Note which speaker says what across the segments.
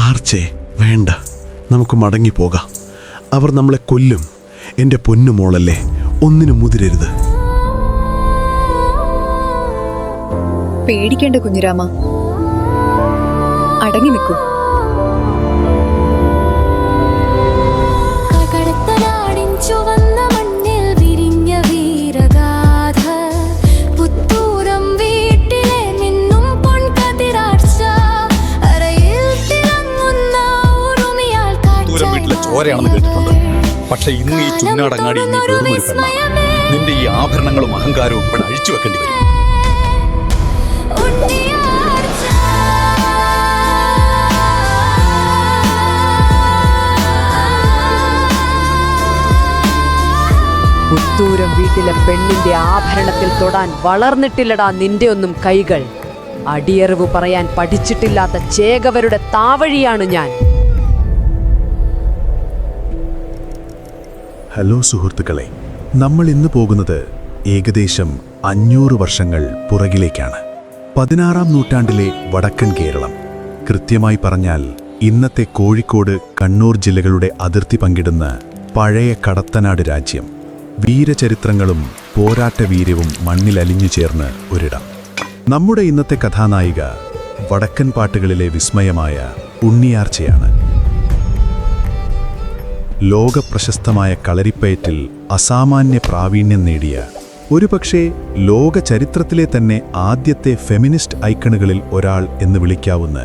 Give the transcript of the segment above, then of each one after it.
Speaker 1: ആർച്ചേ, വേണ്ട, നമുക്ക് മടങ്ങിപ്പോകാം. അവർ നമ്മളെ കൊല്ലും. എൻ്റെ പൊന്നുമോളല്ലേ, ഒന്നിനും മുതിരരുത്.
Speaker 2: പേടിക്കേണ്ട കുഞ്ഞിരാമ, അടങ്ങി നിൽക്കൂ.
Speaker 3: ചോരയാണെന്ന് കേട്ടിട്ടുണ്ട്. പക്ഷെ ഇന്ന് ഈ ചുന്നാടങ്ങാടി നീ വെറും ഒരു പെണ്ണാണ്. നിന്റെ ഈ ആഭരണങ്ങളും അഹങ്കാരവും ഇവിടെ അഴിച്ചു വെക്കേണ്ടി വരും.
Speaker 4: പുത്തൂരം വീട്ടിലെ പെണ്ണിന്റെ ആഭരണത്തിൽ തൊടാൻ വളർന്നിട്ടില്ലടാ നിന്റെ ഒന്നും കൈകൾ. അടിയറിവ് പറയാൻ പഠിച്ചിട്ടില്ലാത്ത ചേകവരുടെ താവഴിയാണ് ഞാൻ.
Speaker 1: ഹലോ സുഹൃത്തുക്കളെ, നമ്മൾ ഇന്ന് പോകുന്നത് ഏകദേശം 500 വർഷങ്ങൾ പുറകിലേക്കാണ്. 16-ാം നൂറ്റാണ്ടിലെ വടക്കൻ കേരളം, കൃത്യമായി പറഞ്ഞാൽ ഇന്നത്തെ കോഴിക്കോട്, കണ്ണൂർ ജില്ലകളുടെ അതിർത്തി പങ്കിടുന്ന പഴയ കടത്തനാട് രാജ്യം. വീരചരിത്രങ്ങളും പോരാട്ട വീര്യവും മണ്ണിലലിഞ്ഞു ചേർന്ന് ഒരിടം. നമ്മുടെ ഇന്നത്തെ കഥാനായിക വടക്കൻ പാട്ടുകളിലെ വിസ്മയമായ ഉണ്ണിയാർച്ചയാണ്. ലോകപ്രശസ്തമായ കളരിപ്പയറ്റിൽ അസാമാന്യ പ്രാവീണ്യം നേടിയ, ഒരുപക്ഷേ ലോക ചരിത്രത്തിലെ തന്നെ ആദ്യത്തെ ഫെമിനിസ്റ്റ് ഐക്കണുകളിൽ ഒരാൾ എന്ന് വിളിക്കാവുന്ന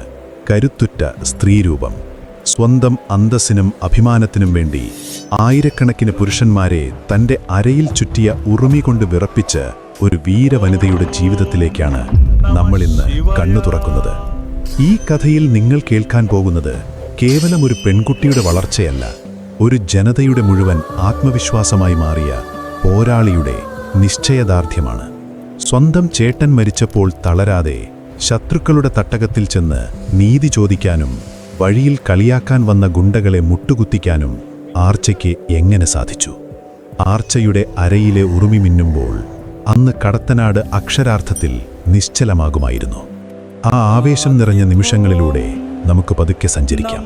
Speaker 1: കരുത്തുറ്റ സ്ത്രീരൂപം. സ്വന്തം അന്തസ്സിനും അഭിമാനത്തിനും വേണ്ടി ആയിരക്കണക്കിന് പുരുഷന്മാരെ തൻ്റെ അരയിൽ ചുറ്റിയ ഉറുമി കൊണ്ട് വിറപ്പിച്ച് ഒരു വീരവനിതയുടെ ജീവിതത്തിലേക്കാണ് നമ്മളിന്ന് കണ്ണു തുറക്കുന്നത്. ഈ കഥയിൽ നിങ്ങൾ കേൾക്കാൻ പോകുന്നത് കേവലം ഒരു പെൺകുട്ടിയുടെ വളർച്ചയല്ല, ഒരു ജനതയുടെ മുഴുവൻ ആത്മവിശ്വാസമായി മാറിയ പോരാളിയുടെ നിശ്ചയദാർഢ്യമാണ്. സ്വന്തം ചേട്ടൻ മരിച്ചപ്പോൾ തളരാതെ ശത്രുക്കളുടെ തട്ടകത്തിൽ ചെന്ന് നീതി ചോദിക്കാനും വഴിയിൽ കളിയാക്കാൻ വന്ന ഗുണ്ടകളെ മുട്ടുകുത്തിക്കാനും ആർച്ചയ്ക്ക് എങ്ങനെ സാധിച്ചു? ആർച്ചയുടെ അരയിലെ ഉറുമി മിന്നുമ്പോൾ അന്ന് കടത്തനാട് അക്ഷരാർത്ഥത്തിൽ നിശ്ചലമാകുമായിരുന്നു. ആ ആവേശം നിറഞ്ഞ നിമിഷങ്ങളിലൂടെ നമുക്ക് പതുക്കെ സഞ്ചരിക്കാം.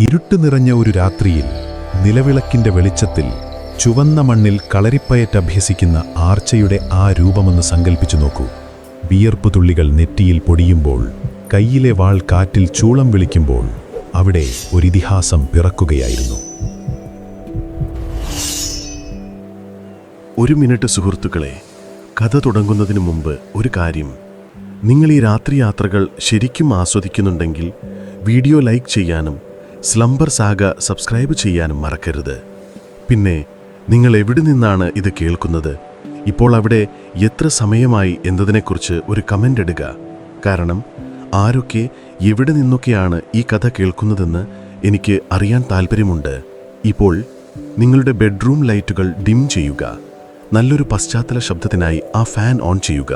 Speaker 1: ഇരുട്ട് നിറഞ്ഞ ഒരു രാത്രിയിൽ നിലവിളക്കിന്റെ വെളിച്ചത്തിൽ ചുവന്ന മണ്ണിൽ കളരിപ്പയറ്റഭ്യസിക്കുന്ന ആർച്ചയുടെ ആ രൂപമൊന്ന് സങ്കൽപ്പിച്ചു നോക്കൂ. വിയർപ്പുതുള്ളികൾ നെറ്റിയിൽ പൊടിയുമ്പോൾ, കയ്യിലെ വാൾ കാറ്റിൽ ചൂളം വിളിക്കുമ്പോൾ അവിടെ ഒരിതിഹാസം പിറക്കുകയായിരുന്നു.
Speaker 5: ഒരു മിനിറ്റ് സുഹൃത്തുക്കളെ, കഥ തുടങ്ങുന്നതിന് മുമ്പ് ഒരു കാര്യം. നിങ്ങൾ ഈ രാത്രി യാത്രകൾ ശരിക്കും ആസ്വദിക്കുന്നുണ്ടെങ്കിൽ വീഡിയോ ലൈക്ക് ചെയ്യാനും സ്ലംബർ സാഗ സബ്സ്ക്രൈബ് ചെയ്യാനും മറക്കരുത്. പിന്നെ നിങ്ങൾ എവിടെ നിന്നാണ് ഇത് കേൾക്കുന്നത്, ഇപ്പോൾ അവിടെ എത്ര സമയമായി എന്നതിനെക്കുറിച്ച് ഒരു കമൻ്റ് ഇടുക. കാരണം ആരൊക്കെ എവിടെ നിന്നൊക്കെയാണ് ഈ കഥ കേൾക്കുന്നതെന്ന് എനിക്ക് അറിയാൻ താല്പര്യമുണ്ട്. ഇപ്പോൾ നിങ്ങളുടെ ബെഡ്റൂം ലൈറ്റുകൾ ഡിം ചെയ്യുക. നല്ലൊരു പശ്ചാത്തല ശബ്ദത്തിനായി ആ ഫാൻ ഓൺ ചെയ്യുക.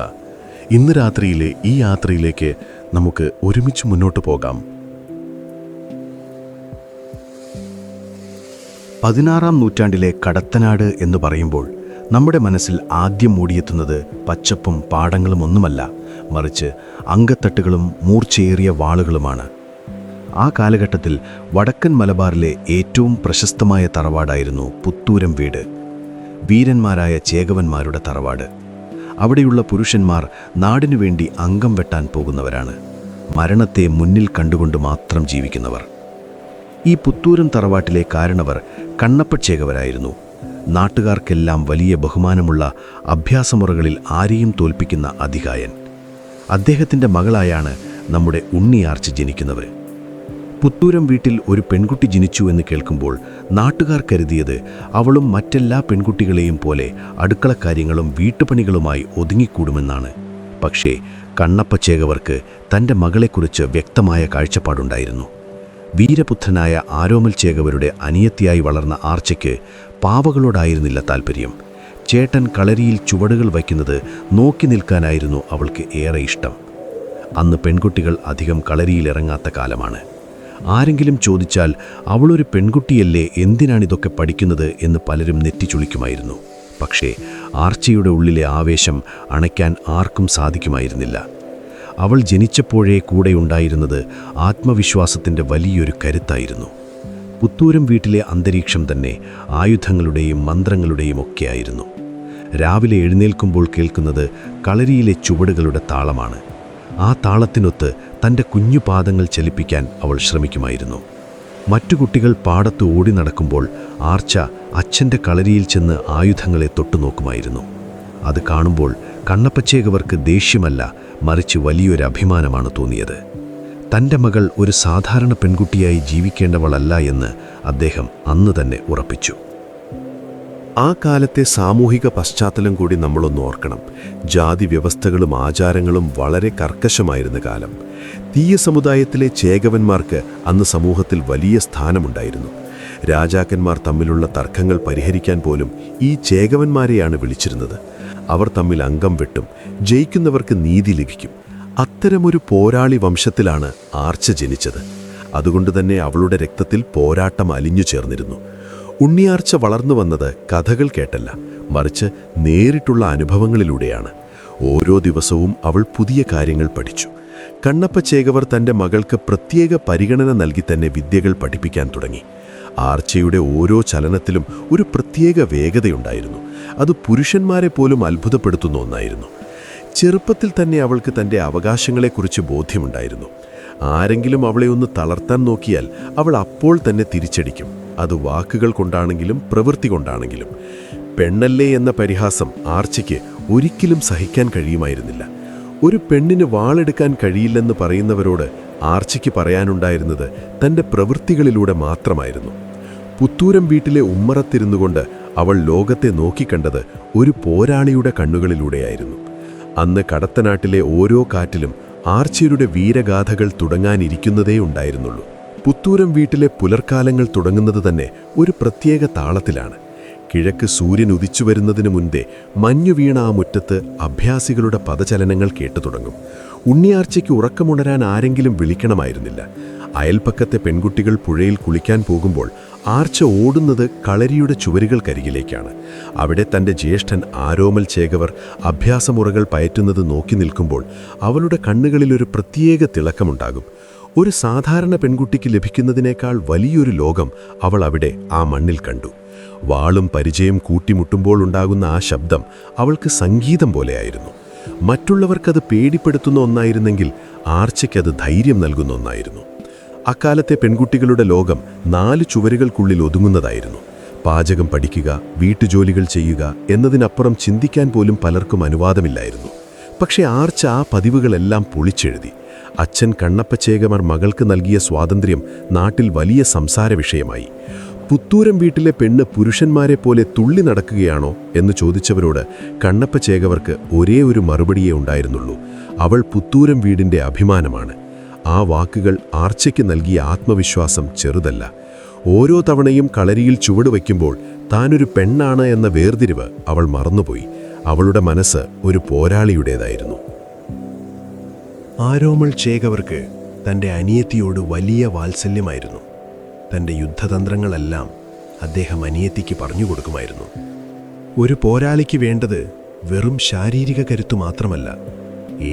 Speaker 5: ഇന്ന് രാത്രിയിലെ ഈ യാത്രയിലേക്ക് നമുക്ക് ഒരുമിച്ച് മുന്നോട്ട് പോകാം.
Speaker 6: 16-ാം നൂറ്റാണ്ടിലെ കടത്തനാട് എന്ന് പറയുമ്പോൾ നമ്മുടെ മനസ്സിൽ ആദ്യം മൂടിയെത്തുന്നത് പച്ചപ്പും പാടങ്ങളും ഒന്നുമല്ല, മറിച്ച് അങ്കത്തട്ടുകളും മൂർച്ചയേറിയ വാളുകളുമാണ്. ആ കാലഘട്ടത്തിൽ വടക്കൻ മലബാറിലെ ഏറ്റവും പ്രശസ്തമായ തറവാടായിരുന്നു പുത്തൂരം വീട്. വീരന്മാരായ ചേകവന്മാരുടെ തറവാട്. അവിടെയുള്ള പുരുഷന്മാർ നാടിനു വേണ്ടി അംഗം വെട്ടാൻ പോകുന്നവരാണ്. മരണത്തെ മുന്നിൽ കണ്ടുകൊണ്ട് മാത്രം ജീവിക്കുന്നവർ. ഈ പുത്തൂരം തറവാട്ടിലെ കാരണവർ കണ്ണപ്പ ചേകവരായിരുന്നു. നാട്ടുകാർക്കെല്ലാം വലിയ ബഹുമാനമുള്ള അഭ്യാസമുറകളിൽ ആരെയും തോൽപ്പിക്കുന്ന അതികായൻ. അദ്ദേഹത്തിൻ്റെ മകളായാണ് നമ്മുടെ ഉണ്ണിയാർച്ച ജനിക്കുന്നവർ. പുത്തൂരം വീട്ടിൽ ഒരു പെൺകുട്ടി ജനിച്ചു എന്ന് കേൾക്കുമ്പോൾ നാട്ടുകാർ കരുതിയത് അവളും മറ്റെല്ലാ പെൺകുട്ടികളെയും പോലെ അടുക്കളക്കാര്യങ്ങളും വീട്ടുപണികളുമായി ഒതുങ്ങിക്കൂടുമെന്നാണ്. പക്ഷേ കണ്ണപ്പ ചേകവർക്ക് തൻ്റെ മകളെക്കുറിച്ച് വ്യക്തമായ കാഴ്ചപ്പാടുണ്ടായിരുന്നു. വീരപുത്രനായ ആരോമൽ ചേകവരുടെ അനിയത്തിയായി വളർന്ന ആർച്ചയ്ക്ക് പാവകളോടായിരുന്നില്ല താൽപ്പര്യം. ചേട്ടൻ കളരിയിൽ ചുവടുകൾ വയ്ക്കുന്നത് നോക്കി നിൽക്കാനായിരുന്നു അവൾക്ക് ഏറെ ഇഷ്ടം. അന്ന് പെൺകുട്ടികൾ അധികം കളരിയിലിറങ്ങാത്ത കാലമാണ്. ആരെങ്കിലും ചോദിച്ചാൽ അവളൊരു പെൺകുട്ടിയല്ലേ, എന്തിനാണിതൊക്കെ പഠിക്കുന്നത് എന്ന് പലരും നെറ്റിച്ചുളിക്കുമായിരുന്നു. പക്ഷേ ആർച്ചയുടെ ഉള്ളിലെ ആവേശം അണയ്ക്കാൻ ആർക്കും സാധിക്കുമായിരുന്നില്ല. അവൾ ജനിച്ചപ്പോഴേ കൂടെയുണ്ടായിരുന്നത് ആത്മവിശ്വാസത്തിൻ്റെ വലിയൊരു കരുത്തായിരുന്നു. പുത്തൂരം വീട്ടിലെ അന്തരീക്ഷം തന്നെ ആയുധങ്ങളുടെയും മന്ത്രങ്ങളുടെയും ഒക്കെയായിരുന്നു. രാവിലെ എഴുന്നേൽക്കുമ്പോൾ കേൾക്കുന്നത് കളരിയിലെ ചുവടുകളുടെ താളമാണ്. ആ താളത്തിനൊത്ത് തൻ്റെ കുഞ്ഞു പാദങ്ങൾ ചലിപ്പിക്കാൻ അവൾ ശ്രമിക്കുമായിരുന്നു. മറ്റു കുട്ടികൾ പാടത്ത് ഓടി നടക്കുമ്പോൾ ആർച്ച അച്ഛൻ്റെ കളരിയിൽ ചെന്ന് ആയുധങ്ങളെ തൊട്ടുനോക്കുമായിരുന്നു. അത് കാണുമ്പോൾ കണ്ണപ്പച്ചേകവർക്ക് ദേഷ്യമല്ല, മറിച്ച് വലിയൊരു അഭിമാനമാണ് തോന്നിയത്. തൻ്റെ മകൾ ഒരു സാധാരണ പെൺകുട്ടിയായി ജീവിക്കേണ്ടവളല്ല എന്ന് അദ്ദേഹം അന്ന് തന്നെ ഉറപ്പിച്ചു.
Speaker 5: ആ കാലത്തെ സാമൂഹിക പശ്ചാത്തലം കൂടി നമ്മളൊന്ന് ഓർക്കണം. ജാതി വ്യവസ്ഥകളും ആചാരങ്ങളും വളരെ കർക്കശമായിരുന്ന കാലം. തീയ സമുദായത്തിലെ ചേകവന്മാർക്ക് അന്ന് സമൂഹത്തിൽ വലിയ സ്ഥാനമുണ്ടായിരുന്നു. രാജാക്കന്മാർ തമ്മിലുള്ള തർക്കങ്ങൾ പരിഹരിക്കാൻ പോലും ഈ ചേകവന്മാരെയാണ് വിളിച്ചിരുന്നത്. അവർ തമ്മിൽ അംഗം വെട്ടും, ജയിക്കുന്നവർക്ക് നീതി ലഭിക്കും. അത്തരമൊരു പോരാളി വംശത്തിലാണ് ആർച്ച ജനിച്ചത്. അതുകൊണ്ടുതന്നെ അവളുടെ രക്തത്തിൽ പോരാട്ടം അലിഞ്ഞു ചേർന്നിരുന്നു. ഉണ്ണിയാർച്ച വളർന്നു വന്നത് കഥകൾ കേട്ടല്ല, മറിച്ച് നേരിട്ടുള്ള അനുഭവങ്ങളിലൂടെയാണ്. ഓരോ ദിവസവും അവൾ പുതിയ കാര്യങ്ങൾ പഠിച്ചു. കണ്ണപ്പച്ചേകവർ തൻ്റെ മകൾക്ക് പ്രത്യേക പരിഗണന നൽകി തന്നെ വിദ്യകൾ പഠിപ്പിക്കാൻ തുടങ്ങി. ആർച്ചയുടെ ഓരോ ചലനത്തിലും ഒരു പ്രത്യേക വേഗതയുണ്ടായിരുന്നു. അത് പുരുഷന്മാരെ പോലും അത്ഭുതപ്പെടുത്തുന്ന ഒന്നായിരുന്നു. ചെറുപ്പത്തിൽ തന്നെ അവൾക്ക് തൻ്റെ അവകാശങ്ങളെക്കുറിച്ച് ബോധ്യമുണ്ടായിരുന്നു. ആരെങ്കിലും അവളെ ഒന്ന് തളർത്താൻ നോക്കിയാൽ അവൾ അപ്പോൾ തന്നെ തിരിച്ചടിക്കും. അത് വാക്കുകൾ കൊണ്ടാണെങ്കിലും പ്രവൃത്തി കൊണ്ടാണെങ്കിലും. പെണ്ണല്ലേ എന്ന പരിഹാസം ആർച്ചയ്ക്ക് ഒരിക്കലും സഹിക്കാൻ കഴിയുമായിരുന്നില്ല. ഒരു പെണ്ണിന് വാളെടുക്കാൻ കഴിയില്ലെന്ന് പറയുന്നവരോട് ആർച്ചയ്ക്ക് പറയാനുണ്ടായിരുന്നത് തൻ്റെ പ്രവൃത്തികളിലൂടെ മാത്രമായിരുന്നു. പുത്തൂരം വീട്ടിലെ ഉമ്മറത്തിരുന്നുകൊണ്ട് അവൾ ലോകത്തെ നോക്കിക്കണ്ടത് ഒരു പോരാളിയുടെ കണ്ണുകളിലൂടെയായിരുന്നു. അന്ന് കടത്തനാട്ടിലെ ഓരോ കാറ്റിലും ആർച്ചയുടെ വീരഗാഥകൾ തുടങ്ങാനിരിക്കുന്നതേ ഉണ്ടായിരുന്നുള്ളൂ. പുത്തൂരം വീട്ടിലെ പുലർക്കാലങ്ങൾ തുടങ്ങുന്നത് തന്നെ ഒരു പ്രത്യേക താളത്തിലാണ്. കിഴക്ക് സൂര്യൻ ഉദിച്ചു വരുന്നതിന് മുൻപേ മഞ്ഞു വീണ ആ മുറ്റത്ത് അഭ്യാസികളുടെ പദചലനങ്ങൾ കേട്ടു തുടങ്ങും. ഉണ്ണിയാർച്ചയ്ക്ക് ഉറക്കമുണരാൻ ആരെങ്കിലും വിളിക്കണമായിരുന്നില്ല. അയൽപ്പക്കത്തെ പെൺകുട്ടികൾ പുഴയിൽ കുളിക്കാൻ പോകുമ്പോൾ ആർച്ച ഓടുന്നത് കളരിയുടെ ചുവരുകൾക്കരികിലേക്കാണ്. അവിടെ തൻ്റെ ജ്യേഷ്ഠൻ ആരോമൽ ചേകവർ അഭ്യാസമുറകൾ പയറ്റുന്നത് നോക്കി നിൽക്കുമ്പോൾ അവളുടെ കണ്ണുകളിലൊരു പ്രത്യേക തിളക്കമുണ്ടാകും. ഒരു സാധാരണ പെൺകുട്ടിക്ക് ലഭിക്കുന്നതിനേക്കാൾ വലിയൊരു ലോകം അവൾ അവിടെ ആ മണ്ണിൽ കണ്ടു. വാളും പരിചയം കൂട്ടിമുട്ടുമ്പോൾ ഉണ്ടാകുന്ന ആ ശബ്ദം അവൾക്ക് സംഗീതം പോലെയായിരുന്നു. മറ്റുള്ളവർക്കത് പേടിപ്പെടുത്തുന്ന ഒന്നായിരുന്നെങ്കിൽ ആർച്ചയ്ക്കത് ധൈര്യം നൽകുന്ന ഒന്നായിരുന്നു. അക്കാലത്തെ പെൺകുട്ടികളുടെ ലോകം 4 ചുവരുകൾക്കുള്ളിൽ ഒതുങ്ങുന്നതായിരുന്നു. പാചകം പഠിക്കുക, വീട്ടുജോലികൾ ചെയ്യുക എന്നതിനപ്പുറം ചിന്തിക്കാൻ പോലും പലർക്കും അനുവാദമില്ലായിരുന്നു. പക്ഷേ ആർച്ച ആ പതിവുകളെല്ലാം പൊളിച്ചെഴുതി. അച്ഛൻ കണ്ണപ്പച്ചേകമർ മകൾക്ക് നൽകിയ സ്വാതന്ത്ര്യം നാട്ടിൽ വലിയ സംസാര വിഷയമായി. പുത്തൂരം വീട്ടിലെ പെണ്ണ് പുരുഷന്മാരെ പോലെ തുള്ളി നടക്കുകയാണോ എന്ന് ചോദിച്ചവരോട് കണ്ണപ്പച്ചേകവർക്ക് ഒരേ ഒരു മറുപടിയേ ഉണ്ടായിരുന്നുള്ളൂ: അവൾ പുത്തൂരം വീടിൻ്റെ അഭിമാനമാണ്. ആ വാക്കുകൾ ആർച്ചയ്ക്ക് നൽകിയ ആത്മവിശ്വാസം ചെറുതല്ല. ഓരോ തവണയും കളരിയിൽ ചുവടുവയ്ക്കുമ്പോൾ താനൊരു പെണ്ണാണ് എന്ന വേർതിരിവ് അവൾ മറന്നുപോയി. അവളുടെ മനസ്സ് ഒരു പോരാളിയുടേതായിരുന്നു.
Speaker 1: ആരോമൽ ചേകവർക്ക് തൻ്റെ അനിയത്തിയോട് വലിയ വാത്സല്യമായിരുന്നു. തൻ്റെ യുദ്ധതന്ത്രങ്ങളെല്ലാം അദ്ദേഹം അനിയത്തിക്ക് പറഞ്ഞു കൊടുക്കുമായിരുന്നു. ഒരു പോരാളിക്ക് വേണ്ടത് വെറും ശാരീരിക കരുത്തു മാത്രമല്ല,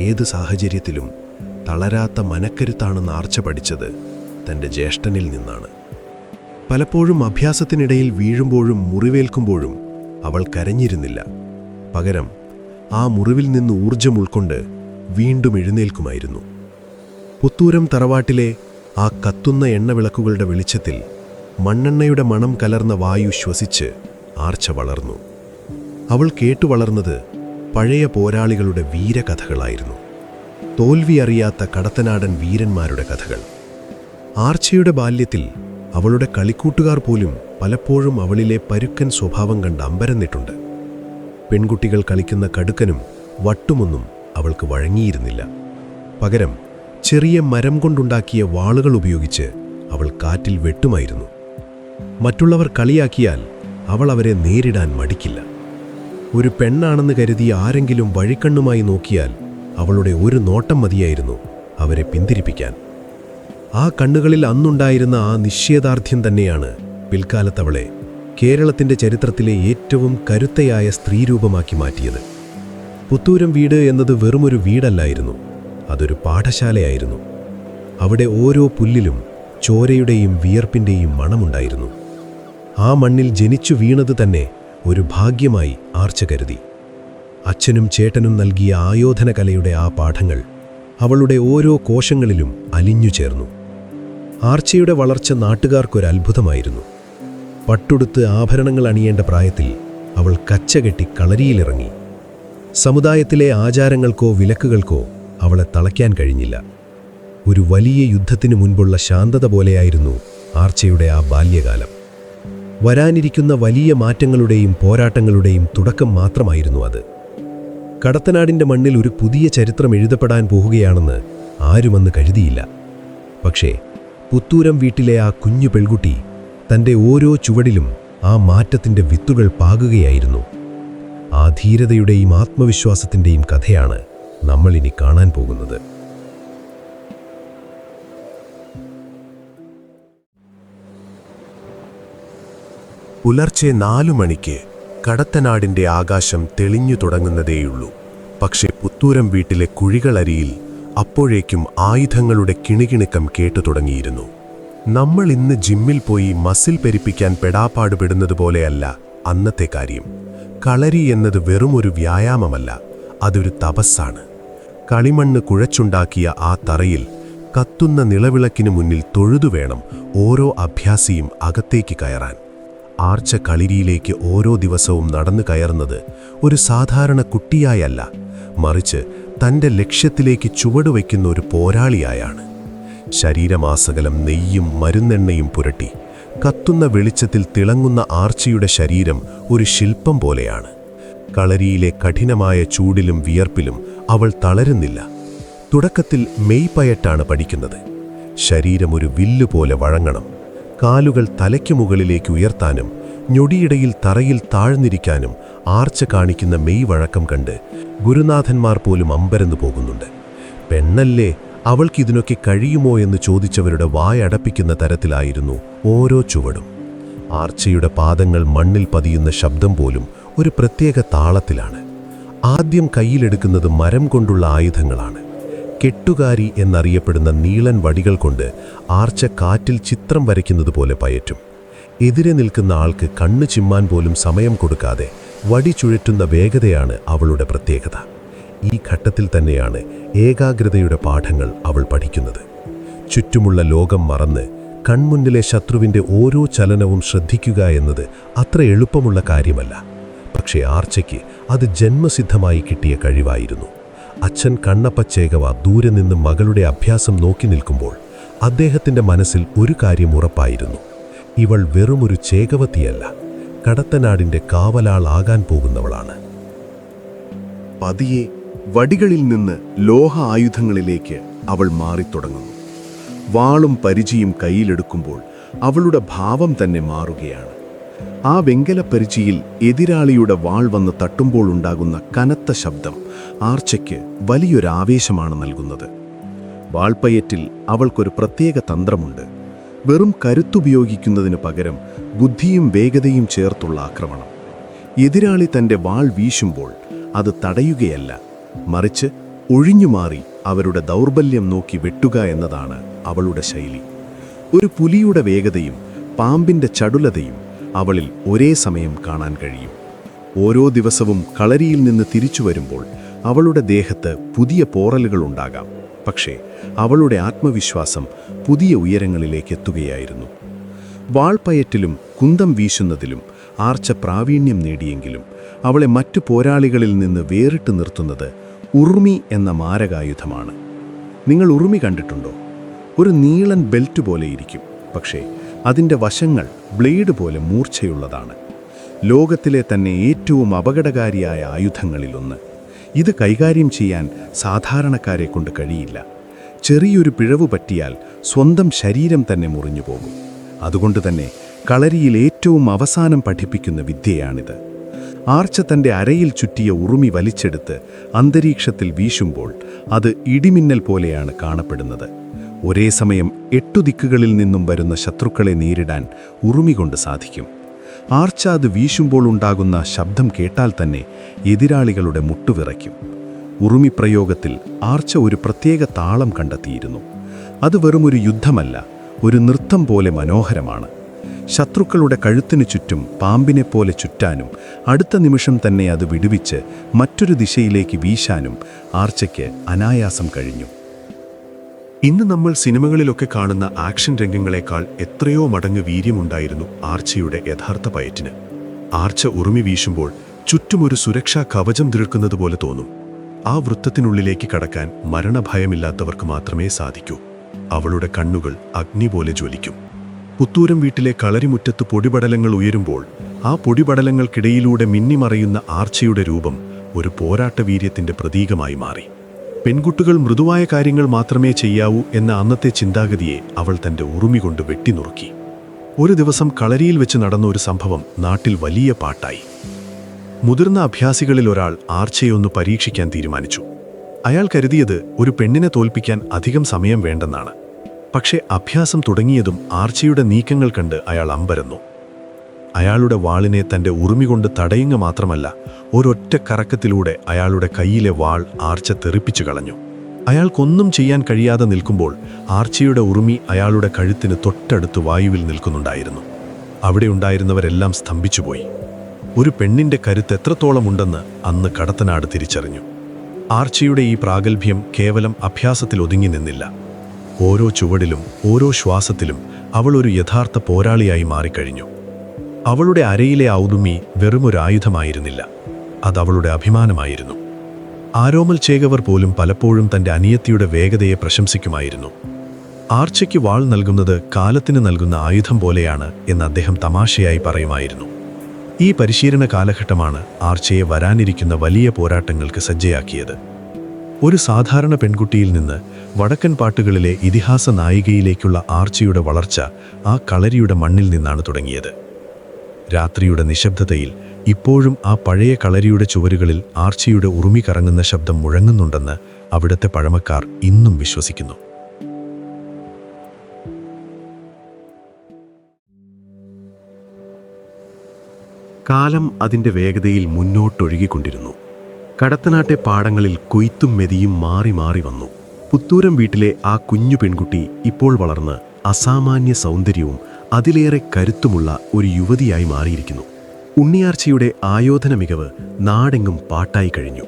Speaker 1: ഏത് സാഹചര്യത്തിലും തളരാത്ത മനക്കരുത്താണെന്ന് ആർച്ച പഠിച്ചത് തൻ്റെ ജ്യേഷ്ഠനിൽ നിന്നാണ്. പലപ്പോഴും അഭ്യാസത്തിനിടയിൽ വീഴുമ്പോഴും മുറിവേൽക്കുമ്പോഴും അവൾ കരഞ്ഞിരുന്നില്ല. പകരം ആ മുറിവിൽ നിന്ന് ഊർജം ഉൾക്കൊണ്ട് വീണ്ടും എഴുന്നേൽക്കുമായിരുന്നു. പുത്തൂരം തറവാട്ടിലെ ആ കത്തുന്ന എണ്ണവിളക്കുകളുടെ വെളിച്ചത്തിൽ മണ്ണെണ്ണയുടെ മണം കലർന്ന വായു ശ്വസിച്ച് ആർച്ച വളർന്നു. അവൾ കേട്ടു വളർന്നത് പഴയ പോരാളികളുടെ വീരകഥകളായിരുന്നു. തോൽവി അറിയാത്ത കടത്തനാടൻ വീരന്മാരുടെ കഥകൾ. ആർച്ചയുടെ ബാല്യത്തിൽ അവളുടെ കളിക്കൂട്ടുകാർ പോലും പലപ്പോഴും അവളിലെ പരുക്കൻ സ്വഭാവം കണ്ട് അമ്പരന്നിട്ടുണ്ട്. പെൺകുട്ടികൾ കളിക്കുന്ന കടുക്കനും വട്ടുമൊന്നും അവൾക്ക് വഴങ്ങിയിരുന്നില്ല. പകരം ചെറിയ മരം കൊണ്ടുണ്ടാക്കിയ വാളുകൾ ഉപയോഗിച്ച് അവൾ കാറ്റിൽ വെട്ടുമായിരുന്നു. മറ്റുള്ളവർ കളിയാക്കിയാൽ അവൾ അവരെ നേരിടാൻ മടിക്കില്ല. ഒരു പെണ്ണാണെന്ന് കരുതി ആരെങ്കിലും വഴിക്കണ്ണുമായി നോക്കിയാൽ അവളുടെ ഒരു നോട്ടം മതിയായിരുന്നു അവരെ പിന്തിരിപ്പിക്കാൻ. ആ കണ്ണുകളിൽ അന്നുണ്ടായിരുന്ന ആ നിശ്ചയദാർഢ്യം തന്നെയാണ് പിൽക്കാലത്തവളെ കേരളത്തിൻ്റെ ചരിത്രത്തിലെ ഏറ്റവും കരുത്തയായ സ്ത്രീരൂപമാക്കി മാറ്റിയത്. പുത്തൂരം വീട് എന്നത് വെറുമൊരു വീടല്ലായിരുന്നു,
Speaker 6: അതൊരു പാഠശാലയായിരുന്നു. അവിടെ ഓരോ പുല്ലിലും ചോരയുടെയും വിയർപ്പിൻ്റെയും മണമുണ്ടായിരുന്നു. ആ മണ്ണിൽ ജനിച്ചു വീണത് തന്നെ ഒരു ഭാഗ്യമായി ആർച്ച കരുതി. അച്ഛനും ചേട്ടനും നൽകിയ ആയോധന കലയുടെ ആ പാഠങ്ങൾ അവളുടെ ഓരോ കോശങ്ങളിലും അലിഞ്ഞു ചേർന്നു. ആർച്ചയുടെ വളർച്ച നാട്ടുകാർക്കൊരത്ഭുതമായിരുന്നു. പട്ടുടുത്ത് ആഭരണങ്ങൾ അണിയേണ്ട പ്രായത്തിൽ അവൾ കച്ചകെട്ടി കളരിയിലിറങ്ങി. സമുദായത്തിലെ ആചാരങ്ങൾക്കോ വിലക്കുകൾക്കോ അവളെ തളയ്ക്കാൻ കഴിഞ്ഞില്ല. ഒരു വലിയ യുദ്ധത്തിനു മുൻപുള്ള ശാന്തത പോലെയായിരുന്നു ആർച്ചയുടെ ആ ബാല്യകാലം. വരാനിരിക്കുന്ന വലിയ മാറ്റങ്ങളുടെയും പോരാട്ടങ്ങളുടെയും തുടക്കം മാത്രമായിരുന്നു അത്. കടത്തനാടിൻ്റെ മണ്ണിൽ ഒരു പുതിയ ചരിത്രം എഴുതപ്പെടാൻ പോകുകയാണെന്ന് ആരുമന്ന് കരുതിയില്ല. പക്ഷേ പുത്തൂരം വീട്ടിലെ ആ കുഞ്ഞു പെൺകുട്ടി തൻ്റെ ഓരോ ചുവടിലും ആ മാറ്റത്തിൻ്റെ വിത്തുകൾ പാകുകയായിരുന്നു. ആ ധീരതയുടെയും ആത്മവിശ്വാസത്തിൻ്റെയും കഥയാണ് നമ്മളിനി കാണാൻ പോകുന്നത്.
Speaker 5: പുലർച്ചെ 4 മണിക്ക് കടത്തനാടിൻ്റെ ആകാശം തെളിഞ്ഞു തുടങ്ങുന്നതേയുള്ളൂ. പക്ഷേ പുത്തൂരം വീട്ടിലെ കുഴികളരിയിൽ അപ്പോഴേക്കും ആയുധങ്ങളുടെ കിണികിണിക്കം കേട്ടു തുടങ്ങിയിരുന്നു. നമ്മൾ ഇന്ന് ജിമ്മിൽ പോയി മസിൽ പെരുപ്പിക്കാൻ പെടാപ്പാടുപെടുന്നതുപോലെയല്ല അന്നത്തെ കാര്യം. കളരി എന്നത് വെറുമൊരു വ്യായാമമല്ല, അതൊരു തപസ്സാണ്. കളിമണ്ണ് കുഴച്ചുണ്ടാക്കിയ ആ തറയിൽ കത്തുന്ന നിലവിളക്കിനു മുന്നിൽ തൊഴുതുവേണം ഓരോ അഭ്യാസിയും അകത്തേക്ക് കയറാൻ. ആർച്ച കളരിയിലേക്ക് ഓരോ ദിവസവും നടന്നു കയറുന്നത് ഒരു സാധാരണ കുട്ടിയായല്ല, മറിച്ച് തൻ്റെ ലക്ഷ്യത്തിലേക്ക് ചുവടുവയ്ക്കുന്ന ഒരു പോരാളിയായാണ്. ശരീരമാസകലം നെയ്യും മരുന്നെണ്ണയും പുരട്ടി കത്തുന്ന വെളിച്ചത്തിൽ തിളങ്ങുന്ന ആർച്ചയുടെ ശരീരം ഒരു ശില്പം പോലെയാണ്. കളരിയിലെ കഠിനമായ ചൂടിലും വിയർപ്പിലും അവൾ തളരുന്നില്ല. തുടക്കത്തിൽ മെയ്പയറ്റാണ് പഠിക്കുന്നത്. ശരീരം ഒരു വില്ലുപോലെ വഴങ്ങണം. കാലുകൾ തലയ്ക്കു മുകളിലേക്ക് ഉയർത്താനും ഞൊടിയിടയിൽ തറയിൽ താഴ്ന്നിരിക്കാനും ആർച്ച കാണിക്കുന്ന മെയ് വഴക്കം കണ്ട് ഗുരുനാഥന്മാർ പോലും അമ്പരന്നു പോകുന്നുണ്ട്. പെണ്ണല്ലേ, അവൾക്കിതിനൊക്കെ കഴിയുമോ എന്ന് ചോദിച്ചവരുടെ വായടപ്പിക്കുന്ന തരത്തിലായിരുന്നു ഓരോ ചുവടും. ആർച്ചയുടെ പാദങ്ങൾ മണ്ണിൽ പതിയുന്ന ശബ്ദം പോലും ഒരു പ്രത്യേക താളത്തിലാണ്. ആദ്യം കയ്യിലെടുക്കുന്നത് മരം കൊണ്ടുള്ള ആയുധങ്ങളാണ്. കെട്ടുകാരി എന്നറിയപ്പെടുന്ന നീളൻ വടികൾ കൊണ്ട് ആർച്ച കാറ്റിൽ ചിത്രം വരയ്ക്കുന്നത് പോലെ പയറ്റും. എതിരെ നിൽക്കുന്ന ആൾക്ക് കണ്ണു ചിമ്മാൻ പോലും സമയം കൊടുക്കാതെ വടി ചുഴറ്റുന്ന വേഗതയാണ് അവളുടെ പ്രത്യേകത. ഈ ഘട്ടത്തിൽ തന്നെയാണ് ഏകാഗ്രതയുടെ പാഠങ്ങൾ അവൾ പഠിക്കുന്നത്. ചുറ്റുമുള്ള ലോകം മറന്ന് കൺമുന്നിലെ ശത്രുവിൻ്റെ ഓരോ ചലനവും ശ്രദ്ധിക്കുക എന്നത് അത്ര എളുപ്പമുള്ള കാര്യമല്ല. പക്ഷേ ആർച്ചയ്ക്ക് അത് ജന്മസിദ്ധമായി കിട്ടിയ കഴിവായിരുന്നു. അച്ഛൻ കണ്ണപ്പച്ചേകവ ദൂരെ നിന്ന് മകളുടെ അഭ്യാസം നോക്കി നിൽക്കുമ്പോൾ അദ്ദേഹത്തിൻ്റെ മനസ്സിൽ ഒരു കാര്യം ഉറപ്പായിരുന്നു: ഇവൾ വെറുമൊരു ചേകവത്തിയല്ല, കടത്തനാടിൻ്റെ കാവലാളാകാൻ പോകുന്നവളാണ്.
Speaker 2: പതിയെ വടികളിൽ നിന്ന് ലോഹ ആയുധങ്ങളിലേക്ക് അവൾ മാറിത്തുടങ്ങുന്നു. വാളും പരിചയും കയ്യിലെടുക്കുമ്പോൾ അവളുടെ ഭാവം തന്നെ മാറുകയാണ്. ആ വെങ്കലപ്പരിചയിൽ എതിരാളിയുടെ വാൾ വന്ന് തട്ടുമ്പോൾ ഉണ്ടാകുന്ന കനത്ത ശബ്ദം ആർച്ചയ്ക്ക് വലിയൊരാവേശമാണ് നൽകുന്നത്. വാൾപ്പയറ്റിൽ അവൾക്കൊരു പ്രത്യേക തന്ത്രമുണ്ട്. വെറും കരുത്തുപയോഗിക്കുന്നതിന് പകരം ബുദ്ധിയും വേഗതയും ചേർത്തുള്ള ആക്രമണം. എതിരാളി തൻ്റെ വാൾ വീശുമ്പോൾ അത് തടയുകയല്ല, മറിച്ച് ഒഴിഞ്ഞുമാറി അവരുടെ ദൗർബല്യം നോക്കി വെട്ടുക എന്നതാണ് അവളുടെ ശൈലി. ഒരു പുലിയുടെ വേഗതയും പാമ്പിൻ്റെ ചടുലതയും അവളിൽ ഒരേ സമയം കാണാൻ കഴിയും. ഓരോ ദിവസവും കളരിയിൽ നിന്ന് തിരിച്ചു വരുമ്പോൾ അവളുടെ ദേഹത്ത് പുതിയ പോറലുകളുണ്ടാകാം, പക്ഷേ അവളുടെ ആത്മവിശ്വാസം പുതിയ ഉയരങ്ങളിലേക്ക് എത്തുകയായിരുന്നു. വാൾപ്പയറ്റിലും കുന്തം വീശുന്നതിലും ആർച്ച പ്രാവീണ്യം നേടിയെങ്കിലും അവളെ മറ്റു പോരാളികളിൽ നിന്ന് വേറിട്ട് നിർത്തുന്നത് ഉറുമി എന്ന മാരകായുധമാണ്. നിങ്ങൾ ഉറുമി കണ്ടിട്ടുണ്ടോ? ഒരു നീളൻ ബെൽറ്റ് പോലെ ഇരിക്കും, പക്ഷേ അതിൻ്റെ വശങ്ങൾ ബ്ലേഡ് പോലെ മൂർച്ചയുള്ളതാണ്. ലോകത്തിലെ തന്നെ ഏറ്റവും അപകടകാരിയായ ആയുധങ്ങളിലൊന്ന്. ഇത് കൈകാര്യം ചെയ്യാൻ സാധാരണക്കാരെ കൊണ്ട് കഴിയില്ല. ചെറിയൊരു പിഴവ് പറ്റിയാൽ സ്വന്തം ശരീരം തന്നെ മുറിഞ്ഞു പോകും. അതുകൊണ്ട് തന്നെ കളരിയിൽ ഏറ്റവും അവസാനം പഠിപ്പിക്കുന്ന വിദ്യയാണിത്. ആർച്ച തൻ്റെ അരയിൽ ചുറ്റിയ ഉറുമി വലിച്ചെടുത്ത് അന്തരീക്ഷത്തിൽ വീശുമ്പോൾ അത് ഇടിമിന്നൽ പോലെയാണ് കാണപ്പെടുന്നത്. ഒരേ സമയം 8 ദിക്കുകളിൽ നിന്നും വരുന്ന ശത്രുക്കളെ നേരിടാൻ ഉറുമി കൊണ്ട് സാധിക്കും. ആർച്ച അത് വീശുമ്പോൾ ഉണ്ടാകുന്ന ശബ്ദം കേട്ടാൽ തന്നെ എതിരാളികളുടെ മുട്ടുവിറയ്ക്കും. ഉറുമി പ്രയോഗത്തിൽ ആർച്ച ഒരു പ്രത്യേക താളം കണ്ടെത്തിയിരുന്നു. അത് വെറുമൊരു യുദ്ധമല്ല, ഒരു നൃത്തം പോലെ മനോഹരമാണ്. ശത്രുക്കളുടെ കഴുത്തിനു ചുറ്റും പാമ്പിനെപ്പോലെ ചുറ്റാനും അടുത്ത നിമിഷം തന്നെ അത് വിടുവിച്ച് മറ്റൊരു ദിശയിലേക്ക് വീശാനും ആർച്ചയ്ക്ക് അനായാസം കഴിഞ്ഞു.
Speaker 1: ഇന്ന് നമ്മൾ സിനിമകളിലൊക്കെ കാണുന്ന ആക്ഷൻ രംഗങ്ങളെക്കാൾ എത്രയോ മടങ്ങ് വീര്യമുണ്ടായിരുന്നു ആർച്ചയുടെ യഥാർത്ഥ പയറ്റിന്. ആർച്ച ഉറുമി വീശുമ്പോൾ ചുറ്റുമൊരു സുരക്ഷാ കവചം തീർക്കുന്നത് പോലെ തോന്നും. ആ വൃത്തത്തിനുള്ളിലേക്ക് കടക്കാൻ മരണഭയമില്ലാത്തവർക്ക് മാത്രമേ സാധിക്കൂ. അവളുടെ കണ്ണുകൾ അഗ്നി പോലെ ജ്വലിക്കും. പുത്തൂരം വീട്ടിലെ കളരിമുറ്റത്ത് പൊടിപടലങ്ങൾ ഉയരുമ്പോൾ ആ പൊടിപടലങ്ങൾക്കിടയിലൂടെ മിന്നിമറയുന്ന ആർച്ചയുടെ രൂപം ഒരു പോരാട്ട വീര്യത്തിന്റെ പ്രതീകമായി മാറി. പെൺകുട്ടികൾ മൃദുവായ കാര്യങ്ങൾ മാത്രമേ ചെയ്യാവൂ എന്ന അന്നത്തെ ചിന്താഗതിയെ അവൾ തന്റെ ഉറുമി കൊണ്ട് വെട്ടിനുറുക്കി. ഒരു ദിവസം കളരിയിൽ വെച്ച് നടന്ന ഒരു സംഭവം നാട്ടിൽ വലിയ പാട്ടായി. മുതിർന്ന അഭ്യാസികളിൽ ഒരാൾ ആർച്ചയൊന്ന് പരീക്ഷിക്കാൻ തീരുമാനിച്ചു. അയാൾ കരുതിയത് ഒരു പെണ്ണിനെ തോൽപ്പിക്കാൻ അധികം സമയം വേണ്ടെന്നാണ്. പക്ഷേ അഭ്യാസം തുടങ്ങിയതും ആർച്ചയുടെ നീക്കങ്ങൾ കണ്ട് അയാൾ അമ്പരന്നു. അയാളുടെ വാളിനെ തന്റെ ഉറുമി കൊണ്ട് തടയുക മാത്രമല്ല, ഒരൊറ്റ കറക്കത്തിലൂടെ അയാളുടെ കയ്യിലെ വാൾ ആർച്ച തെറിപ്പിച്ചു കളഞ്ഞു. അയാൾക്കൊന്നും ചെയ്യാൻ കഴിയാതെ നിൽക്കുമ്പോൾ ആർച്ചയുടെ ഉറുമി അയാളുടെ കഴുത്തിന് തൊട്ടടുത്ത് വായുവിൽ നിൽക്കുന്നുണ്ടായിരുന്നു. അവിടെ ഉണ്ടായിരുന്നവരെല്ലാം സ്തംഭിച്ചുപോയി. ഒരു പെണ്ണിന്റെ കരുത്ത് എത്രത്തോളമുണ്ടെന്ന് അന്ന് കടത്തനാട് തിരിച്ചറിഞ്ഞു. ആർച്ചയുടെ ഈ പ്രാഗൽഭ്യം കേവലം അഭ്യാസത്തിൽ ഒതുങ്ങി നിന്നില്ല. ഓരോ ചുവടിലും ഓരോ ശ്വാസത്തിലും അവൾ ഒരു യഥാർത്ഥ പോരാളിയായി മാറിക്കഴിഞ്ഞു. അവളുടെ അരയിലെ ഔദുമി വെറുമൊരു ആയുധമായിരുന്നില്ല, അതവളുടെ അഭിമാനമായിരുന്നു. ആരോമൽ ചേകവർ പോലും പലപ്പോഴും തന്റെ അനിയത്തിയുടെ വേഗതയെ പ്രശംസിക്കുമായിരുന്നു. ആർച്ചയ്ക്ക് വാൾ നൽകുന്നത് കാലത്തിന് നൽകുന്ന ആയുധം പോലെയാണ് എന്ന് അദ്ദേഹം തമാശയായി പറയുമായിരുന്നു. ഈ പരിശീലന കാലഘട്ടമാണ് ആർച്ചയെ വരാനിരിക്കുന്ന വലിയ പോരാട്ടങ്ങൾക്ക് സജ്ജയാക്കിയത്. ഒരു സാധാരണ പെൺകുട്ടിയിൽ നിന്ന് വടക്കൻ പാട്ടുകളിലെ ഇതിഹാസ നായികയിലേക്കുള്ള ആർച്ചയുടെ വളർച്ച ആ കളരിയുടെ മണ്ണിൽ നിന്നാണ് തുടങ്ങിയത്. രാത്രിയുടെ നിശബ്ദതയിൽ ഇപ്പോഴും ആ പഴയ കളരിയുടെ ചുവരുകളിൽ ആർച്ചയുടെ ഉറുമി കറങ്ങുന്ന ശബ്ദം മുഴങ്ങുന്നുണ്ടെന്ന് അവിടുത്തെ പഴമക്കാർ ഇന്നും വിശ്വസിക്കുന്നു.
Speaker 5: കാലം അതിൻ്റെ വേഗതയിൽ മുന്നോട്ടൊഴുകിക്കൊണ്ടിരുന്നു. കടത്തനാട്ടെ പാടങ്ങളിൽ കൊയ്ത്തും മെതിയും മാറി മാറി വന്നു. പുത്തൂരം വീട്ടിലെ ആ കുഞ്ഞു പെൺകുട്ടി ഇപ്പോൾ വളർന്ന് അസാമാന്യ സൗന്ദര്യവും അതിലേറെ കരുത്തുമുള്ള ഒരു യുവതിയായി മാറിയിരിക്കുന്നു. ഉണ്ണിയാർച്ചയുടെ ആയോധന മികവ് നാടെങ്ങും പാട്ടായി കഴിഞ്ഞു.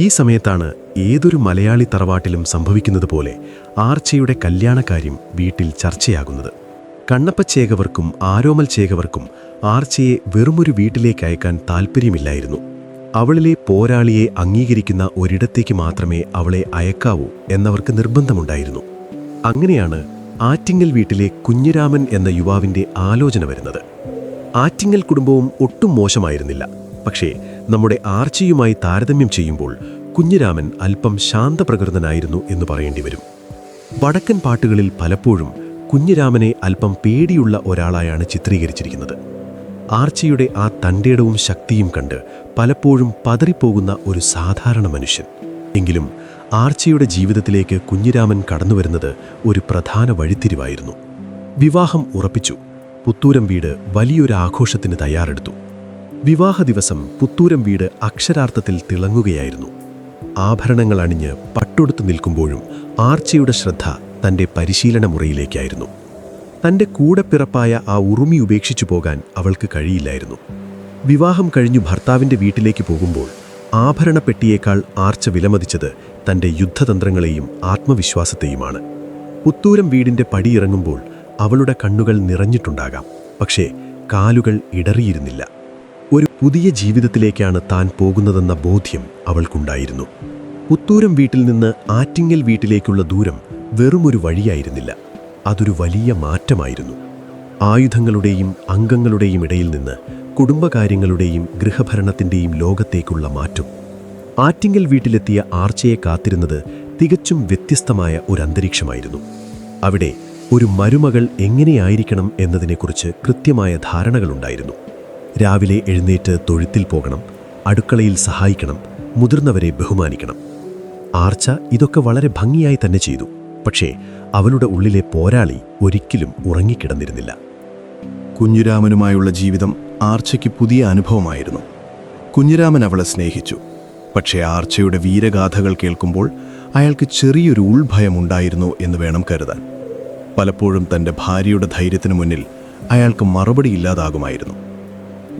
Speaker 5: ഈ സമയത്താണ് ഏതൊരു മലയാളി തറവാട്ടിലും സംഭവിക്കുന്നത് പോലെ ആർച്ചയുടെ കല്യാണക്കാര്യം വീട്ടിൽ ചർച്ചയാകുന്നത്. കണ്ണപ്പച്ചേകവർക്കും ആരോമൽ ചേകവർക്കും ആർച്ചയെ വെറുമൊരു വീട്ടിലേക്ക് അയക്കാൻ താൽപ്പര്യമില്ലായിരുന്നു. അവളിലെ പോരാളിയെ അംഗീകരിക്കുന്ന ഒരിടത്തേക്ക് മാത്രമേ അവളെ അയക്കാവൂ എന്നവർക്ക് നിർബന്ധമുണ്ടായിരുന്നു. അങ്ങനെയാണ് ആറ്റിങ്ങൽ വീട്ടിലെ കുഞ്ഞിരാമൻ എന്ന യുവാവിൻ്റെ ആലോചന വരുന്നത്. ആറ്റിങ്ങൽ കുടുംബവും ഒട്ടും മോശമായിരുന്നില്ല. പക്ഷേ നമ്മുടെ ആർച്ചയുമായി താരതമ്യം ചെയ്യുമ്പോൾ കുഞ്ഞിരാമൻ അല്പം ശാന്തപ്രകൃതനായിരുന്നു എന്ന് പറയേണ്ടി വരും. വടക്കൻ പാട്ടുകളിൽ പലപ്പോഴും കുഞ്ഞിരാമനെ അല്പം പേടിയുള്ള ഒരാളായാണ് ചിത്രീകരിച്ചിരിക്കുന്നത്. ആർച്ചയുടെ ആ തൻ്റെടവും ശക്തിയും കണ്ട് പലപ്പോഴും പതറിപ്പോകുന്ന ഒരു സാധാരണ മനുഷ്യൻ. എങ്കിലും ആർച്ചയുടെ ജീവിതത്തിലേക്ക് കുഞ്ഞിരാമൻ കടന്നുവരുന്നത് ഒരു പ്രധാന വഴിത്തിരിവായിരുന്നു. വിവാഹം ഉറപ്പിച്ചു. പുത്തൂരം വീട് വലിയൊരു ആഘോഷത്തിന് തയ്യാറെടുത്തു. വിവാഹ ദിവസം പുത്തൂരം വീട് അക്ഷരാർത്ഥത്തിൽ തിളങ്ങുകയായിരുന്നു. ആഭരണങ്ങൾ അണിഞ്ഞ് പട്ടുടുത്ത് നിൽക്കുമ്പോഴും ആർച്ചയുടെ ശ്രദ്ധ തൻ്റെ പരിശീലന മുറിയിലേക്കായിരുന്നു. തൻ്റെ കൂടെപ്പിറപ്പായ ആ ഉറുമി ഉപേക്ഷിച്ചു പോകാൻ അവൾക്ക് കഴിയില്ലായിരുന്നു. വിവാഹം കഴിഞ്ഞു ഭർത്താവിൻ്റെ വീട്ടിലേക്ക് പോകുമ്പോൾ ആഭരണപ്പെട്ടിയേക്കാൾ ആർച്ച വിലമതിച്ചത് തൻ്റെ യുദ്ധതന്ത്രങ്ങളെയും ആത്മവിശ്വാസത്തെയുമാണ്. പുത്തൂരം വീടിൻ്റെ പടിയിറങ്ങുമ്പോൾ അവളുടെ കണ്ണുകൾ നിറഞ്ഞിട്ടുണ്ടാകാം, പക്ഷേ കാലുകൾ ഇടറിയിരുന്നില്ല. ഒരു പുതിയ ജീവിതത്തിലേക്കാണ് താൻ പോകുന്നതെന്ന ബോധ്യം അവൾക്കുണ്ടായിരുന്നു. പുത്തൂരം വീട്ടിൽ നിന്ന് ആറ്റിങ്ങൽ വീട്ടിലേക്കുള്ള ദൂരം വെറുമൊരു വഴിയായിരുന്നില്ല, അതൊരു വലിയ മാറ്റമായിരുന്നു. ആയുധങ്ങളുടെയും അംഗങ്ങളുടെയും ഇടയിൽ നിന്ന് കുടുംബകാര്യങ്ങളുടെയും ഗൃഹഭരണത്തിൻ്റെയും ലോകത്തേക്കുള്ള മാറ്റം. ആറ്റിങ്ങൽ വീട്ടിലെത്തിയ ആർച്ചയെ കാത്തിരുന്നത് തികച്ചും വ്യത്യസ്തമായ ഒരു അന്തരീക്ഷമായിരുന്നു. അവിടെ ഒരു മരുമകൾ എങ്ങനെയായിരിക്കണം എന്നതിനെക്കുറിച്ച് കൃത്യമായ ധാരണകളുണ്ടായിരുന്നു. രാവിലെ എഴുന്നേറ്റ് തൊഴുത്തിൽ പോകണം, അടുക്കളയിൽ സഹായിക്കണം, മുതിർന്നവരെ ബഹുമാനിക്കണം. ആർച്ച ഇതൊക്കെ വളരെ ഭംഗിയായി തന്നെ ചെയ്തു. പക്ഷേ അവളുടെ ഉള്ളിലെ പോരാളി ഒരിക്കലും ഉറങ്ങിക്കിടന്നിരുന്നില്ല.
Speaker 2: കുഞ്ഞിരാമനുമായുള്ള ജീവിതം ആർച്ചയ്ക്ക് പുതിയ അനുഭവമായിരുന്നു. കുഞ്ഞിരാമൻ അവളെ സ്നേഹിച്ചു, പക്ഷേ ആർച്ചയുടെ വീരഗാഥകൾ കേൾക്കുമ്പോൾ അയാൾക്ക് ചെറിയൊരു ഉൾഭയമുണ്ടായിരുന്നു എന്ന് വേണം കരുതാൻ. പലപ്പോഴും തൻ്റെ ഭാര്യയുടെ ധൈര്യത്തിനു മുന്നിൽ അയാൾക്ക് മറുപടിയില്ലാതാകുമായിരുന്നു.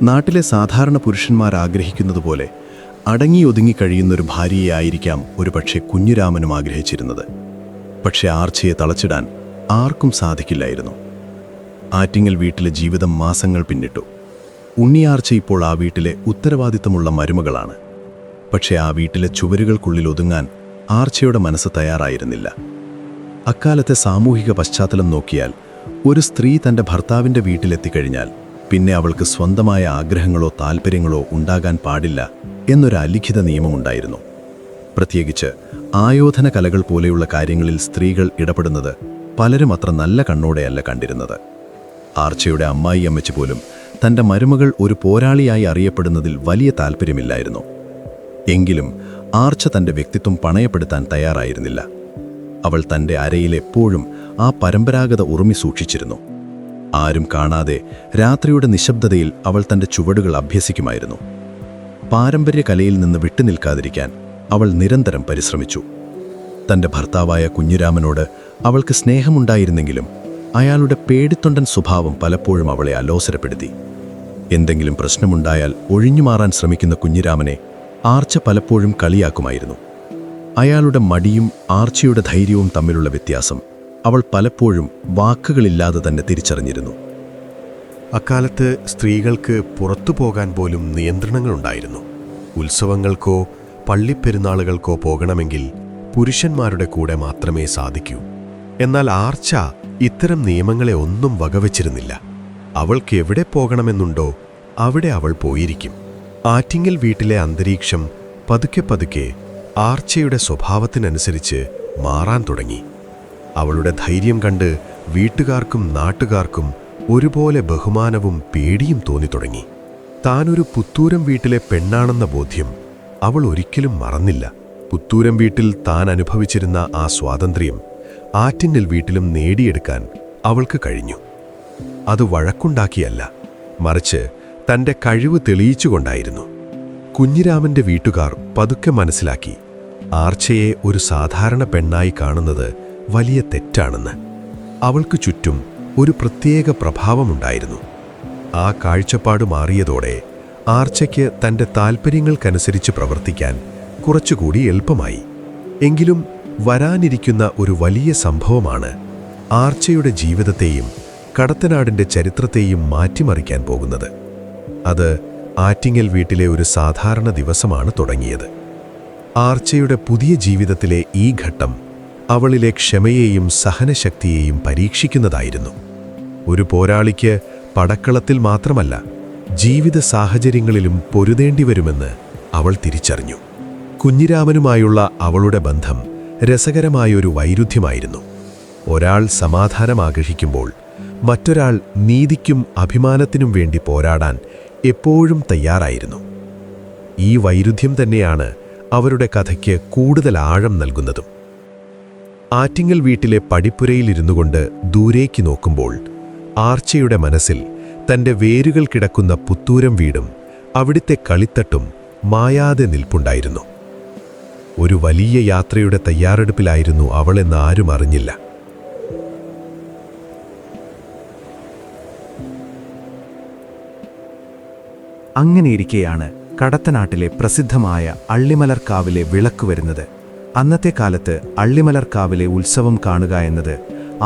Speaker 2: നാട്ടിലെ സാധാരണ പുരുഷന്മാർ ആഗ്രഹിക്കുന്നത് പോലെ അടങ്ങിയൊതുങ്ങി കഴിയുന്നൊരു ഭാര്യയെ ആയിരിക്കാം ഒരുപക്ഷെ കുഞ്ഞിരാമനും ആഗ്രഹിച്ചിരുന്നത്. പക്ഷേ ആർച്ചയെ തളച്ചിടാൻ ആർക്കും സാധിക്കില്ലായിരുന്നു. ആറ്റിങ്ങൽ വീട്ടിലെ ജീവിതം മാസങ്ങൾ പിന്നിട്ടു. ഉണ്ണിയാർച്ച ഇപ്പോൾ ആ വീട്ടിലെ ഉത്തരവാദിത്തമുള്ള മരുമകളാണ്. പക്ഷേ ആ വീട്ടിലെ ചുവരുകൾക്കുള്ളിൽ ഒതുങ്ങാൻ ആർച്ചയുടെ മനസ്സ് തയ്യാറായിരുന്നില്ല. അക്കാലത്തെ സാമൂഹിക പശ്ചാത്തലം നോക്കിയാൽ ഒരു സ്ത്രീ തൻ്റെ ഭർത്താവിൻ്റെ വീട്ടിലെത്തിക്കഴിഞ്ഞാൽ പിന്നെ അവൾക്ക് സ്വന്തമായ ആഗ്രഹങ്ങളോ താൽപ്പര്യങ്ങളോ ഉണ്ടാകാൻ പാടില്ല എന്നൊരു അലിഖിത നിയമമുണ്ടായിരുന്നു. പ്രത്യേകിച്ച് ആയോധന കലകൾ പോലെയുള്ള കാര്യങ്ങളിൽ സ്ത്രീകൾ ഇടപെടുന്നത് പലരും അത്ര നല്ല കണ്ണോടെയല്ല കണ്ടിരുന്നത്. ആർച്ചയുടെ അമ്മായിയമ്മച്ചി പോലും തൻ്റെ മരുമകൾ ഒരു പോരാളിയായി അറിയപ്പെടുന്നതിൽ വലിയ താൽപ്പര്യമില്ലായിരുന്നു. എങ്കിലും ആർച്ച തൻ്റെ വ്യക്തിത്വം പണയപ്പെടുത്താൻ തയ്യാറായിരുന്നില്ല. അവൾ തൻ്റെ അരയിലെപ്പോഴും ആ പരമ്പരാഗത ഉറുമി സൂക്ഷിച്ചിരുന്നു. ആരും കാണാതെ രാത്രിയുടെ നിശബ്ദതയിൽ അവൾ തൻ്റെ ചുവടുകൾ അഭ്യസിക്കുമായിരുന്നു. പാരമ്പര്യ കലയിൽ നിന്ന് വിട്ടുനിൽക്കാതിരിക്കാൻ അവൾ നിരന്തരം പരിശ്രമിച്ചു. തൻ്റെ ഭർത്താവായ കുഞ്ഞിരാമനോട് അവൾക്ക് സ്നേഹമുണ്ടായിരുന്നെങ്കിലും അയാളുടെ പേടിത്തൊണ്ടൻ സ്വഭാവം പലപ്പോഴും അവളെ അലോസരപ്പെടുത്തി. എന്തെങ്കിലും പ്രശ്നമുണ്ടായാൽ ഒഴിഞ്ഞുമാറാൻ ശ്രമിക്കുന്ന കുഞ്ഞിരാമനെ ആർച്ച പലപ്പോഴും കളിയാക്കുമായിരുന്നു. അയാളുടെ മടിയും ആർച്ചയുടെ ധൈര്യവും തമ്മിലുള്ള വ്യത്യാസം അവൾ പലപ്പോഴും വാക്കുകളില്ലാതെ തന്നെ തിരിച്ചറിഞ്ഞിരുന്നു.
Speaker 5: അക്കാലത്ത് സ്ത്രീകൾക്ക് പുറത്തു പോകാൻ പോലും നിയന്ത്രണങ്ങളുണ്ടായിരുന്നു. ഉത്സവങ്ങൾക്കോ പള്ളിപ്പെരുന്നാളുകൾക്കോ പോകണമെങ്കിൽ പുരുഷന്മാരുടെ കൂടെ മാത്രമേ സാധിക്കൂ. എന്നാൽ ആർച്ച ഇത്തരം നിയമങ്ങളെ ഒന്നും വകവച്ചിരുന്നില്ല. അവൾക്ക് എവിടെ പോകണമെന്നുണ്ടോ അവിടെ അവൾ പോയിരിക്കും. ആറ്റിങ്ങൽ വീട്ടിലെ അന്തരീക്ഷം പതുക്കെ പതുക്കെ ആർച്ചയുടെ സ്വഭാവത്തിനനുസരിച്ച് മാറാൻ തുടങ്ങി. അവളുടെ ധൈര്യം കണ്ട് വീട്ടുകാർക്കും നാട്ടുകാർക്കും ഒരുപോലെ ബഹുമാനവും പേടിയും തോന്നിത്തുടങ്ങി. താനൊരു പുത്തൂരം വീട്ടിലെ പെണ്ണാണെന്ന ബോധ്യം അവൾ ഒരിക്കലും മറന്നില്ല. പുത്തൂരം വീട്ടിൽ താൻ അനുഭവിച്ചിരുന്ന ആ സ്വാതന്ത്ര്യം ആറ്റിങ്ങൽ വീട്ടിലും നേടിയെടുക്കാൻ അവൾക്ക് കഴിഞ്ഞു. അത് വഴക്കുണ്ടാക്കിയല്ല, മറിച്ച് തൻ്റെ കഴിവ് തെളിയിച്ചുകൊണ്ടായിരുന്നു. കുഞ്ഞിരാമന്റെ വീട്ടുകാർ പതുക്കെ മനസ്സിലാക്കി ആർച്ചയെ ഒരു സാധാരണ പെണ്ണായി കാണുന്നത് വലിയ തെറ്റാണെന്ന്. അവൾക്ക് ചുറ്റും ഒരു പ്രത്യേക പ്രഭാവമുണ്ടായിരുന്നു. ആ കാഴ്ചപ്പാട് മാറിയതോടെ ആർച്ചയ്ക്ക് തൻ്റെ താൽപ്പര്യങ്ങൾക്കനുസരിച്ച് പ്രവർത്തിക്കാൻ കുറച്ചുകൂടി എളുപ്പമായി. എങ്കിലും വരാനിരിക്കുന്ന ഒരു വലിയ സംഭവമാണ് ആർച്ചയുടെ ജീവിതത്തെയും കടത്തനാടിൻ്റെ ചരിത്രത്തെയും മാറ്റിമറിക്കാൻ പോകുന്നത്. അത് ആറ്റിങ്ങൽ വീട്ടിലെ ഒരു സാധാരണ ദിവസമാണ് തുടങ്ങിയത്. ആർച്ചയുടെ പുതിയ ജീവിതത്തിലെ ഈ ഘട്ടം അവളിലെ ക്ഷമയെയും സഹനശക്തിയെയും പരീക്ഷിക്കുന്നതായിരുന്നു. ഒരു പോരാളിക്ക് പടക്കളത്തിൽ മാത്രമല്ല, ജീവിത സാഹചര്യങ്ങളിലും പൊരുതേണ്ടി വരുമെന്ന് അവൾ തിരിച്ചറിഞ്ഞു. കുഞ്ഞിരാമനുമായുള്ള അവളുടെ ബന്ധം രസകരമായൊരു വൈരുദ്ധ്യമായിരുന്നു. ഒരാൾ സമാധാനം ആഗ്രഹിക്കുമ്പോൾ മറ്റൊരാൾ നീതിക്കും അഭിമാനത്തിനും വേണ്ടി പോരാടാൻ എപ്പോഴും തയ്യാറായിരുന്നു. ഈ വൈരുദ്ധ്യം തന്നെയാണ് അവരുടെ കഥയ്ക്ക് കൂടുതൽ ആഴം നൽകുന്നതും. ആറ്റിങ്ങൽ വീട്ടിലെ പടിപ്പുരയിലിരുന്നുകൊണ്ട് ദൂരേക്ക് നോക്കുമ്പോൾ ആർച്ചയുടെ മനസ്സിൽ തൻ്റെ വേരുകൾ കിടക്കുന്ന പുത്തൂരം വീടും അവിടുത്തെ കളിത്തട്ടും മായാതെ നിൽപ്പുണ്ടായിരുന്നു. ഒരു വലിയ യാത്രയുടെ തയ്യാറെടുപ്പിലായിരുന്നു അവളെന്ന് ആരും അറിഞ്ഞില്ല.
Speaker 7: അങ്ങനെയിരിക്കെയാണ് കടത്തനാട്ടിലെ പ്രസിദ്ധമായ അള്ളിമലർക്കാവിലെ വിളക്ക് വരുന്നത്. അന്നത്തെ കാലത്ത് അള്ളിമലർക്കാവിലെ ഉത്സവം കാണുക എന്നത്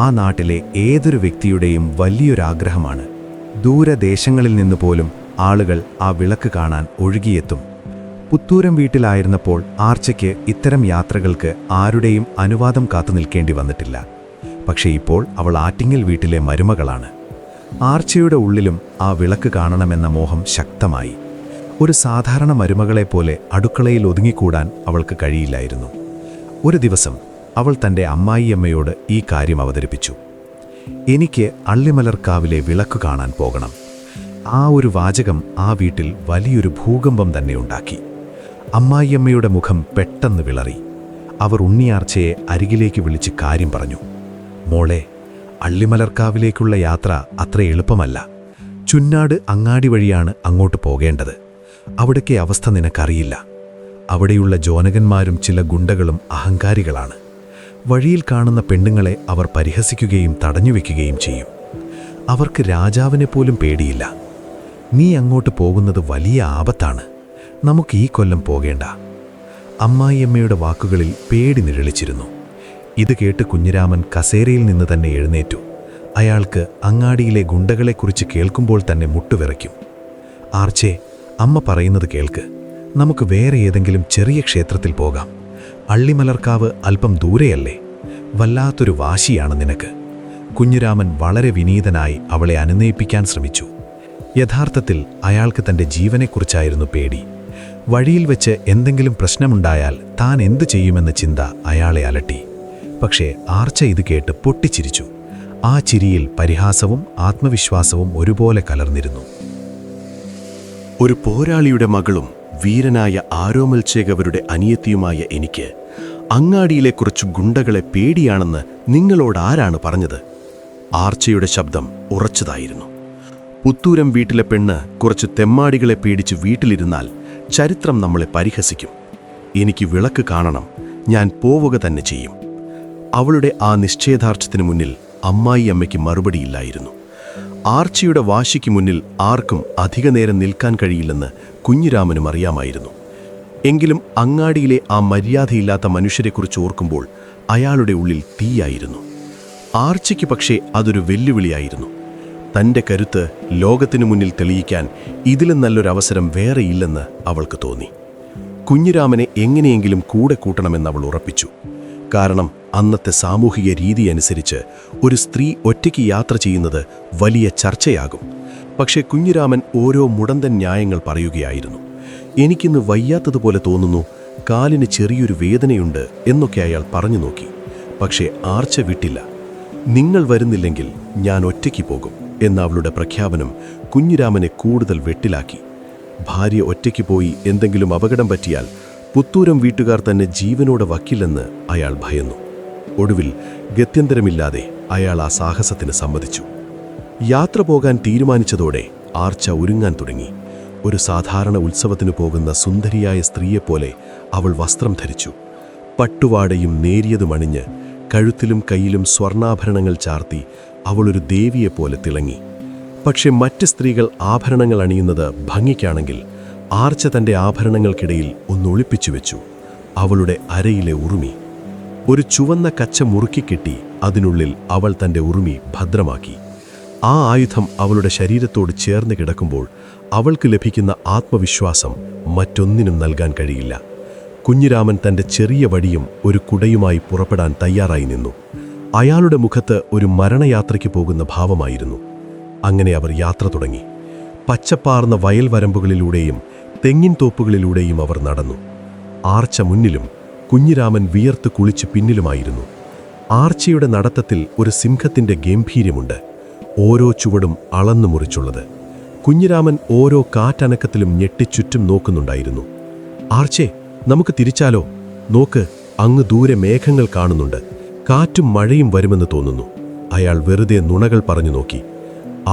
Speaker 7: ആ നാട്ടിലെ ഏതൊരു വ്യക്തിയുടെയും വലിയൊരാഗ്രഹമാണ്. ദൂരദേശങ്ങളിൽ നിന്ന് പോലും ആളുകൾ ആ വിളക്ക് കാണാൻ ഒഴുകിയെത്തും. പുത്തൂരം വീട്ടിലായിരുന്നപ്പോൾ ആർച്ചയ്ക്ക് ഇത്തരം യാത്രകൾക്ക് ആരുടെയും അനുവാദം കാത്തു നിൽക്കേണ്ടി വന്നിട്ടില്ല. പക്ഷേ ഇപ്പോൾ അവൾ ആറ്റിങ്ങൽ വീട്ടിലെ മരുമകളാണ്. ആർച്ചയുടെ ഉള്ളിലും ആ വിളക്ക് കാണണമെന്ന മോഹം ശക്തമായി. ഒരു സാധാരണ മരുമകളെപ്പോലെ അടുക്കളയിൽ ഒതുങ്ങിക്കൂടാൻ അവൾക്ക് കഴിയില്ലായിരുന്നു. ഒരു ദിവസം അവൾ തൻ്റെ അമ്മായിയമ്മയോട് ഈ കാര്യം അവതരിപ്പിച്ചു. എനിക്ക് അള്ളിമലർക്കാവിലെ വിളക്ക് കാണാൻ പോകണം. ആ ഒരു വാചകം ആ വീട്ടിൽ വലിയൊരു ഭൂകമ്പം തന്നെ ഉണ്ടാക്കി. അമ്മായിയമ്മയുടെ മുഖം പെട്ടെന്ന് വിളറി. അവർ ഉണ്ണിയാർച്ചയെ അരികിലേക്ക് വിളിച്ച് കാര്യം പറഞ്ഞു. മോളെ, അള്ളിമലർക്കാവിലേക്കുള്ള യാത്ര അത്ര എളുപ്പമല്ല. ചുന്നാട് അങ്ങാടി വഴിയാണ് അങ്ങോട്ട് പോകേണ്ടത്. അവിടേക്ക് അവസ്ഥ നിനക്കറിയില്ല. അവിടെയുള്ള ജോനകന്മാരും ചില ഗുണ്ടകളും അഹങ്കാരികളാണ്. വഴിയിൽ കാണുന്ന പെണ്ണുങ്ങളെ അവർ പരിഹസിക്കുകയും തടഞ്ഞുവെക്കുകയും ചെയ്യും. അവർക്ക് രാജാവിനെ പോലും പേടിയില്ല. നീ അങ്ങോട്ട് പോകുന്നത് വലിയ ആപത്താണ്, നമുക്ക് ഈ കൊല്ലം പോകേണ്ട. അമ്മായിയമ്മയുടെ വാക്കുകളിൽ പേടി നിഴലിച്ചിരുന്നു. ഇത് കേട്ട് കുഞ്ഞിരാമൻ കസേരയിൽ നിന്ന് തന്നെ എഴുന്നേറ്റു. അയാൾക്ക് അങ്ങാടിയിലെ ഗുണ്ടകളെക്കുറിച്ച് കേൾക്കുമ്പോൾ തന്നെ മുട്ടുവിറയ്ക്കും. ആർച്ചേ, അമ്മ പറയുന്നത് കേൾക്ക്. നമുക്ക് വേറെ ഏതെങ്കിലും ചെറിയ ക്ഷേത്രത്തിൽ പോകാം. അള്ളിമലർക്കാവ് അല്പം ദൂരെയല്ലേ? വല്ലാത്തൊരു വാശിയാണ് നിനക്ക്. കുഞ്ഞിരാമൻ വളരെ വിനീതനായി അവളെ അനുനയിപ്പിക്കാൻ ശ്രമിച്ചു. യഥാർത്ഥത്തിൽ അയാൾക്ക് തൻ്റെ ജീവനെക്കുറിച്ചായിരുന്നു പേടി. വഴിയിൽ വെച്ച് എന്തെങ്കിലും പ്രശ്നമുണ്ടായാൽ താൻ എന്തു ചെയ്യുമെന്ന ചിന്ത അയാളെ അലട്ടി. പക്ഷേ ആർച്ച ഇത് കേട്ട് പൊട്ടിച്ചിരിച്ചു. ആ ചിരിയിൽ പരിഹാസവും ആത്മവിശ്വാസവും ഒരുപോലെ കലർന്നിരുന്നു.
Speaker 5: ഒരു പോരാളിയുടെ മകളും വീരനായ ആരോമൽചേകവരുടെ അനിയത്തിയുമായ എനിക്ക് അങ്ങാടിയിലെ കുറച്ചു ഗുണ്ടകളെ പേടിയാണെന്ന് നിങ്ങളോട് ആരാണ് പറഞ്ഞത്? ആർച്ചയുടെ ശബ്ദം ഉറച്ചതായിരുന്നു. പുത്തൂരം വീട്ടിലെ പെണ്ണ് കുറച്ച് തെമ്മാടികളെ പേടിച്ച് വീട്ടിലിരുന്നാൽ ചരിത്രം നമ്മളെ പരിഹസിക്കും. എനിക്ക് വിളക്ക് കാണണം, ഞാൻ പോവുക തന്നെ ചെയ്യും. അവളുടെ ആ നിശ്ചയദാർഢ്യത്തിനു മുന്നിൽ അമ്മായിയമ്മയ്ക്ക് മറുപടിയില്ലായിരുന്നു. ആർച്ചയുടെ വാശിക്ക് മുന്നിൽ ആർക്കും അധിക നേരം നിൽക്കാൻ കഴിയില്ലെന്ന് കുഞ്ഞിരാമനും അറിയാമായിരുന്നു. എങ്കിലും അങ്ങാടിയിലെ ആ മര്യാദയില്ലാത്ത മനുഷ്യരെക്കുറിച്ച് ഓർക്കുമ്പോൾ അയാളുടെ ഉള്ളിൽ തീയായിരുന്നു. ആർച്ചയ്ക്ക് പക്ഷേ അതൊരു വെല്ലുവിളിയായിരുന്നു. തൻ്റെ കരുത്ത് ലോകത്തിനു മുന്നിൽ തെളിയിക്കാൻ ഇതിലും നല്ലൊരവസരം വേറെയില്ലെന്ന് അവൾക്ക് തോന്നി. കുഞ്ഞിരാമനെ എങ്ങനെയെങ്കിലും കൂടെ കൂട്ടണമെന്ന് അവൾ ഉറപ്പിച്ചു. കാരണം അന്നത്തെ സാമൂഹിക രീതി അനുസരിച്ച് ഒരു സ്ത്രീ ഒറ്റയ്ക്ക് യാത്ര ചെയ്യുന്നത് വലിയ ചർച്ചയാകും. പക്ഷേ കുഞ്ഞിരാമൻ ഓരോ മുടന്തൻ ന്യായങ്ങൾ പറയുകയായിരുന്നു. എനിക്കിന്ന് വയ്യാത്തതുപോലെ തോന്നുന്നു, കാലിന് ചെറിയൊരു വേദനയുണ്ട് എന്നൊക്കെ അയാൾ പറഞ്ഞു നോക്കി. പക്ഷേ ആർച്ച വിട്ടില്ല. നിങ്ങൾ വരുന്നില്ലെങ്കിൽ ഞാൻ ഒറ്റയ്ക്ക് പോകും എന്ന അവളുടെ പ്രഖ്യാപനം കുഞ്ഞിരാമനെ കൂടുതൽ വെട്ടിലാക്കി. ഭാര്യ ഒറ്റയ്ക്ക് പോയി എന്തെങ്കിലും അപകടം പറ്റിയാൽ പുത്തൂരം വീട്ടുകാർ തന്നെ ജീവനോടെ വക്കില്ലെന്ന് അയാൾ ഭയന്നു. ഒടുവിൽ ഗത്യന്തരമില്ലാതെ അയാൾ ആ സാഹസത്തിന് സമ്മതിച്ചു. യാത്ര പോകാൻ തീരുമാനിച്ചതോടെ ആർച്ച ഒരുങ്ങാൻ തുടങ്ങി. ഒരു സാധാരണ ഉത്സവത്തിന് പോകുന്ന സുന്ദരിയായ സ്ത്രീയെപ്പോലെ അവൾ വസ്ത്രം ധരിച്ചു. പട്ടുവാടയും നേരിയതുമണിഞ്ഞ് കഴുത്തിലും കയ്യിലും സ്വർണ്ണാഭരണങ്ങൾ ചാർത്തി അവളൊരു ദേവിയെപ്പോലെ തിളങ്ങി. പക്ഷെ മറ്റ് സ്ത്രീകൾ ആഭരണങ്ങൾ അണിയുന്നത് ഭംഗിക്കാണെങ്കിൽ ആർച്ച തൻ്റെ ആഭരണങ്ങൾക്കിടയിൽ ഒന്നൊളിപ്പിച്ചു വെച്ചു. അവളുടെ അരയിലെ ഉറുമി. ഒരു ചുവന്ന കച്ച മുറുക്കിക്കെട്ടി അതിനുള്ളിൽ അവൾ തൻ്റെ ഉറുമി ഭദ്രമാക്കി. ആ ആയുധം അവളുടെ ശരീരത്തോട് ചേർന്ന് കിടക്കുമ്പോൾ അവൾക്ക് ലഭിക്കുന്ന ആത്മവിശ്വാസം മറ്റൊന്നിനും നൽകാൻ കഴിയില്ല. കുഞ്ഞിരാമൻ തൻ്റെ ചെറിയ വടിയും ഒരു കുടയുമായി പുറപ്പെടാൻ തയ്യാറായി നിന്നു. അയാളുടെ മുഖത്ത് ഒരു മരണയാത്രയ്ക്ക് പോകുന്ന ഭാവമായിരുന്നു. അങ്ങനെ അവർ യാത്ര തുടങ്ങി. പച്ചപ്പാർന്ന വയൽ വരമ്പുകളിലൂടെയും തെങ്ങിൻ തോപ്പുകളിലൂടെയും അവർ നടന്നു. ആർച്ച മുന്നിലും കുഞ്ഞിരാമൻ വിയർത്ത് കുളിച്ച് പിന്നിലുമായിരുന്നു. ആർച്ചയുടെ നടത്തത്തിൽ ഒരു സിംഹത്തിൻ്റെ ഗംഭീര്യമുണ്ട്, ഓരോ ചുവടും അളന്നു മുറിച്ചുള്ളത്. കുഞ്ഞിരാമൻ ഓരോ കാറ്റനക്കത്തിലും ഞെട്ടിച്ചുറ്റും നോക്കുന്നുണ്ടായിരുന്നു. ആർച്ചേ, നമുക്ക് തിരിച്ചാലോ? നോക്ക്, അങ്ങ് ദൂരെ മേഘങ്ങൾ കാണുന്നുണ്ട്. കാറ്റും മഴയും വരുമെന്ന് തോന്നുന്നു. അയാൾ വെറുതെ നുണകൾ പറഞ്ഞു നോക്കി.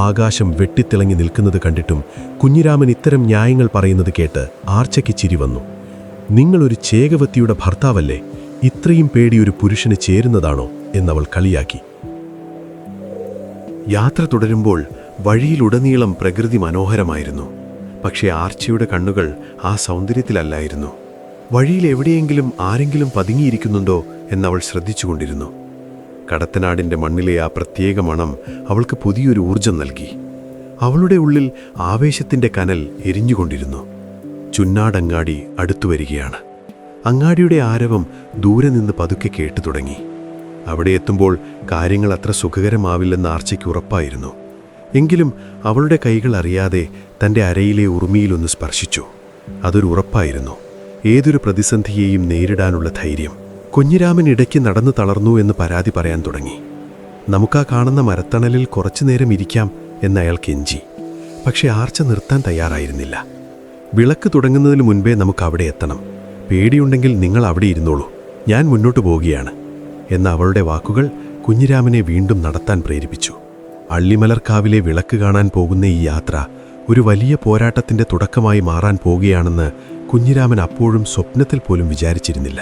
Speaker 5: ആകാശം വെട്ടിത്തിളങ്ങി നിൽക്കുന്നത് കണ്ടിട്ടും കുഞ്ഞിരാമൻ ഇത്തരം ന്യായങ്ങൾ പറയുന്നത് കേട്ട് ആർച്ചയ്ക്ക് ചിരി വന്നു. നിങ്ങളൊരു ചേകവത്തിയുടെ ഭർത്താവല്ലേ? ഇത്രയും പേടി ഒരു പുരുഷന് ചേരുന്നതാണോ എന്നവൾ കളിയാക്കി. യാത്ര തുടരുമ്പോൾ വഴിയിലുടനീളം പ്രകൃതി മനോഹരമായിരുന്നു. പക്ഷേ ആർച്ചയുടെ കണ്ണുകൾ ആ സൗന്ദര്യത്തിലല്ലായിരുന്നു. വഴിയിൽ എവിടെയെങ്കിലും ആരെങ്കിലും പതുങ്ങിയിരിക്കുന്നുണ്ടോ എന്നവൾ ശ്രദ്ധിച്ചുകൊണ്ടിരുന്നു. കടത്തനാടിൻ്റെ മണ്ണിലെ ആ പ്രത്യേക മണം അവൾക്ക് പുതിയൊരു ഊർജം നൽകി. അവളുടെ ഉള്ളിൽ ആവേശത്തിൻ്റെ കനൽ എരിഞ്ഞുകൊണ്ടിരുന്നു. ചുന്നാടങ്ങാടി അടുത്തുവരികയാണ്. അങ്ങാടിയുടെ ആരവം ദൂരെ നിന്ന് പതുക്കെ കേട്ടു തുടങ്ങി. അവിടെ എത്തുമ്പോൾ കാര്യങ്ങൾ അത്ര സുഖകരമാവില്ലെന്ന് ആർച്ചയ്ക്ക് ഉറപ്പായിരുന്നു. എങ്കിലും അവളുടെ കൈകൾ അറിയാതെ തൻ്റെ അരയിലെ ഉറുമിയിലൊന്ന് സ്പർശിച്ചു. അതൊരു ഉറപ്പായിരുന്നു, ഏതൊരു പ്രതിസന്ധിയെയും നേരിടാനുള്ള ധൈര്യം. കുഞ്ഞിരാമൻ ഇടയ്ക്ക് നടന്നു തളർന്നു എന്ന് പരാതി പറയാൻ തുടങ്ങി. നമുക്കാ കാണുന്ന മരത്തണലിൽ കുറച്ചുനേരം ഇരിക്കാം എന്നയാൾ കെഞ്ചി. പക്ഷെ ആർച്ച നിർത്താൻ തയ്യാറായിരുന്നില്ല. വിളക്ക് തുടങ്ങുന്നതിന് മുൻപേ നമുക്ക് അവിടെ എത്തണം. പേടിയുണ്ടെങ്കിൽ നിങ്ങൾ അവിടെ ഇരുന്നോളൂ, ഞാൻ മുന്നോട്ട് പോവുകയാണ് എന്ന അവളുടെ വാക്കുകൾ കുഞ്ഞിരാമനെ വീണ്ടും നടത്താൻ പ്രേരിപ്പിച്ചു. അള്ളിമലർക്കാവിലെ വിളക്ക് കാണാൻ പോകുന്ന ഈ യാത്ര ഒരു വലിയ പോരാട്ടത്തിൻ്റെ തുടക്കമായി മാറാൻ പോകുകയാണെന്ന് കുഞ്ഞിരാമൻ അപ്പോഴും സ്വപ്നത്തിൽ പോലും വിചാരിച്ചിരുന്നില്ല.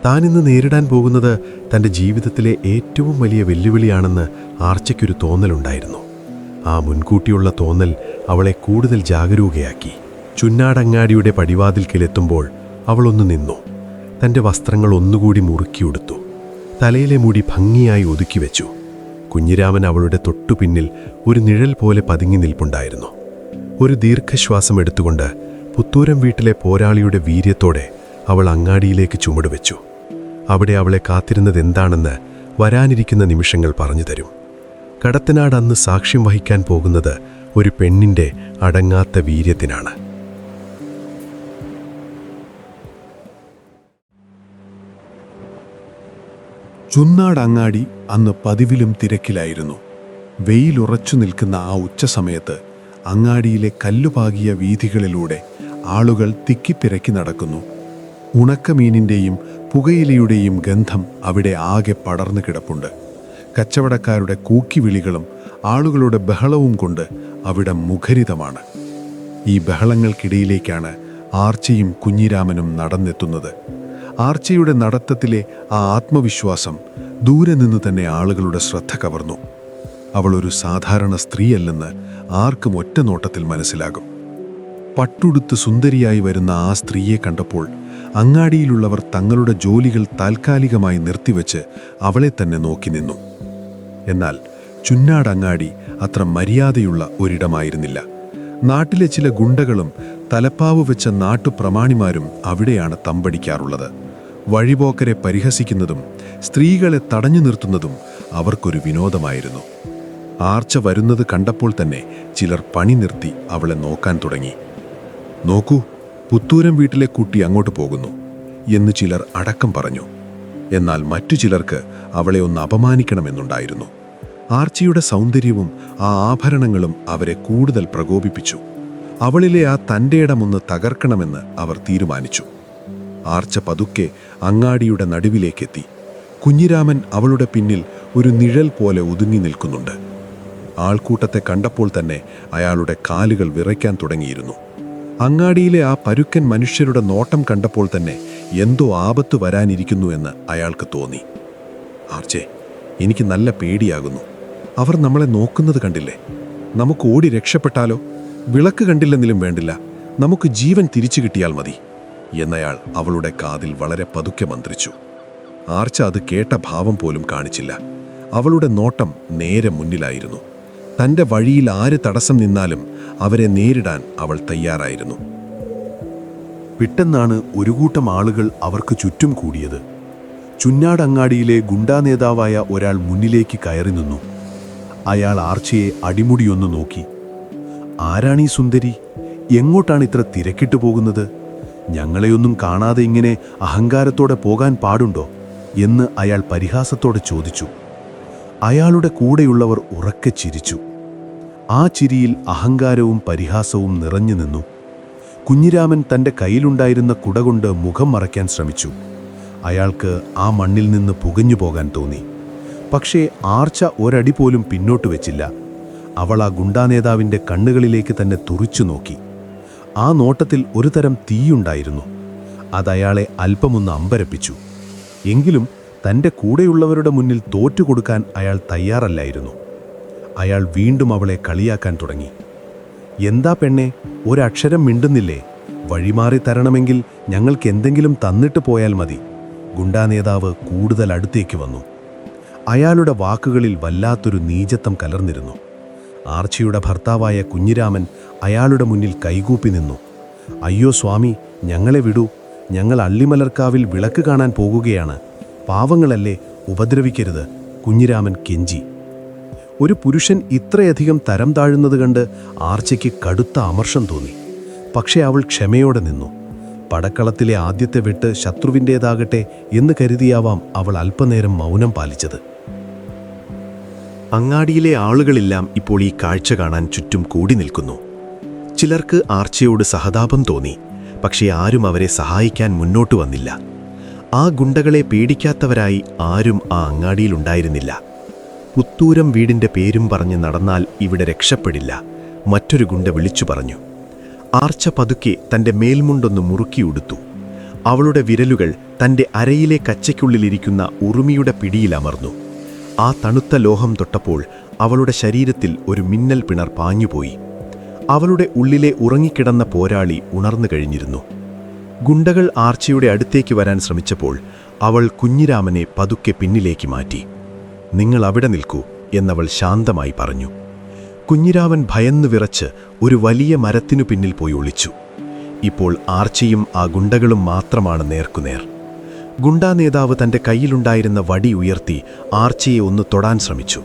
Speaker 5: താനിന്ന് നേരിടാൻ പോകുന്നത് തൻ്റെ ജീവിതത്തിലെ ഏറ്റവും വലിയ വെല്ലുവിളിയാണെന്ന് ആർച്ചയ്ക്കൊരു തോന്നലുണ്ടായിരുന്നു. ആ മുൻകൂട്ടിയുള്ള തോന്നൽ അവളെ കൂടുതൽ ജാഗരൂകയാക്കി. ചുന്നാടങ്ങാടിയുടെ പടിവാതിൽക്കിലെത്തുമ്പോൾ അവളൊന്ന് നിന്നു. തൻ്റെ വസ്ത്രങ്ങൾ ഒന്നുകൂടി മുറുക്കിയെടുത്തു. തലയിലെ മുടി ഭംഗിയായി ഒതുക്കിവെച്ചു. കുഞ്ഞിരാമൻ അവളുടെ തൊട്ടുപിന്നിൽ ഒരു നിഴൽ പോലെ പതുങ്ങി നിൽപ്പുണ്ടായിരുന്നു. ഒരു ദീർഘശ്വാസം എടുത്തുകൊണ്ട് പുത്തൂരം വീട്ടിലെ പോരാളിയുടെ വീര്യത്തോടെ അവൾ അങ്ങാടിയിലേക്ക് ചുമടുവെച്ചു. അവിടെ അവളെ കാത്തിരുന്നതെന്താണെന്ന് വരാനിരിക്കുന്ന നിമിഷങ്ങൾ പറഞ്ഞു തരും. കടത്തനാട് അന്ന് സാക്ഷ്യം വഹിക്കാൻ പോകുന്നത് ഒരു പെണ്ണിൻ്റെ അടങ്ങാത്ത വീര്യത്തിനാണ്.
Speaker 1: ചുന്നാടങ്ങാടി അന്ന് പതിവിലും തിരക്കിലായിരുന്നു. വെയിലുറച്ചു നിൽക്കുന്ന ആ ഉച്ചസമയത്ത് അങ്ങാടിയിലെ കല്ലുപാകിയ വീഥികളിലൂടെ ആളുകൾ തിക്കിത്തിരക്കി നടക്കുന്നു. ഉണക്കമീനിൻ്റെയും പുകയിലയുടെയും ഗന്ധം അവിടെ ആകെ പടർന്നു കിടപ്പുണ്ട്. കച്ചവടക്കാരുടെ കൂക്കിവിളികളും ആളുകളുടെ ബഹളവും കൊണ്ട് അവിടെ മുഖരിതമാണ്. ഈ ബഹളങ്ങൾക്കിടയിലേക്കാണ് ആർച്ചയും കുഞ്ഞിരാമനും നടന്നെത്തുന്നത്. ആർച്ചയുടെ നടത്തത്തിലെ ആ ആത്മവിശ്വാസം ദൂരെ നിന്ന് തന്നെ ആളുകളുടെ ശ്രദ്ധ കവർന്നു. അവളൊരു സാധാരണ സ്ത്രീയല്ലെന്ന് ആർക്കും ഒറ്റ നോട്ടത്തിൽ മനസ്സിലാകും. പട്ടുടുത്ത് സുന്ദരിയായി വരുന്ന ആ സ്ത്രീയെ കണ്ടപ്പോൾ അങ്ങാടിയിലുള്ളവർ തങ്ങളുടെ ജോലികൾ താൽക്കാലികമായി നിർത്തിവെച്ച് അവളെ തന്നെ നോക്കി നിന്നു. എന്നാൽ ചുന്നാടങ്ങാടി അത്ര മര്യാദയുള്ള ഒരിടമായിരുന്നില്ല. നാട്ടിലെ ചില ഗുണ്ടകളും തലപ്പാവ് വെച്ച നാട്ടുപ്രമാണിമാരും അവിടെയാണ് തമ്പടിക്കാറുള്ളത്. വഴിപോക്കരെ പരിഹസിക്കുന്നതും സ്ത്രീകളെ തടഞ്ഞു നിർത്തുന്നതും അവർക്കൊരു വിനോദമായിരുന്നു. ആർച്ച വരുന്നത് കണ്ടപ്പോൾ തന്നെ ചിലർ പണി നിർത്തി അവളെ നോക്കാൻ തുടങ്ങി. നോക്കൂ, പുത്തൂരം വീട്ടിലെ കുട്ടി അങ്ങോട്ട് പോകുന്നു എന്ന് ചിലർ അടക്കം പറഞ്ഞു. എന്നാൽ മറ്റു ചിലർക്ക് അവളെ ഒന്ന് അപമാനിക്കണമെന്നുണ്ടായിരുന്നു. ആർച്ചയുടെ സൗന്ദര്യവും ആ ആഭരണങ്ങളും അവരെ കൂടുതൽ പ്രകോപിപ്പിച്ചു. അവളിലെ ആ തൻ്റെ ഇടമൊന്ന് തകർക്കണമെന്ന് അവർ തീരുമാനിച്ചു. ആർച്ച പതുക്കെ അങ്ങാടിയുടെ നടുവിലേക്കെത്തി. കുഞ്ഞിരാമൻ അവളുടെ പിന്നിൽ ഒരു നിഴൽ പോലെ ഒതുങ്ങി നിൽക്കുന്നുണ്ട്. ആൾക്കൂട്ടത്തെ കണ്ടപ്പോൾ തന്നെ അയാളുടെ കാലുകൾ വിറയ്ക്കാൻ തുടങ്ങിയിരുന്നു. അങ്ങാടിയിലെ ആ പരുക്കൻ മനുഷ്യരുടെ നോട്ടം കണ്ടപ്പോൾ തന്നെ എന്തോ ആപത്ത് വരാനിരിക്കുന്നു എന്ന് അയാൾക്ക് തോന്നി. ആർച്ചേ, എനിക്ക് നല്ല പേടിയാകുന്നു. അവർ നമ്മളെ നോക്കുന്നത് കണ്ടില്ലേ? നമുക്ക് ഓടി രക്ഷപ്പെട്ടാലോ? വിളക്ക് കണ്ടില്ലെന്നിലും വേണ്ടില്ല, നമുക്ക് ജീവൻ തിരിച്ചു കിട്ടിയാൽ മതി എന്നയാൾ അവളുടെ കാതിൽ വളരെ പതുക്കെ മന്ത്രിച്ചു. ആർച്ച അത് കേട്ട ഭാവം പോലും കാണിച്ചില്ല. അവളുടെ നോട്ടം നേരെ മുന്നിലായിരുന്നു. തൻ്റെ വഴിയിൽ ആര് തടസ്സം നിന്നാലും അവരെ നേരിടാൻ അവൾ തയ്യാറായിരുന്നു.
Speaker 5: പെട്ടെന്നാണ് ഒരു കൂട്ടം ആളുകൾ അവർക്ക് ചുറ്റും കൂടിയത്. ചുന്നാടങ്ങാടിയിലെ ഗുണ്ടാ നേതാവായ ഒരാൾ മുന്നിലേക്ക് കയറി നിന്നു. അയാൾ ആർച്ചയെ അടിമുടിയൊന്നു നോക്കി. ആരാണീ സുന്ദരി? എങ്ങോട്ടാണ് ഇത്ര തിരക്കിട്ടു പോകുന്നത്? ഞങ്ങളെയൊന്നും കാണാതെ ഇങ്ങനെ അഹങ്കാരത്തോടെ പോകാൻ പാടുണ്ടോ എന്ന് അയാൾ പരിഹാസത്തോടെ ചോദിച്ചു. അയാളുടെ കൂടെയുള്ളവർ ഉറക്കെ ചിരിച്ചു. ആ ചിരിയിൽ അഹങ്കാരവും പരിഹാസവും നിറഞ്ഞു നിന്നു. കുഞ്ഞിരാമൻ തൻ്റെ കയ്യിലുണ്ടായിരുന്ന കുടകൊണ്ട് മുഖം മറയ്ക്കാൻ ശ്രമിച്ചു. അയാൾക്ക് ആ മണ്ണിൽ നിന്ന് പുകഞ്ഞു പോകാൻ തോന്നി. പക്ഷേ ആർച്ച ഒരടി പോലും പിന്നോട്ട് വെച്ചില്ല. അവൾ ആ ഗുണ്ടാനേതാവിൻ്റെ കണ്ണുകളിലേക്ക് തന്നെ തുറിച്ചു നോക്കി. ആ നോട്ടത്തിൽ ഒരു തരം തീയുണ്ടായിരുന്നു. അതയാളെ അല്പമൊന്ന് അമ്പരപ്പിച്ചു. എങ്കിലും തൻ്റെ കൂടെയുള്ളവരുടെ മുന്നിൽ തോറ്റുകൊടുക്കാൻ അയാൾ തയ്യാറല്ലായിരുന്നു. അയാൾ വീണ്ടും അവളെ കളിയാക്കാൻ തുടങ്ങി. എന്താ പെണ്ണെ, ഒരക്ഷരം മിണ്ടുന്നില്ലേ? വഴിമാറി തരണമെങ്കിൽ ഞങ്ങൾക്ക് എന്തെങ്കിലും തന്നിട്ട് പോയാൽ മതി. ഗുണ്ടാനേതാവ് കൂടുതൽ അടുത്തേക്ക് വന്നു. അയാളുടെ വാക്കുകളിൽ വല്ലാത്തൊരു നീചത്വം കലർന്നിരുന്നു. ആർച്ചയുടെ ഭർത്താവായ കുഞ്ഞിരാമൻ അയാളുടെ മുന്നിൽ കൈകൂപ്പി നിന്നു. അയ്യോ സ്വാമി, ഞങ്ങളെ വിടൂ. ഞങ്ങൾ അള്ളിമലർക്കാവിൽ വിളക്ക് കാണാൻ പോകുകയാണ്. പാവങ്ങളല്ലേ, ഉപദ്രവിക്കരുത്, കുഞ്ഞിരാമൻ കെഞ്ചി. ഒരു പുരുഷൻ ഇത്രയധികം തരം താഴുന്നത് കണ്ട് ആർച്ചയ്ക്ക് കടുത്ത അമർഷം തോന്നി. പക്ഷേ അവൾ ക്ഷമയോടെ നിന്നു. പടക്കളത്തിലെ ആദ്യത്തെ വെട്ട് ശത്രുവിൻ്റേതാകട്ടെ എന്ന് കരുതിയാവാം അവൾ അല്പനേരം മൗനം പാലിച്ചത്.
Speaker 1: അങ്ങാടിയിലെ ആളുകളെല്ലാം ഇപ്പോൾ ഈ കാഴ്ച കാണാൻ ചുറ്റും കൂടി നിൽക്കുന്നു. ചിലർക്ക് ആർച്ചയോട് സഹതാപം തോന്നി. പക്ഷേ ആരും അവരെ സഹായിക്കാൻ മുന്നോട്ട് വന്നില്ല. ആ ഗുണ്ടകളെ പേടിക്കാത്തവരായി ആരും ആ അങ്ങാടിയിലുണ്ടായിരുന്നില്ല. പുത്തൂരം വീടിൻ്റെ പേരും പറഞ്ഞ് നടന്നാൽ ഇവിടെ രക്ഷപ്പെടില്ല, മറ്റൊരു ഗുണ്ട വിളിച്ചു പറഞ്ഞു.
Speaker 2: ആർച്ച പതുക്കെ തന്റെ മേൽമുണ്ടൊന്ന് മുറുക്കിയുടുത്തു. അവളുടെ വിരലുകൾ തന്റെ അരയിലെ കച്ചയ്ക്കുള്ളിലിരിക്കുന്ന ഉറുമിയുടെ പിടിയിലമർന്നു. ആ തണുത്ത ലോഹം തൊട്ടപ്പോൾ അവളുടെ ശരീരത്തിൽ ഒരു മിന്നൽ പിണർ പാഞ്ഞുപോയി. അവളുടെ ഉള്ളിലെ ഉറങ്ങിക്കിടന്ന പോരാളി ഉണർന്നു കഴിഞ്ഞിരുന്നു. ഗുണ്ടകൾ ആർച്ചയുടെ അടുത്തേക്ക് വരാൻ ശ്രമിച്ചപ്പോൾ അവൾ കുഞ്ഞിരാമനെ പതുക്കെ പിന്നിലേക്ക് മാറ്റി. നിങ്ങൾ അവിടെ നിൽക്കൂ എന്നവൾ ശാന്തമായി പറഞ്ഞു. കുഞ്ഞിരാമൻ ഭയന്നു വിറച്ച് ഒരു വലിയ മരത്തിനു പിന്നിൽ പോയി ഒളിച്ചു. ഇപ്പോൾ ആർച്ചയും ആ ഗുണ്ടകളും മാത്രമാണ് നേർക്കുനേർ. ഗുണ്ടാ നേതാവ് തന്റെ കയ്യിലുണ്ടായിരുന്ന വടി ഉയർത്തി ആർച്ചയെ ഒന്ന് തൊടാൻ ശ്രമിച്ചു.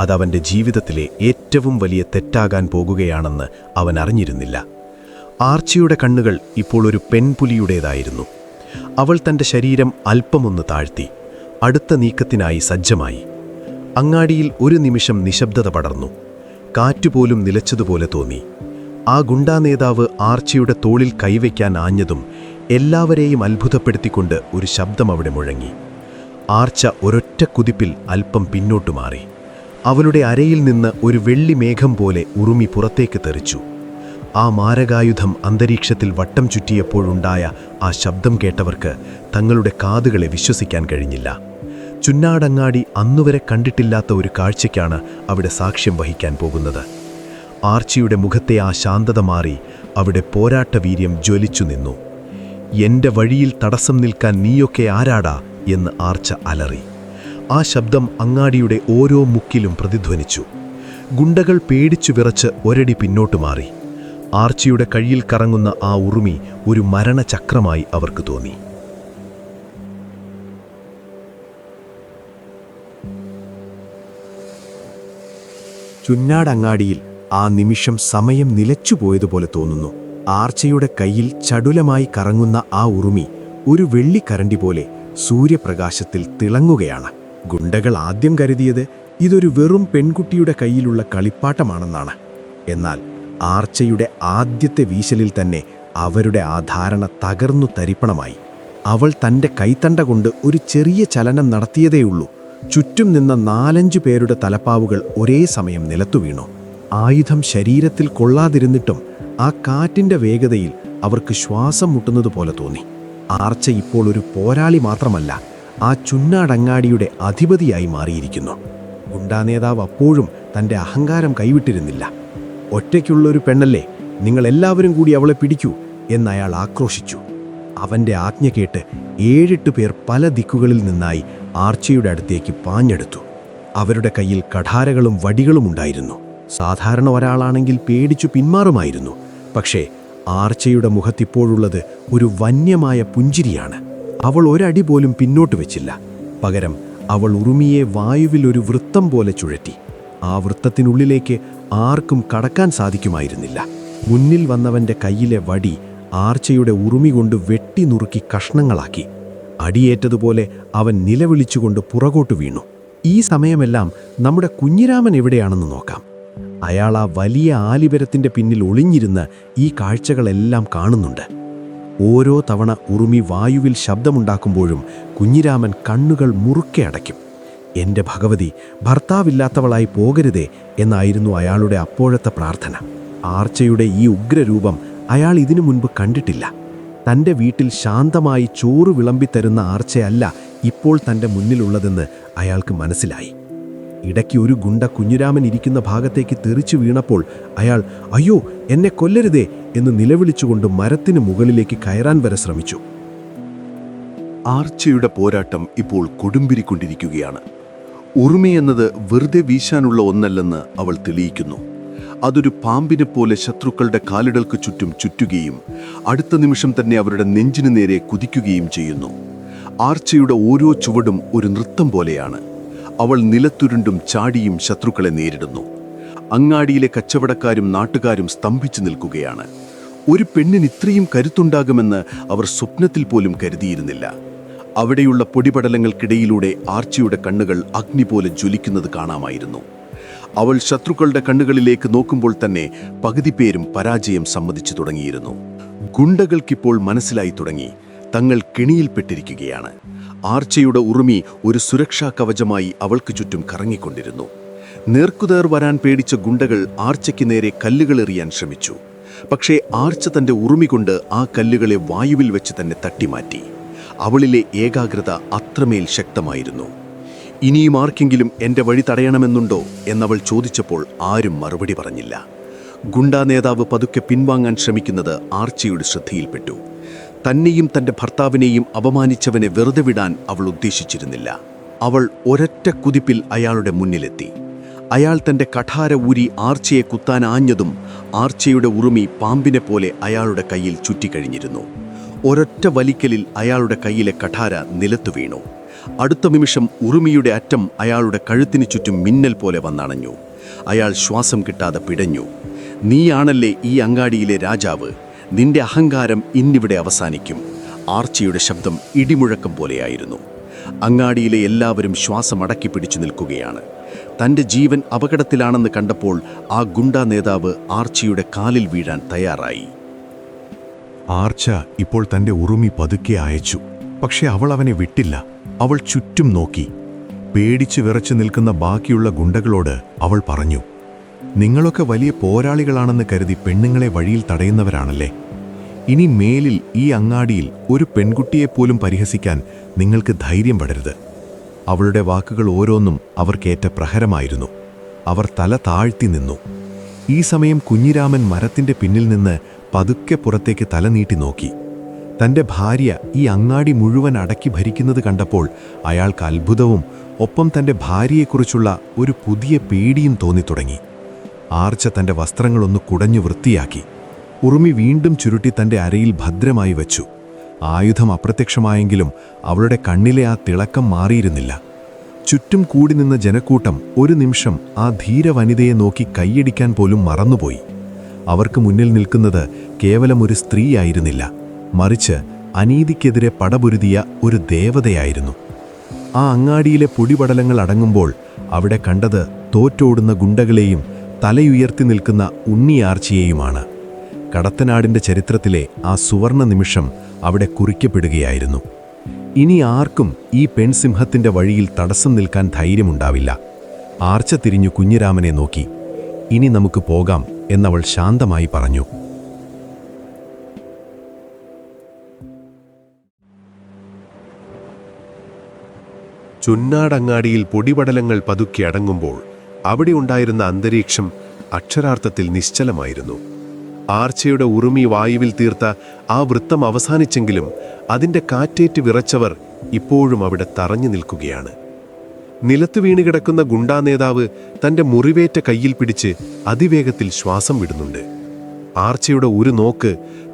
Speaker 2: അതവന്റെ ജീവിതത്തിലെ ഏറ്റവും വലിയ തെറ്റാകാൻ പോകുകയാണെന്ന് അവൻ അറിഞ്ഞിരുന്നില്ല. ആർച്ചയുടെ കണ്ണുകൾ ഇപ്പോൾ ഒരു പെൺപുലിയുടേതായിരുന്നു. അവൾ തന്റെ ശരീരം അല്പമൊന്ന് താഴ്ത്തി അടുത്ത നീക്കത്തിനായി സജ്ജമായി. അങ്ങാടിയിൽ ഒരു നിമിഷം നിശബ്ദത പടർന്നു. കാറ്റുപോലും നിലച്ചതുപോലെ തോന്നി. ആ ഗുണ്ടാ നേതാവ് ആർച്ചയുടെ തോളിൽ കൈവയ്ക്കാൻ ആഞ്ഞതും എല്ലാവരെയും അത്ഭുതപ്പെടുത്തിക്കൊണ്ട് ഒരു ശബ്ദം അവിടെ മുഴങ്ങി. ആർച്ച ഒരൊറ്റ കുതിപ്പിൽ അല്പം പിന്നോട്ടു മാറി. അവളുടെ അരയിൽ നിന്ന് ഒരു വെള്ളി മേഘം പോലെ ഉറുമി പുറത്തേക്ക് തെറിച്ചു. ആ മാരകായുധം അന്തരീക്ഷത്തിൽ വട്ടം ചുറ്റിയപ്പോഴുണ്ടായ ആ ശബ്ദം കേട്ടവർക്ക് തങ്ങളുടെ കാതുകളെ വിശ്വസിക്കാൻ കഴിഞ്ഞില്ല. ചുന്നാടങ്ങാടി അന്നുവരെ കണ്ടിട്ടില്ലാത്ത ഒരു കാഴ്ചയ്ക്കാണ് അവിടെ സാക്ഷ്യം വഹിക്കാൻ പോകുന്നത്. ആർച്ചയുടെ മുഖത്തെ ആ ശാന്തത മാറി അവിടെ പോരാട്ടവീര്യം ജ്വലിച്ചു നിന്നു. എന്റെ വഴിയിൽ തടസ്സം നിൽക്കാൻ നീയൊക്കെ ആരാടാ എന്ന് ആർച്ച അലറി. ആ ശബ്ദം അങ്ങാടിയുടെ ഓരോ മുക്കിലും പ്രതിധ്വനിച്ചു. ഗുണ്ടകൾ പേടിച്ചു വിറച്ച് ഒരടി പിന്നോട്ടു മാറി. ആർച്ചയുടെ കയ്യിൽ കറങ്ങുന്ന ആ ഉറുമി ഒരു മരണചക്രമായി അവർക്ക് തോന്നി.
Speaker 7: ചുന്നാടങ്ങാടിയിൽ ആ നിമിഷം സമയം നിലച്ചുപോയതുപോലെ തോന്നുന്നു. ആർച്ചയുടെ കയ്യിൽ ചടുലമായി കറങ്ങുന്ന ആ ഉറുമി ഒരു വെള്ളിക്കരണ്ടി പോലെ സൂര്യപ്രകാശത്തിൽ തിളങ്ങുകയാണ്. ഗുണ്ടകൾ ആദ്യം കരുതിയത് ഇതൊരു വെറും പെൺകുട്ടിയുടെ കയ്യിലുള്ള കളിപ്പാട്ടമാണെന്നാണ്. എന്നാൽ ആർച്ചയുടെ ആദ്യത്തെ വീശലിൽ തന്നെ അവരുടെ ആ ധാരണ തകർന്നു തരിപ്പണമായി. അവൾ തൻ്റെ കൈത്തണ്ട കൊണ്ട് ഒരു ചെറിയ ചലനം നടത്തിയതേയുള്ളൂ. ചുറ്റും നിന്ന 4-5 പേരുടെ തലപ്പാവുകൾ ഒരേ സമയം നിലത്തു വീണു. ആയുധം ശരീരത്തിൽ കൊള്ളാതിരുന്നിട്ടും ആ കാറ്റിൻ്റെ വേഗതയിൽ അവർക്ക് ശ്വാസം മുട്ടുന്നതുപോലെ തോന്നി. ആർച്ച ഇപ്പോൾ ഒരു പോരാളി മാത്രമല്ല, ആ ചുന്നാടങ്ങാടിയുടെ അധിപതിയായി മാറിയിരിക്കുന്നു. ഗുണ്ടാ നേതാവ് അപ്പോഴും തൻ്റെ അഹങ്കാരം കൈവിട്ടിരുന്നില്ല. ഒറ്റയ്ക്കുള്ളൊരു പെണ്ണല്ലേ, നിങ്ങളെല്ലാവരും കൂടി അവളെ പിടിക്കൂ എന്നയാൾ ആക്രോശിച്ചു. അവൻ്റെ ആജ്ഞ കേട്ട് 7-8 പേർ പല ദിക്കുകളിൽ നിന്നായി ആർച്ചയുടെ അടുത്തേക്ക് പാഞ്ഞെടുത്തു. അവരുടെ കയ്യിൽ കഠാരകളും വടികളും ഉണ്ടായിരുന്നു. സാധാരണ ഒരാളാണെങ്കിൽ പേടിച്ചു പിന്മാറുമായിരുന്നു. പക്ഷേ ആർച്ചയുടെ മുഖത്തിപ്പോഴുള്ളത് ഒരു വന്യമായ പുഞ്ചിരിയാണ്. അവൾ ഒരടി പോലും പിന്നോട്ട് വെച്ചില്ല. പകരം അവൾ ഉറുമിയെ വായുവിൽ ഒരു വൃത്തം പോലെ ചുഴറ്റി. ആ വൃത്തത്തിനുള്ളിലേക്ക് ആർക്കും കടക്കാൻ സാധിക്കുമായിരുന്നില്ല. മുന്നിൽ വന്നവൻ്റെ കയ്യിലെ വടി ആർച്ചയുടെ ഉറുമി കൊണ്ട് വെട്ടി നുറുക്കി കഷ്ണങ്ങളാക്കി. അടിയേറ്റതുപോലെ അവൻ നിലവിളിച്ചുകൊണ്ട് പുറകോട്ട് വീണു. ഈ സമയമെല്ലാം നമ്മുടെ കുഞ്ഞിരാമൻ എവിടെയാണെന്ന് നോക്കാം. അയാൾ ആ വലിയ ആലിപരത്തിൻ്റെ പിന്നിൽ ഒളിഞ്ഞിരുന്ന് ഈ കാഴ്ചകളെല്ലാം കാണുന്നുണ്ട്. ഓരോ തവണ ഉറുമി വായുവിൽ ശബ്ദമുണ്ടാക്കുമ്പോഴും കുഞ്ഞിരാമൻ കണ്ണുകൾ മുറുക്കെ അടയ്ക്കും. എൻ്റെ ഭഗവതി, ഭർത്താവില്ലാത്തവളായി പോകരുതേ എന്നായിരുന്നു അയാളുടെ അപ്പോഴത്തെ പ്രാർത്ഥന. ആർച്ചയുടെ ഈ ഉഗ്രരൂപം അയാൾ ഇതിനു മുൻപ് കണ്ടിട്ടില്ല. തൻ്റെ വീട്ടിൽ ശാന്തമായി ചോറ് വിളമ്പിത്തരുന്ന ആർച്ചയല്ല ഇപ്പോൾ തൻ്റെ മുന്നിലുള്ളതെന്ന് അയാൾക്ക് മനസ്സിലായി. ഇടയ്ക്ക് ഒരു ഗുണ്ട കുഞ്ഞിരാമൻ ഇരിക്കുന്ന ഭാഗത്തേക്ക് തെറിച്ചു വീണപ്പോൾ അയാൾ അയ്യോ എന്നെ കൊല്ലരുതേ എന്ന് നിലവിളിച്ചുകൊണ്ട് മരത്തിന് മുകളിലേക്ക് കയറാൻ വരെ ശ്രമിച്ചു.
Speaker 2: ആർച്ചയുടെ പോരാട്ടം ഇപ്പോൾ കൊടുമ്പിരിക്കൊണ്ടിരിക്കുകയാണ്. ഉറുമി എന്നത് വെറുതെ വീശാനുള്ള ഒന്നല്ലെന്ന് അവൾ തെളിയിക്കുന്നു. അതൊരു പാമ്പിനെ പോലെ ശത്രുക്കളുടെ കാലിടൾക്ക് ചുറ്റും ചുറ്റുകയും അടുത്ത നിമിഷം തന്നെ അവരുടെ നെഞ്ചിനു നേരെ കുതിക്കുകയും ചെയ്യുന്നു. ആർച്ചയുടെ ഓരോ ചുവടും ഒരു നൃത്തം പോലെയാണ്. അവൾ നിലത്തുരുണ്ടും ചാടിയും ശത്രുക്കളെ നേരിടുന്നു. അങ്ങാടിയിലെ കച്ചവടക്കാരും നാട്ടുകാരും സ്തംഭിച്ചു നിൽക്കുകയാണ്. ഒരു പെണ്ണിന് ഇത്രയും കരുത്തുണ്ടാകുമെന്ന് അവർ സ്വപ്നത്തിൽ പോലും കരുതിയിരുന്നില്ല. അവിടെയുള്ള പൊടിപടലങ്ങൾക്കിടയിലൂടെ ആർച്ചയുടെ കണ്ണുകൾ അഗ്നി പോലെ ജ്വലിക്കുന്നത് കാണാമായിരുന്നു. അവൾ ശത്രുക്കളുടെ കണ്ണുകളിലേക്ക് നോക്കുമ്പോൾ തന്നെ പകുതി പേരും പരാജയം സമ്മതിച്ചു തുടങ്ങിയിരുന്നു. ഗുണ്ടകൾക്കിപ്പോൾ മനസ്സിലായി തുടങ്ങി, തങ്ങൾ കെണിയിൽപ്പെട്ടിരിക്കുകയാണ്. ആർച്ചയുടെ ഉറുമി ഒരു സുരക്ഷാ കവചമായി അവൾക്ക് ചുറ്റും കറങ്ങിക്കൊണ്ടിരുന്നു. നേർക്കുനേർ വരാൻ പേടിച്ച ഗുണ്ടകൾ ആർച്ചയ്ക്ക് നേരെ കല്ലുകളെറിയാൻ ശ്രമിച്ചു. പക്ഷേ ആർച്ച തൻ്റെ ഉറുമി കൊണ്ട് ആ കല്ലുകളെ വായുവിൽ വെച്ച് തന്നെ തട്ടിമാറ്റി. അവളിലെ ഏകാഗ്രത അത്രമേൽ ശക്തമായിരുന്നു. ഇനിയും ആർക്കെങ്കിലും എൻ്റെ വഴി തടയണമെന്നുണ്ടോ എന്നവൾ ചോദിച്ചപ്പോൾ ആരും മറുപടി പറഞ്ഞില്ല. ഗുണ്ടാ നേതാവ് പതുക്കെ പിൻവാങ്ങാൻ ശ്രമിക്കുന്നത് ആർച്ചയുടെ ശ്രദ്ധയിൽപ്പെട്ടു. തന്നെയും തൻ്റെ ഭർത്താവിനെയും അപമാനിച്ചവനെ വെറുതെ വിടാൻ അവൾ ഉദ്ദേശിച്ചിരുന്നില്ല. അവൾ ഒരൊറ്റ കുതിപ്പിൽ അയാളുടെ മുന്നിലെത്തി. അയാൾ തൻ്റെ കഠാര ഊരി ആർച്ചയെ കുത്താൻ ആഞ്ഞതും ആർച്ചയുടെ ഉറുമി പാമ്പിനെ പോലെ അയാളുടെ കയ്യിൽ ചുറ്റിക്കഴിഞ്ഞിരുന്നു. ഒരൊറ്റ വലിക്കലിൽ അയാളുടെ കയ്യിലെ കഠാര നിലത്തു വീണു. അടുത്ത നിമിഷം ഉറുമിയുടെ അറ്റം അയാളുടെ കഴുത്തിന് ചുറ്റും മിന്നൽ പോലെ വന്നണഞ്ഞു. അയാൾ ശ്വാസം കിട്ടാതെ പിടഞ്ഞു. നീയാണല്ലേ ഈ അങ്ങാടിയിലെ രാജാവ്, നിന്റെ അഹങ്കാരം ഇന്നിവിടെ അവസാനിക്കും. ആർച്ചയുടെ ശബ്ദം ഇടിമുഴക്കം പോലെയായിരുന്നു. അങ്ങാടിയിലെ എല്ലാവരും ശ്വാസം അടക്കി പിടിച്ചു നിൽക്കുകയാണ്. തൻ്റെ ജീവൻ അപകടത്തിലാണെന്ന് കണ്ടപ്പോൾ ആ ഗുണ്ടാ നേതാവ് ആർച്ചയുടെ കാലിൽ വീഴാൻ തയ്യാറായി.
Speaker 5: ആർച്ച ഇപ്പോൾ തൻ്റെ ഉറുമി പതുക്കെ അയച്ചു. പക്ഷെ അവൾ അവനെ വിട്ടില്ല. അവൾ ചുറ്റും നോക്കി. പേടിച്ചു വിറച്ചു നിൽക്കുന്ന ബാക്കിയുള്ള ഗുണ്ടകളോട് അവൾ പറഞ്ഞു, നിങ്ങളൊക്കെ വലിയ പോരാളികളാണെന്ന് കരുതി പെണ്ണുങ്ങളെ വഴിയിൽ തടയുന്നവരാണല്ലേ? ഇനി മേലിൽ ഈ അങ്ങാടിയിൽ ഒരു പെൺകുട്ടിയെപ്പോലും പരിഹസിക്കാൻ നിങ്ങൾക്ക് ധൈര്യം പടരുത്. അവളുടെ വാക്കുകൾ ഓരോന്നും അവർക്കേറ്റ പ്രഹരമായിരുന്നു. അവർ തല താഴ്ത്തി നിന്നു. ഈ സമയം കുഞ്ഞിരാമൻ മരത്തിൻ്റെ പിന്നിൽ നിന്ന് പതുക്കെ പുറത്തേക്ക് തല നീട്ടി നോക്കി. തൻ്റെ ഭാര്യ ഈ അങ്ങാടി മുഴുവൻ അടക്കി ഭരിക്കുന്നത് കണ്ടപ്പോൾ അയാൾക്ക് അത്ഭുതവും ഒപ്പം തൻ്റെ ഭാര്യയെക്കുറിച്ചുള്ള ഒരു പുതിയ പേടിയും തോന്നിത്തുടങ്ങി. ആർച്ച തൻ്റെ വസ്ത്രങ്ങളൊന്ന് കുടഞ്ഞു വൃത്തിയാക്കി. ഉറുമി വീണ്ടും ചുരുട്ടി തൻ്റെ അരയിൽ ഭദ്രമായി വച്ചു. ആയുധം അപ്രത്യക്ഷമായെങ്കിലും അവളുടെ കണ്ണിലെ ആ തിളക്കം മാറിയിരുന്നില്ല. ചുറ്റും കൂടി നിന്ന ജനക്കൂട്ടം ഒരു നിമിഷം ആ ധീര വനിതയെ നോക്കി കൈയടിക്കാൻ പോലും മറന്നുപോയി. അവർക്ക് മുന്നിൽ നിൽക്കുന്നത് കേവലം ഒരു സ്ത്രീയായിരുന്നില്ല, മറിച്ച് അനീതിക്കെതിരെ പടപൊരുതിയ ഒരു ദേവതയായിരുന്നു. ആ അങ്ങാടിയിലെ പൊടിപടലങ്ങൾ അടങ്ങുമ്പോൾ അവിടെ കണ്ടത് തോറ്റോടുന്ന ഗുണ്ടകളെയും തലയുയർത്തി നിൽക്കുന്ന ഉണ്ണിയാർച്ചയെയുമാണ്. കടത്തനാടിൻ്റെ ചരിത്രത്തിലെ ആ സുവർണ നിമിഷം അവിടെ കുറിക്കപ്പെടുകയായിരുന്നു. ഇനി ആർക്കും ഈ പെൺസിംഹത്തിൻ്റെ വഴിയിൽ തടസ്സം നിൽക്കാൻ ധൈര്യമുണ്ടാവില്ല. ആർച്ച തിരിഞ്ഞു കുഞ്ഞിരാമനെ നോക്കി. ഇനി നമുക്ക് പോകാം എന്നവൾ ശാന്തമായി പറഞ്ഞു.
Speaker 1: ചുന്നാടങ്ങാടിയിൽ പൊടിപടലങ്ങൾ പതുക്കെ അടങ്ങുമ്പോൾ അവിടെ ഉണ്ടായിരുന്ന അന്തരീക്ഷം അക്ഷരാർത്ഥത്തിൽ നിശ്ചലമായിരുന്നു. ആർച്ചയുടെ ഉറുമി വായുവിൽ തീർത്ത ആ വൃത്തം അവസാനിച്ചെങ്കിലും അതിൻ്റെ കാറ്റേറ്റ് വിറച്ചവർ ഇപ്പോഴും അവിടെ തറഞ്ഞു നിൽക്കുകയാണ്. നിലത്ത് വീണ് കിടക്കുന്ന ഗുണ്ടാ നേതാവ് തൻ്റെ മുറിവേറ്റ കയ്യിൽ പിടിച്ച് അതിവേഗത്തിൽ ശ്വാസം വിടുന്നുണ്ട്. ആർച്ചയുടെ ഒരു നോക്ക്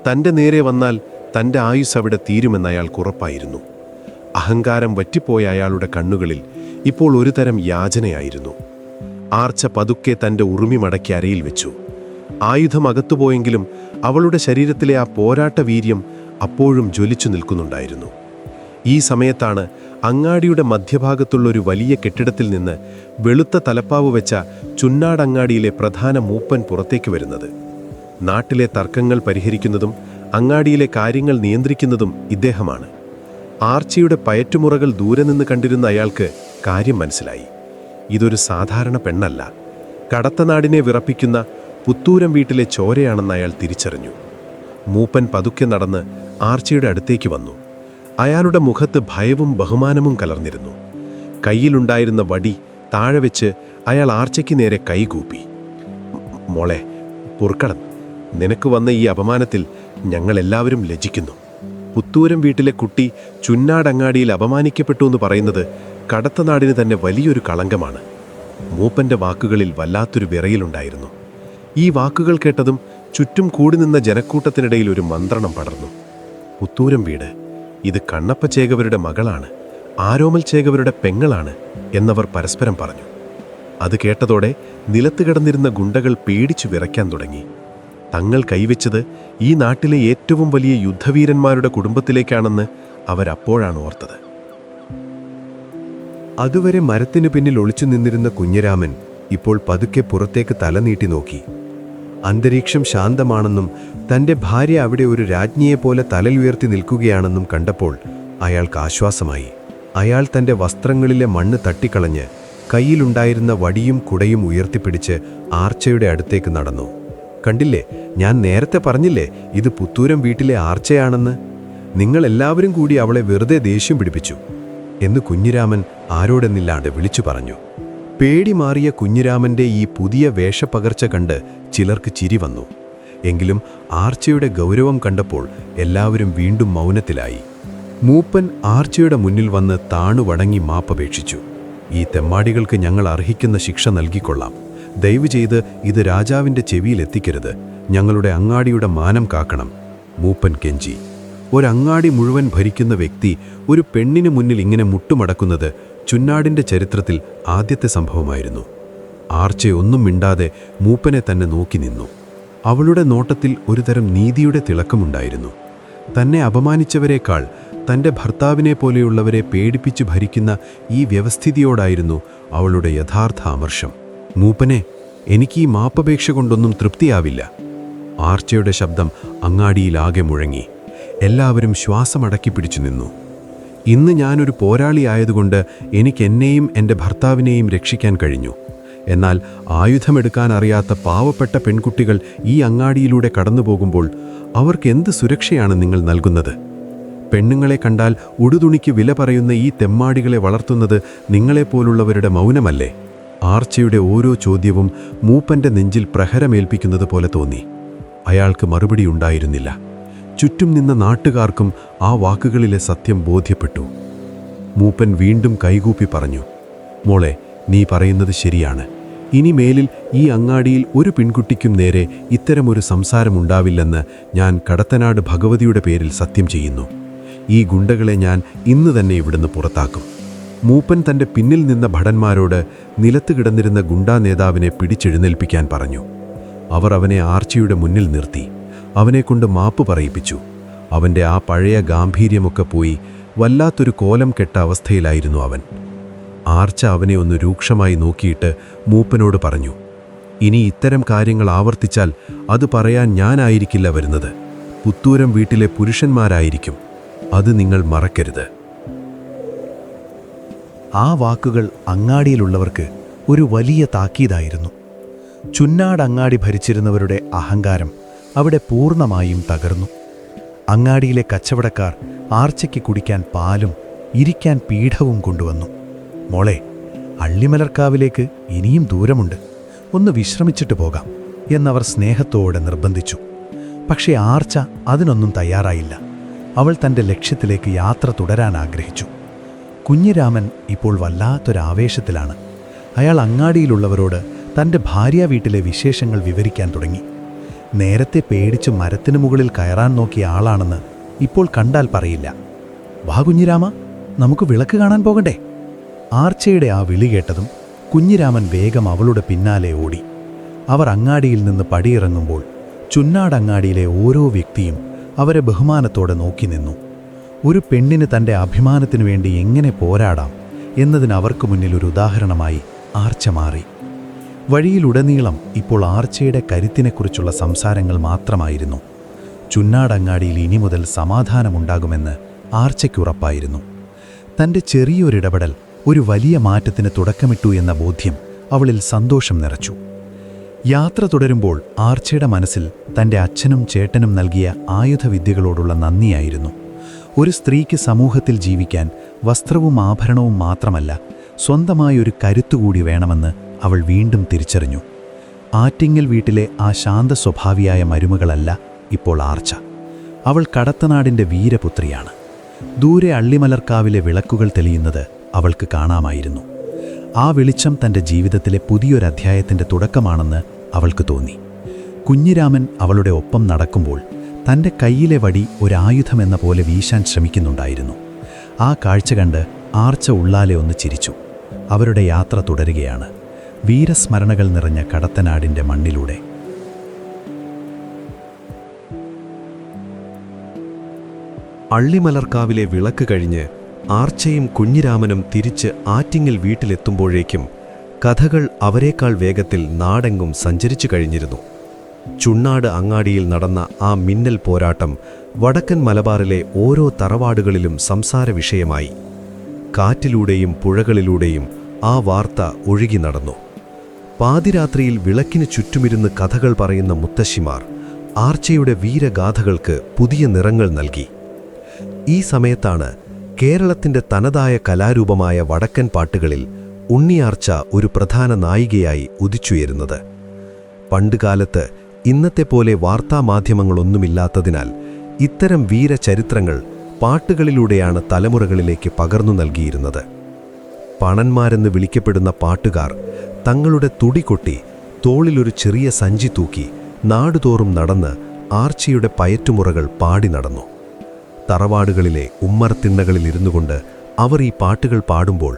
Speaker 1: തൻ്റെ നേരെ വന്നാൽ തൻ്റെ ആയുസ് അവിടെ തീരുമെന്ന് അയാൾക്ക് ഉറപ്പായിരുന്നു. അഹങ്കാരം വറ്റിപ്പോയ അയാളുടെ കണ്ണുകളിൽ ഇപ്പോൾ ഒരു തരം യാചനയായിരുന്നു. ആർച്ച പതുക്കെ തൻ്റെ ഉറുമി മടക്കി അരയിൽ വെച്ചു. ആയുധം അകത്തുപോയെങ്കിലും അവളുടെ ശരീരത്തിലെ ആ പോരാട്ട വീര്യം അപ്പോഴും ജ്വലിച്ചു നിൽക്കുന്നുണ്ടായിരുന്നു. ഈ സമയത്താണ് അങ്ങാടിയുടെ മധ്യഭാഗത്തുള്ള ഒരു വലിയ കെട്ടിടത്തിൽ നിന്ന് വെളുത്ത തലപ്പാവ് വെച്ച ചുന്നാടങ്ങാടിയിലെ പ്രധാന മൂപ്പൻ പുറത്തേക്ക് വരുന്നത്. നാട്ടിലെ തർക്കങ്ങൾ പരിഹരിക്കുന്നതും അങ്ങാടിയിലെ കാര്യങ്ങൾ നിയന്ത്രിക്കുന്നതും ഇദ്ദേഹമാണ്. ആർച്ചയുടെ പയറ്റുമുറകൾ ദൂരെ നിന്ന് കണ്ടിരുന്ന അയാൾക്ക് കാര്യം മനസ്സിലായി. ഇതൊരു സാധാരണ പെണ്ണല്ല, കടത്തനാടിനെ വിറപ്പിക്കുന്ന പുത്തൂരം വീട്ടിലെ ചോരയാണെന്ന് അയാൾ തിരിച്ചറിഞ്ഞു. മൂപ്പൻ പതുക്കെ നടന്ന് ആർച്ചയുടെ അടുത്തേക്ക് വന്നു. അയാളുടെ മുഖത്ത് ഭയവും ബഹുമാനവും കലർന്നിരുന്നു. കയ്യിലുണ്ടായിരുന്ന വടി താഴെ വെച്ച് അയാൾ ആർച്ചയ്ക്ക് നേരെ കൈകൂപ്പി. മോളെ, പൊറുക്കണം. നിനക്ക് വന്ന ഈ അപമാനത്തിൽ ഞങ്ങളെല്ലാവരും ലജ്ജിക്കുന്നു. പുത്തൂരം വീട്ടിലെ കുട്ടി ചുന്നാടങ്ങാടിയിൽ അപമാനിക്കപ്പെട്ടു എന്ന് പറയുന്നത് കടത്തനാടിന് തന്നെ വലിയൊരു കളങ്കമാണ്. മൂപ്പൻ്റെ വാക്കുകളിൽ വല്ലാത്തൊരു വിറയിലുണ്ടായിരുന്നു. ഈ വാക്കുകൾ കേട്ടതും ചുറ്റും കൂടി നിന്ന ജനക്കൂട്ടത്തിനിടയിൽ ഒരു മന്ത്രണം പടർന്നു. പുത്തൂരം വീട്, ഇത് കണ്ണപ്പ ചേകവരുടെ മകളാണ്, ആരോമൽ ചേകവരുടെ പെങ്ങളാണ് എന്നവർ പരസ്പരം പറഞ്ഞു. അത് കേട്ടതോടെ നിലത്ത് കിടന്നിരുന്ന ഗുണ്ടകൾ പേടിച്ചു വിറയ്ക്കാൻ തുടങ്ങി. തങ്ങൾ കൈവച്ചത് ഈ നാട്ടിലെ ഏറ്റവും വലിയ യുദ്ധവീരന്മാരുടെ കുടുംബത്തിലേക്കാണെന്ന് അവരപ്പോഴാണ് ഓർത്തത്.
Speaker 7: അതുവരെ മരത്തിനു പിന്നിൽ ഒളിച്ചു നിന്നിരുന്ന കുഞ്ഞിരാമൻ ഇപ്പോൾ പതുക്കെ പുറത്തേക്ക് തല നീട്ടി നോക്കി. അന്തരീക്ഷം ശാന്തമാണെന്നും തൻ്റെ ഭാര്യ അവിടെ ഒരു രാജ്ഞിയെപ്പോലെ തലയുയർത്തി നിൽക്കുകയാണെന്നും കണ്ടപ്പോൾ അയാൾക്ക് ആശ്വാസമായി. അയാൾ തൻ്റെ വസ്ത്രങ്ങളിലെ മണ്ണ് തട്ടിക്കളഞ്ഞ് കയ്യിലുണ്ടായിരുന്ന വടിയും കുടയും ഉയർത്തിപ്പിടിച്ച് ആർച്ചയുടെ അടുത്തേക്ക് നടന്നു.
Speaker 2: കണ്ടില്ലേ, ഞാൻ നേരത്തെ പറഞ്ഞില്ലേ ഇത് പുത്തൂരം വീട്ടിലെ ആർച്ചയാണെന്ന്. നിങ്ങളെല്ലാവരും കൂടി അവളെ വെറുതെ ദേഷ്യം പിടിപ്പിച്ചു എന്ന് കുഞ്ഞിരാമൻ ആരോടെന്നില്ലാണ്ട് വിളിച്ചു പറഞ്ഞു. പേടി മാറിയ കുഞ്ഞിരാമന്റെ ഈ പുതിയ വേഷപ്പകർച്ച കണ്ട് ചിലർക്ക് ചിരി വന്നു. എങ്കിലും ആർച്ചയുടെ ഗൗരവം കണ്ടപ്പോൾ എല്ലാവരും വീണ്ടും മൗനത്തിലായി. മൂപ്പൻ ആർച്ചയുടെ മുന്നിൽ വന്ന് താണുവടങ്ങി മാപ്പപേക്ഷിച്ചു. ഈ തെമ്മാടികൾക്ക് ഞങ്ങൾ അർഹിക്കുന്ന ശിക്ഷ നൽകിക്കൊള്ളാം. ദയവ് ചെയ്ത് ഇത് രാജാവിൻ്റെ ചെവിയിലെത്തിക്കരുത്. ഞങ്ങളുടെ അങ്ങാടിയുടെ മാനം കാക്കണം. മൂപ്പൻ കെഞ്ചി. ഒരങ്ങാടി മുഴുവൻ ഭരിക്കുന്ന വ്യക്തി ഒരു പെണ്ണിന് മുന്നിൽ ഇങ്ങനെ മുട്ടുമടക്കുന്നത് ചുന്നാടിൻ്റെ ചരിത്രത്തിൽ ആദ്യത്തെ സംഭവമായിരുന്നു. ആർച്ച ഒന്നും മിണ്ടാതെ മൂപ്പനെ തന്നെ നോക്കി നിന്നു. അവളുടെ നോട്ടത്തിൽ ഒരുതരം നീതിയുടെ തിളക്കമുണ്ടായിരുന്നു. തന്നെ അപമാനിച്ചവരെക്കാൾ തൻ്റെ ഭർത്താവിനെ പോലെയുള്ളവരെ പേടിപ്പിച്ച് ഭരിക്കുന്ന ഈ വ്യവസ്ഥിതിയോടായിരുന്നു അവളുടെ യഥാർത്ഥ അമർഷം. മൂപ്പനെ, എനിക്ക് ഈ മാപ്പപേക്ഷ കൊണ്ടൊന്നും തൃപ്തിയാവില്ല. ആർച്ചയുടെ ശബ്ദം അങ്ങാടിയിലാകെ മുഴങ്ങി. എല്ലാവരും ശ്വാസമടക്കി പിടിച്ചു നിന്നു. ഇന്ന് ഞാനൊരു പോരാളിയായതുകൊണ്ട് എനിക്ക് എന്നെയും എൻ്റെ ഭർത്താവിനെയും രക്ഷിക്കാൻ കഴിഞ്ഞു. എന്നാൽ ആയുധമെടുക്കാൻ അറിയാത്ത പാവപ്പെട്ട പെൺകുട്ടികൾ ഈ അങ്ങാടിയിലൂടെ കടന്നുപോകുമ്പോൾ അവർക്ക് എന്ത് സുരക്ഷയാണ് നിങ്ങൾ നൽകുന്നത്? പെണ്ണുങ്ങളെ കണ്ടാൽ ഉടുതുണിക്ക് വില പറയുന്ന ഈ തെമ്മാടികളെ വളർത്തുന്നത് നിങ്ങളെപ്പോലുള്ളവരുടെ മൗനമല്ലേ? ആർച്ചയുടെ ഓരോ ചോദ്യവും മൂപ്പൻ്റെ നെഞ്ചിൽ പ്രഹരമേൽപ്പിക്കുന്നത് പോലെ തോന്നി. അയാൾക്ക് മറുപടിയുണ്ടായിരുന്നില്ല. ചുറ്റും നിന്ന നാട്ടുകാർക്കും ആ വാക്കുകളിലെ സത്യം ബോധ്യപ്പെട്ടു. മൂപ്പൻ വീണ്ടും കൈകൂപ്പി പറഞ്ഞു, മോളെ, നീ പറയുന്നത് ശരിയാണ്. ഇനി മേലിൽ ഈ അങ്ങാടിയിൽ ഒരു പെൺകുട്ടിക്കും നേരെ ഇത്തരമൊരു സംസാരമുണ്ടാവില്ലെന്ന് ഞാൻ കടത്തനാട് ഭഗവതിയുടെ പേരിൽ സത്യം ചെയ്യുന്നു. ഈ ഗുണ്ടകളെ ഞാൻ ഇന്ന് തന്നെ ഇവിടുന്ന് പുറത്താക്കും. മൂപ്പൻ തൻ്റെ പിന്നിൽ നിന്ന ഭടന്മാരോട് നിലത്ത് കിടന്നിരുന്ന ഗുണ്ടാ നേതാവിനെ പിടിച്ചെഴുന്നേൽപ്പിക്കാൻ പറഞ്ഞു. അവർ അവനെ ആർച്ചയുടെ മുന്നിൽ നിർത്തി. അവനെക്കൊണ്ട് മാപ്പ് പറയിപ്പിച്ചു. അവൻ്റെ ആ പഴയ ഗാംഭീര്യമൊക്കെ പോയി വല്ലാത്തൊരു കോലം കെട്ട അവസ്ഥയിലായിരുന്നു അവൻ. ആർച്ച അവനെ ഒന്ന് രൂക്ഷമായി നോക്കിയിട്ട് മൂപ്പനോട് പറഞ്ഞു, ഇനി ഇത്തരം കാര്യങ്ങൾ ആവർത്തിച്ചാൽ അത് പറയാൻ ഞാനായിരിക്കില്ല വരുന്നത്. പുത്തൂരം വീട്ടിലെ പുരുഷന്മാരായിരിക്കും. അത് നിങ്ങൾ മറക്കരുത്.
Speaker 7: ആ വാക്കുകൾ അങ്ങാടിയിലുള്ളവർക്ക് ഒരു വലിയ താക്കീതായിരുന്നു. ചുന്നാട് അങ്ങാടി ഭരിച്ചിരുന്നവരുടെ അഹങ്കാരം അവിടെ പൂർണ്ണമായും തകർന്നു. അങ്ങാടിയിലെ കച്ചവടക്കാർ ആർച്ചയ്ക്ക് കുടിക്കാൻ പാലും ഇരിക്കാൻ പീഠവും കൊണ്ടുവന്നു. മോളെ, അള്ളിമലർക്കാവിലേക്ക് ഇനിയും ദൂരമുണ്ട്, ഒന്ന് വിശ്രമിച്ചിട്ട് പോകാം എന്നവർ സ്നേഹത്തോടെ നിർബന്ധിച്ചു. പക്ഷേ ആർച്ച അതിനൊന്നും തയ്യാറായില്ല. അവൾ തൻ്റെ ലക്ഷ്യത്തിലേക്ക് യാത്ര തുടരാൻ ആഗ്രഹിച്ചു. കുഞ്ഞിരാമൻ ഇപ്പോൾ വല്ലാത്തൊരാവേശത്തിലാണ്. അയാൾ അങ്ങാടിയിലുള്ളവരോട് തൻ്റെ ഭാര്യ വീട്ടിലെ വിശേഷങ്ങൾ വിവരിക്കാൻ തുടങ്ങി. നേരത്തെ പേടിച്ച് മരത്തിനു മുകളിൽ കയറാൻ നോക്കിയ ആളാണെന്ന് ഇപ്പോൾ കണ്ടാൽ പറയില്ല. വാ കുഞ്ഞിരാമ, നമുക്ക് വിളക്ക് കാണാൻ പോകണ്ടേ? ആർച്ചയുടെ ആ വിളി കേട്ടതും കുഞ്ഞിരാമൻ വേഗം അവളുടെ പിന്നാലെ ഓടി. അവർ അങ്ങാടിയിൽ നിന്ന് പടിയിറങ്ങുമ്പോൾ ചുന്നാടങ്ങാടിയിലെ ഓരോ വ്യക്തിയും അവരെ ബഹുമാനത്തോടെ നോക്കി നിന്നു. ഒരു പെണ്ണിന് തൻ്റെ അഭിമാനത്തിനു വേണ്ടി എങ്ങനെ പോരാടാം എന്നതിന് അവർക്ക് മുന്നിൽ ഒരു ഉദാഹരണമായി ആർച്ച മാറി. വഴിയിലുടനീളം ഇപ്പോൾ ആർച്ചയുടെ കരുത്തിനെക്കുറിച്ചുള്ള സംസാരങ്ങൾ മാത്രമായിരുന്നു. ചുന്നാടങ്ങാടിയിൽ ഇനി മുതൽ സമാധാനമുണ്ടാകുമെന്ന് ആർച്ചയ്ക്കുറപ്പായിരുന്നു. തൻ്റെ ചെറിയൊരിടപെടൽ ഒരു വലിയ മാറ്റത്തിന് തുടക്കമിട്ടു എന്ന ബോധ്യം അവളിൽ സന്തോഷം നിറച്ചു. യാത്ര തുടരുമ്പോൾ ആർച്ചയുടെ മനസ്സിൽ തൻ്റെ അച്ഛനും ചേട്ടനും നൽകിയ ആയുധവിദ്യകളോടുള്ള നന്ദിയായിരുന്നു. ഒരു സ്ത്രീക്ക് സമൂഹത്തിൽ ജീവിക്കാൻ വസ്ത്രവും ആഭരണവും മാത്രമല്ല, സ്വന്തമായൊരു കരുത്തുകൂടി വേണമെന്ന് അവൾ വീണ്ടും തിരിച്ചറിഞ്ഞു. ആറ്റിങ്ങൽ വീട്ടിലെ ആ ശാന്ത സ്വഭാവിയായ മരുമകളല്ല ഇപ്പോൾ ആർച്ച. അവൾ കടത്തനാടിൻ്റെ വീരപുത്രിയാണ്. ദൂരെ അള്ളിമലർക്കാവിലെ വിളക്കുകൾ തെളിയുന്നത് അവൾക്ക് കാണാമായിരുന്നു. ആ വെളിച്ചം തൻ്റെ ജീവിതത്തിലെ പുതിയൊരധ്യായത്തിൻ്റെ തുടക്കമാണെന്ന് അവൾക്ക് തോന്നി. കുഞ്ഞിരാമൻ അവളുടെ ഒപ്പം നടക്കുമ്പോൾ തൻ്റെ കയ്യിലെ വടി ഒരായുധമെന്ന പോലെ വീശാൻ ശ്രമിക്കുന്നുണ്ടായിരുന്നു. ആ കാഴ്ച കണ്ട് ആർച്ച ഉള്ളാലെ ഒന്ന് ചിരിച്ചു. അവരുടെ യാത്ര തുടരുകയാണ്, വീരസ്മരണകൾ നിറഞ്ഞ കടത്തനാടിൻ്റെ മണ്ണിലൂടെ.
Speaker 2: അള്ളിമലർക്കാവിലെ വിളക്ക് കഴിഞ്ഞ് ആർച്ചയും കുഞ്ഞിരാമനും തിരിച്ച് ആറ്റിങ്ങൽ വീട്ടിലെത്തുമ്പോഴേക്കും കഥകൾ അവരെക്കാൾ വേഗത്തിൽ നാടെങ്ങും സഞ്ചരിച്ചു കഴിഞ്ഞിരുന്നു. ചുണ്ണാട് അങ്ങാടിയിൽ നടന്ന ആ മിന്നൽ പോരാട്ടം വടക്കൻ മലബാറിലെ ഓരോ തറവാടുകളിലും സംസാര വിഷയമായി. കാറ്റിലൂടെയും പുഴകളിലൂടെയും ആ വാർത്ത ഒഴുകി നടന്നു.
Speaker 6: പാതിരാത്രിയിൽ വിളക്കിന് ചുറ്റുമിരുന്ന് കഥകൾ പറയുന്ന മുത്തശ്ശിമാർ ആർച്ചയുടെ വീരഗാഥകൾക്ക് പുതിയ നിറങ്ങൾ നൽകി. ഈ സമയത്താണ് കേരളത്തിന്റെ തനതായ കലാരൂപമായ വടക്കൻ പാട്ടുകളിൽ ഉണ്ണിയാർച്ച ഒരു പ്രധാന നായികയായി ഉദിച്ചുയരുന്നത്. പണ്ടുകാലത്ത് ഇന്നത്തെ പോലെ വാർത്താമാധ്യമങ്ങളൊന്നുമില്ലാത്തതിനാൽ ഇത്തരം വീരചരിത്രങ്ങൾ പാട്ടുകളിലൂടെയാണ് തലമുറകളിലേക്ക് പകർന്നു നൽകിയിരുന്നത്. പണന്മാരെന്ന് വിളിക്കപ്പെടുന്ന പാട്ടുകാർ തങ്ങളുടെ തുടികൊട്ടി തോളിലൊരു ചെറിയ സഞ്ചി തൂക്കി നാടുതോറും നടന്ന് ആർച്ചയുടെ പയറ്റുമുറകൾ പാടി നടന്നു. തറവാടുകളിലെ ഉമ്മർത്തിണ്ണകളിൽ ഇരുന്നുകൊണ്ട് അവർ ഈ പാട്ടുകൾ പാടുമ്പോൾ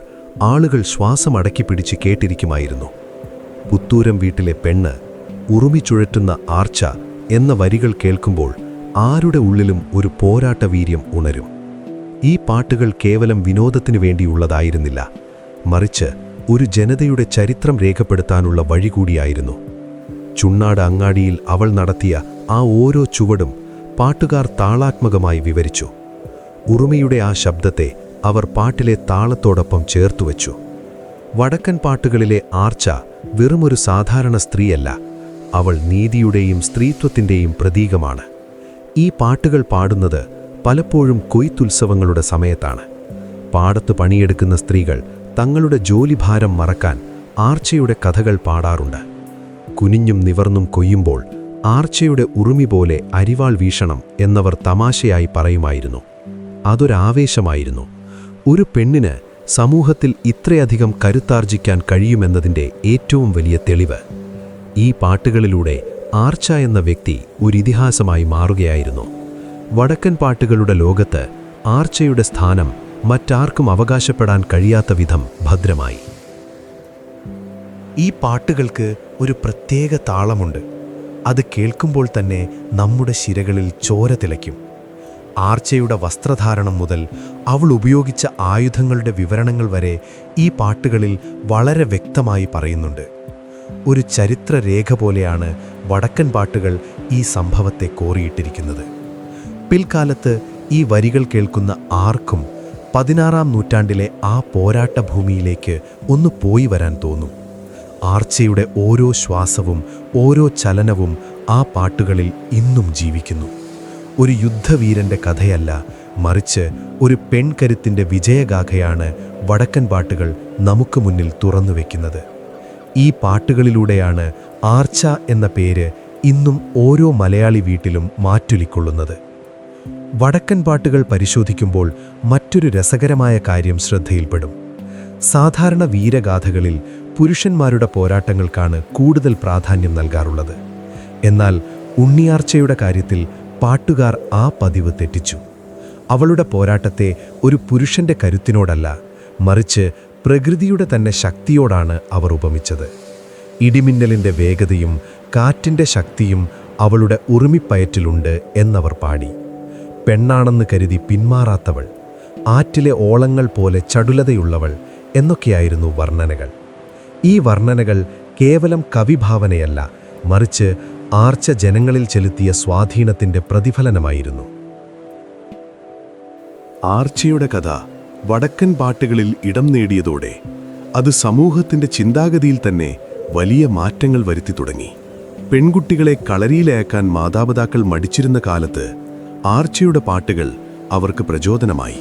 Speaker 6: ആളുകൾ ശ്വാസമടക്കി പിടിച്ച് കേട്ടിരിക്കുമായിരുന്നു. പുത്തൂരം വീട്ടിലെ പെണ്ണ്, ഉറുമി ചുഴറ്റുന്ന ആർച്ച എന്ന വരികൾ കേൾക്കുമ്പോൾ ആരുടെ ഉള്ളിലും ഒരു പോരാട്ടവീര്യം ഉണരും. ഈ പാട്ടുകൾ കേവലം വിനോദത്തിനു വേണ്ടിയുള്ളതായിരുന്നില്ല, മറിച്ച് ഒരു ജനതയുടെ ചരിത്രം രേഖപ്പെടുത്താനുള്ള വഴി കൂടിയായിരുന്നു. ചുണ്ണാട് അങ്ങാടിയിൽ അവൾ നടത്തിയ ആ ഓരോ ചുവടും പാട്ടുകാർ താളാത്മകമായി വിവരിച്ചു. ഉറുമിയുടെ ആ ശബ്ദത്തെ അവർ പാട്ടിലെ താളത്തോടൊപ്പം ചേർത്തുവച്ചു. വടക്കൻ പാട്ടുകളിലെ ആർച്ച വെറുമൊരു സാധാരണ സ്ത്രീയല്ല, അവൾ നീതിയുടെയും സ്ത്രീത്വത്തിൻ്റെയും പ്രതീകമാണ്. ഈ പാട്ടുകൾ പാടുന്നത് പലപ്പോഴും കൊയ്ത്തുത്സവങ്ങളുടെ സമയത്താണ്. പാടത്ത് പണിയെടുക്കുന്ന സ്ത്രീകൾ തങ്ങളുടെ ജോലിഭാരം മറക്കാൻ ആർച്ചയുടെ കഥകൾ പാടാറുണ്ട്. കുനിഞ്ഞും നിവർന്നും കൊയ്യുമ്പോൾ ആർച്ചയുടെ ഉറുമി പോലെ അരിവാൾ വീശണം എന്നവർ തമാശയായി പറയുമായിരുന്നു. അതൊരാവേശമായിരുന്നു. ഒരു പെണ്ണിന് സമൂഹത്തിൽ ഇത്രയധികം കരുത്താർജിക്കാൻ കഴിയുമെന്നതിൻ്റെ ഏറ്റവും വലിയ തെളിവ്. ഈ പാട്ടുകളിലൂടെ ആർച്ച എന്ന വ്യക്തി ഒരു ഇതിഹാസമായി മാറുകയായിരുന്നു. വടക്കൻ പാട്ടുകളുടെ ലോകത്ത് ആർച്ചയുടെ സ്ഥാനം മറ്റാർക്കും അവകാശപ്പെടാൻ കഴിയാത്ത വിധം ഭദ്രമായി.
Speaker 7: ഈ പാട്ടുകൾക്ക് ഒരു പ്രത്യേക താളമുണ്ട്. അത് കേൾക്കുമ്പോൾ തന്നെ നമ്മുടെ ശിരകളിൽ ചോര തിളയ്ക്കും. ആർച്ചയുടെ വസ്ത്രധാരണം മുതൽ അവൾ ഉപയോഗിച്ച ആയുധങ്ങളുടെ വിവരണങ്ങൾ വരെ ഈ പാട്ടുകളിൽ വളരെ വ്യക്തമായി പറയുന്നുണ്ട്. ഒരു ചരിത്രരേഖ പോലെയാണ് വടക്കൻ പാട്ടുകൾ ഈ സംഭവത്തെ കോറിയിട്ടിരിക്കുന്നത്. പിൽക്കാലത്ത് ഈ വരികൾ കേൾക്കുന്ന ആർക്കും 16-ാം നൂറ്റാണ്ടിലെ ആ പോരാട്ട ഭൂമിയിലേക്ക് ഒന്ന് പോയി വരാൻ തോന്നും. ആർച്ചയുടെ ഓരോ ശ്വാസവും ഓരോ ചലനവും ആ പാട്ടുകളിൽ ഇന്നും ജീവിക്കുന്നു. ഒരു യുദ്ധവീരന്റെ കഥയല്ല, മറിച്ച് ഒരു പെൺകരുത്തിൻ്റെ വിജയഗാഥയാണ് വടക്കൻ പാട്ടുകൾ നമുക്ക് മുന്നിൽ തുറന്നുവെക്കുന്നത്. ഈ പാട്ടുകളിലൂടെയാണ് ആർച്ച എന്ന പേര് ഇന്നും ഓരോ മലയാളി വീട്ടിലും മാറ്റൊലിക്കൊള്ളുന്നത്. വടക്കൻ പാട്ടുകൾ പരിശോധിക്കുമ്പോൾ മറ്റൊരു രസകരമായ കാര്യം ശ്രദ്ധയിൽപ്പെടും. സാധാരണ വീരഗാഥകളിൽ പുരുഷന്മാരുടെ പോരാട്ടങ്ങൾക്കാണ് കൂടുതൽ പ്രാധാന്യം നൽകാറുള്ളത്. എന്നാൽ ഉണ്ണിയാർച്ചയുടെ കാര്യത്തിൽ പാട്ടുകാർ ആ പതിവ് തെറ്റിച്ചു. അവളുടെ പോരാട്ടത്തെ ഒരു പുരുഷന്റെ കരുത്തിനോടല്ല, മറിച്ച് പ്രകൃതിയുടെ തന്നെ ശക്തിയോടാണ് അവർ ഉപമിച്ചത്. ഇടിമിന്നലിൻ്റെ വേഗതയും കാറ്റിൻ്റെ ശക്തിയും അവളുടെ ഉറുമിപ്പയറ്റിലുണ്ട് എന്നവർ പാടി. പെണ്ണാണെന്ന് കരുതി പിന്മാറാത്തവൾ, ആറ്റിലെ ഓളങ്ങൾ പോലെ ചടുലതയുള്ളവൾ എന്നൊക്കെയായിരുന്നു വർണ്ണനകൾ. ഈ വർണ്ണനകൾ കേവലം കവിഭാവനയല്ല, മറിച്ച് ആർച്ച ജനങ്ങളിൽ ചെലുത്തിയ സ്വാധീനത്തിൻ്റെ പ്രതിഫലനമായിരുന്നു.
Speaker 1: ആർച്ചയുടെ കഥ വടക്കൻ പാട്ടുകളിൽ ഇടം നേടിയതോടെ അത് സമൂഹത്തിൻ്റെ ചിന്താഗതിയിൽ തന്നെ വലിയ മാറ്റങ്ങൾ വരുത്തി തുടങ്ങി. പെൺകുട്ടികളെ കളരിയിലയക്കാൻ മാതാപിതാക്കൾ മടിച്ചിരുന്ന കാലത്ത് ആർച്ചയുടെ പാട്ടുകൾ അവർക്ക് പ്രചോദനമായി.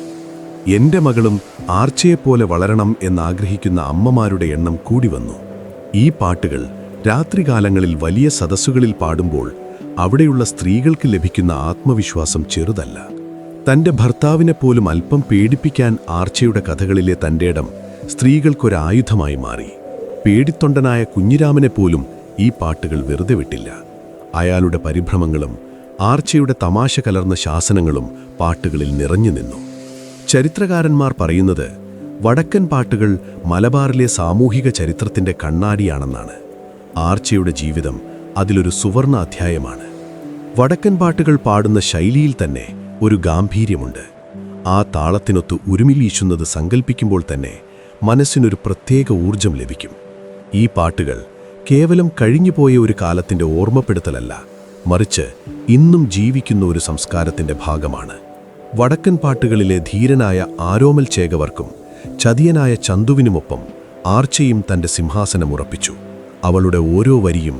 Speaker 1: എൻ്റെ മകളും ആർച്ചയെപ്പോലെ വളരണം എന്നാഗ്രഹിക്കുന്ന അമ്മമാരുടെ എണ്ണം കൂടി വന്നു. ഈ പാട്ടുകൾ രാത്രികാലങ്ങളിൽ വലിയ സദസ്സുകളിൽ പാടുമ്പോൾ അവിടെയുള്ള സ്ത്രീകൾക്ക് ലഭിക്കുന്ന ആത്മവിശ്വാസം ചെറുതല്ല. തൻ്റെ ഭർത്താവിനെ പോലും അല്പം പേടിപ്പിക്കാൻ ആർച്ചയുടെ കഥകളിലെ തൻ്റെ ഇടം സ്ത്രീകൾക്കൊരായുധമായി മാറി. പേടിത്തൊണ്ടനായ കുഞ്ഞിരാമനെ പോലും ഈ പാട്ടുകൾ വെറുതെ വിട്ടില്ല. അയാളുടെ പരിഭ്രമങ്ങളും ആർച്ചയുടെ തമാശ കലർന്ന ശാസനങ്ങളും പാട്ടുകളിൽ നിറഞ്ഞു നിന്നു. ചരിത്രകാരന്മാർ പറയുന്നത് വടക്കൻ പാട്ടുകൾ മലബാറിലെ സാമൂഹിക ചരിത്രത്തിൻ്റെ കണ്ണാടിയാണെന്നാണ്. ആർച്ചയുടെ ജീവിതം അതിലൊരു സുവർണ അധ്യായമാണ്. വടക്കൻ പാട്ടുകൾ പാടുന്ന ശൈലിയിൽ തന്നെ ഒരു ഗാംഭീര്യമുണ്ട്. ആ താളത്തിനൊത്ത് ഉരുമിലീശുന്നത് സങ്കൽപ്പിക്കുമ്പോൾ തന്നെ മനസ്സിനൊരു പ്രത്യേക ഊർജം ലഭിക്കും. ഈ പാട്ടുകൾ കേവലം കഴിഞ്ഞുപോയ ഒരു കാലത്തിൻ്റെ ഓർമ്മപ്പെടുത്തലല്ല, മറിച്ച് ഇന്നും ജീവിക്കുന്ന ഒരു സംസ്കാരത്തിൻ്റെ ഭാഗമാണ്. വടക്കൻ പാട്ടുകളിലെ ധീരനായ ആരോമൽ ചേകവർക്കും ചതിയനായ ചന്തുവിനുമൊപ്പം ആർച്ചയും തൻ്റെ സിംഹാസനം ഉറപ്പിച്ചു.
Speaker 6: അവളുടെ ഓരോ വരിയും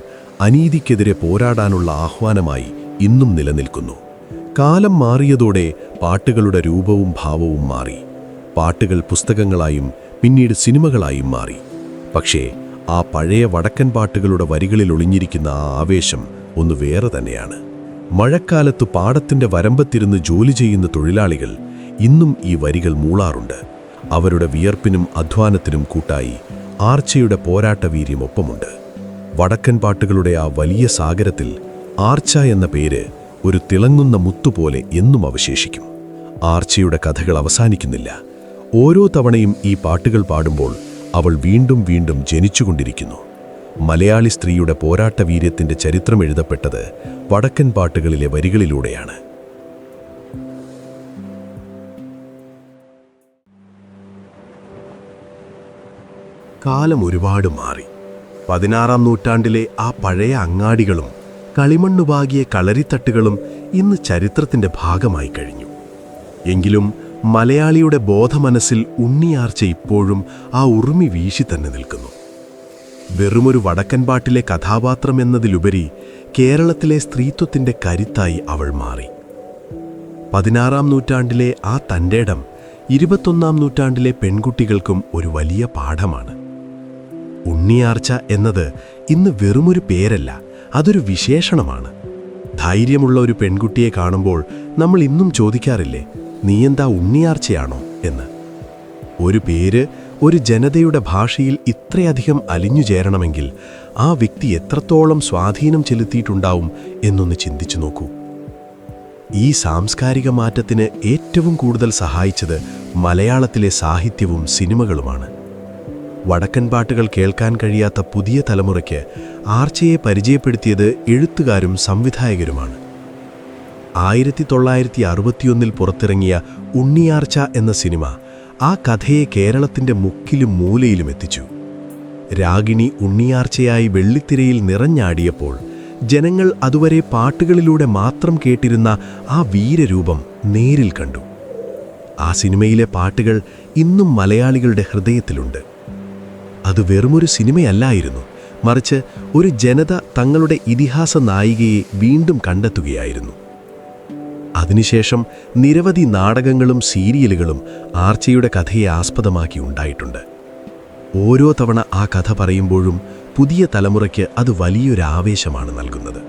Speaker 6: അനീതിക്കെതിരെ പോരാടാനുള്ള ആഹ്വാനമായി ഇന്നും നിലനിൽക്കുന്നു. കാലം മാറിയതോടെ പാട്ടുകളുടെ രൂപവും ഭാവവും മാറി. പാട്ടുകൾ പുസ്തകങ്ങളായും പിന്നീട് സിനിമകളായും മാറി. പക്ഷേ ആ പഴയ വടക്കൻ പാട്ടുകളുടെ വരികളിൽ ഒളിഞ്ഞിരിക്കുന്ന ആ ആവേശം ഒന്ന് വേറെ തന്നെയാണ്. മഴക്കാലത്ത് പാടത്തിന്റെ വരമ്പത്തിരുന്ന് ജോലി ചെയ്യുന്ന തൊഴിലാളികൾ ഇന്നും ഈ വരികൾ മൂളാറുണ്ട്. അവരുടെ വിയർപ്പിനും അധ്വാനത്തിനും കൂട്ടായി ആർച്ചയുടെ പോരാട്ടവീര്യം ഒപ്പമുണ്ട്. വടക്കൻ പാട്ടുകളുടെ ആ വലിയ സാഗരത്തിൽ ആർച്ച എന്ന പേര് ഒരു തിളങ്ങുന്ന മുത്തുപോലെ എന്നും അവശേഷിക്കും. ആർച്ചയുടെ കഥകൾ അവസാനിക്കുന്നില്ല. ഓരോ തവണയും ഈ പാട്ടുകൾ പാടുമ്പോൾ അവൾ വീണ്ടും വീണ്ടും ജനിച്ചുകൊണ്ടിരിക്കുന്നു. മലയാളി സ്ത്രീയുടെ പോരാട്ടവീര്യത്തിന്റെ ചരിത്രം എഴുതപ്പെട്ടത് വടക്കൻ പാട്ടുകളിലെ വരികളിലൂടെയാണ്.
Speaker 5: കാലം ഒരുപാട് മാറി. 16-ാം നൂറ്റാണ്ടിലെ ആ പഴയ അങ്ങാടികളും കളിമണ്ണുപാകിയ കളരിത്തട്ടുകളും ഇന്ന് ചരിത്രത്തിന്റെ ഭാഗമായി കഴിഞ്ഞു. എങ്കിലും മലയാളിയുടെ ബോധമനസ്സിൽ ഉണ്ണിയാർച്ച ഇപ്പോഴും ആ ഉറുമി വീശി തന്നെ നിൽക്കുന്നു. വെറുമൊരു വടക്കൻ പാട്ടിലെ കഥാപാത്രം എന്നതിലുപരി കേരളത്തിലെ സ്ത്രീത്വത്തിന്റെ കരുത്തായി അവൾ മാറി. 16-ാം നൂറ്റാണ്ടിലെ ആ തന്റേടം 21-ാം നൂറ്റാണ്ടിലെ പെൺകുട്ടികൾക്കും ഒരു വലിയ പാഠമാണ്. ഉണ്ണിയാർച്ച എന്നത് ഇന്ന് വെറുമൊരു പേരല്ല, അതൊരു വിശേഷണമാണ്. ധൈര്യമുള്ള ഒരു പെൺകുട്ടിയെ കാണുമ്പോൾ നമ്മൾ ഇന്നും ചോദിക്കാറില്ലേ, നീയെന്താ ഉണ്ണിയാർച്ചയാണോ എന്ന്. ഒരു പേര് ഒരു ജനതയുടെ ഭാഷയിൽ ഇത്രയധികം അലിഞ്ഞു ചേരണമെങ്കിൽ ആ വ്യക്തി എത്രത്തോളം സ്വാധീനം ചെലുത്തിയിട്ടുണ്ടാവും എന്നൊന്ന് ചിന്തിച്ചു നോക്കൂ. ഈ സാംസ്കാരിക മാറ്റത്തിന് ഏറ്റവും കൂടുതൽ സഹായിച്ചത് മലയാളത്തിലെ സാഹിത്യവും സിനിമകളുമാണ്. വടക്കൻ പാട്ടുകൾ കേൾക്കാൻ കഴിയാത്ത പുതിയ തലമുറയ്ക്ക് ആർച്ചയെ പരിചയപ്പെടുത്തിയത് എഴുത്തുകാരും സംവിധായകരുമാണ്. 1961 പുറത്തിറങ്ങിയ ഉണ്ണിയാർച്ച എന്ന സിനിമ ആ കഥയെ കേരളത്തിന്റെ മുക്കിലും മൂലയിലും എത്തിച്ചു. രാഗിണി ഉണ്ണിയാർച്ചയായി വെള്ളിത്തിരയിൽ നിറഞ്ഞാടിയപ്പോൾ ജനങ്ങൾ അതുവരെ പാട്ടുകളിലൂടെ മാത്രം കേട്ടിരുന്ന ആ വീരരൂപം നേരിൽ കണ്ടു. ആ സിനിമയിലെ പാട്ടുകൾ ഇന്നും മലയാളികളുടെ ഹൃദയത്തിലുണ്ട്. അത് വെറുമൊരു സിനിമയല്ലായിരുന്നു, മറിച്ച് ഒരു ജനത തങ്ങളുടെ ഇതിഹാസ നായികയെ വീണ്ടും കണ്ടെത്തുകയായിരുന്നു. അതിനുശേഷം നിരവധി നാടകങ്ങളും സീരിയലുകളും ആർച്ചയുടെ കഥയെ ആസ്പദമാക്കി ഉണ്ടായിട്ടുണ്ട്. ഓരോ തവണ ആ കഥ പറയുമ്പോഴും പുതിയ തലമുറയ്ക്ക് അത് വലിയൊരു ആവേശമാണ് നൽകുന്നത്.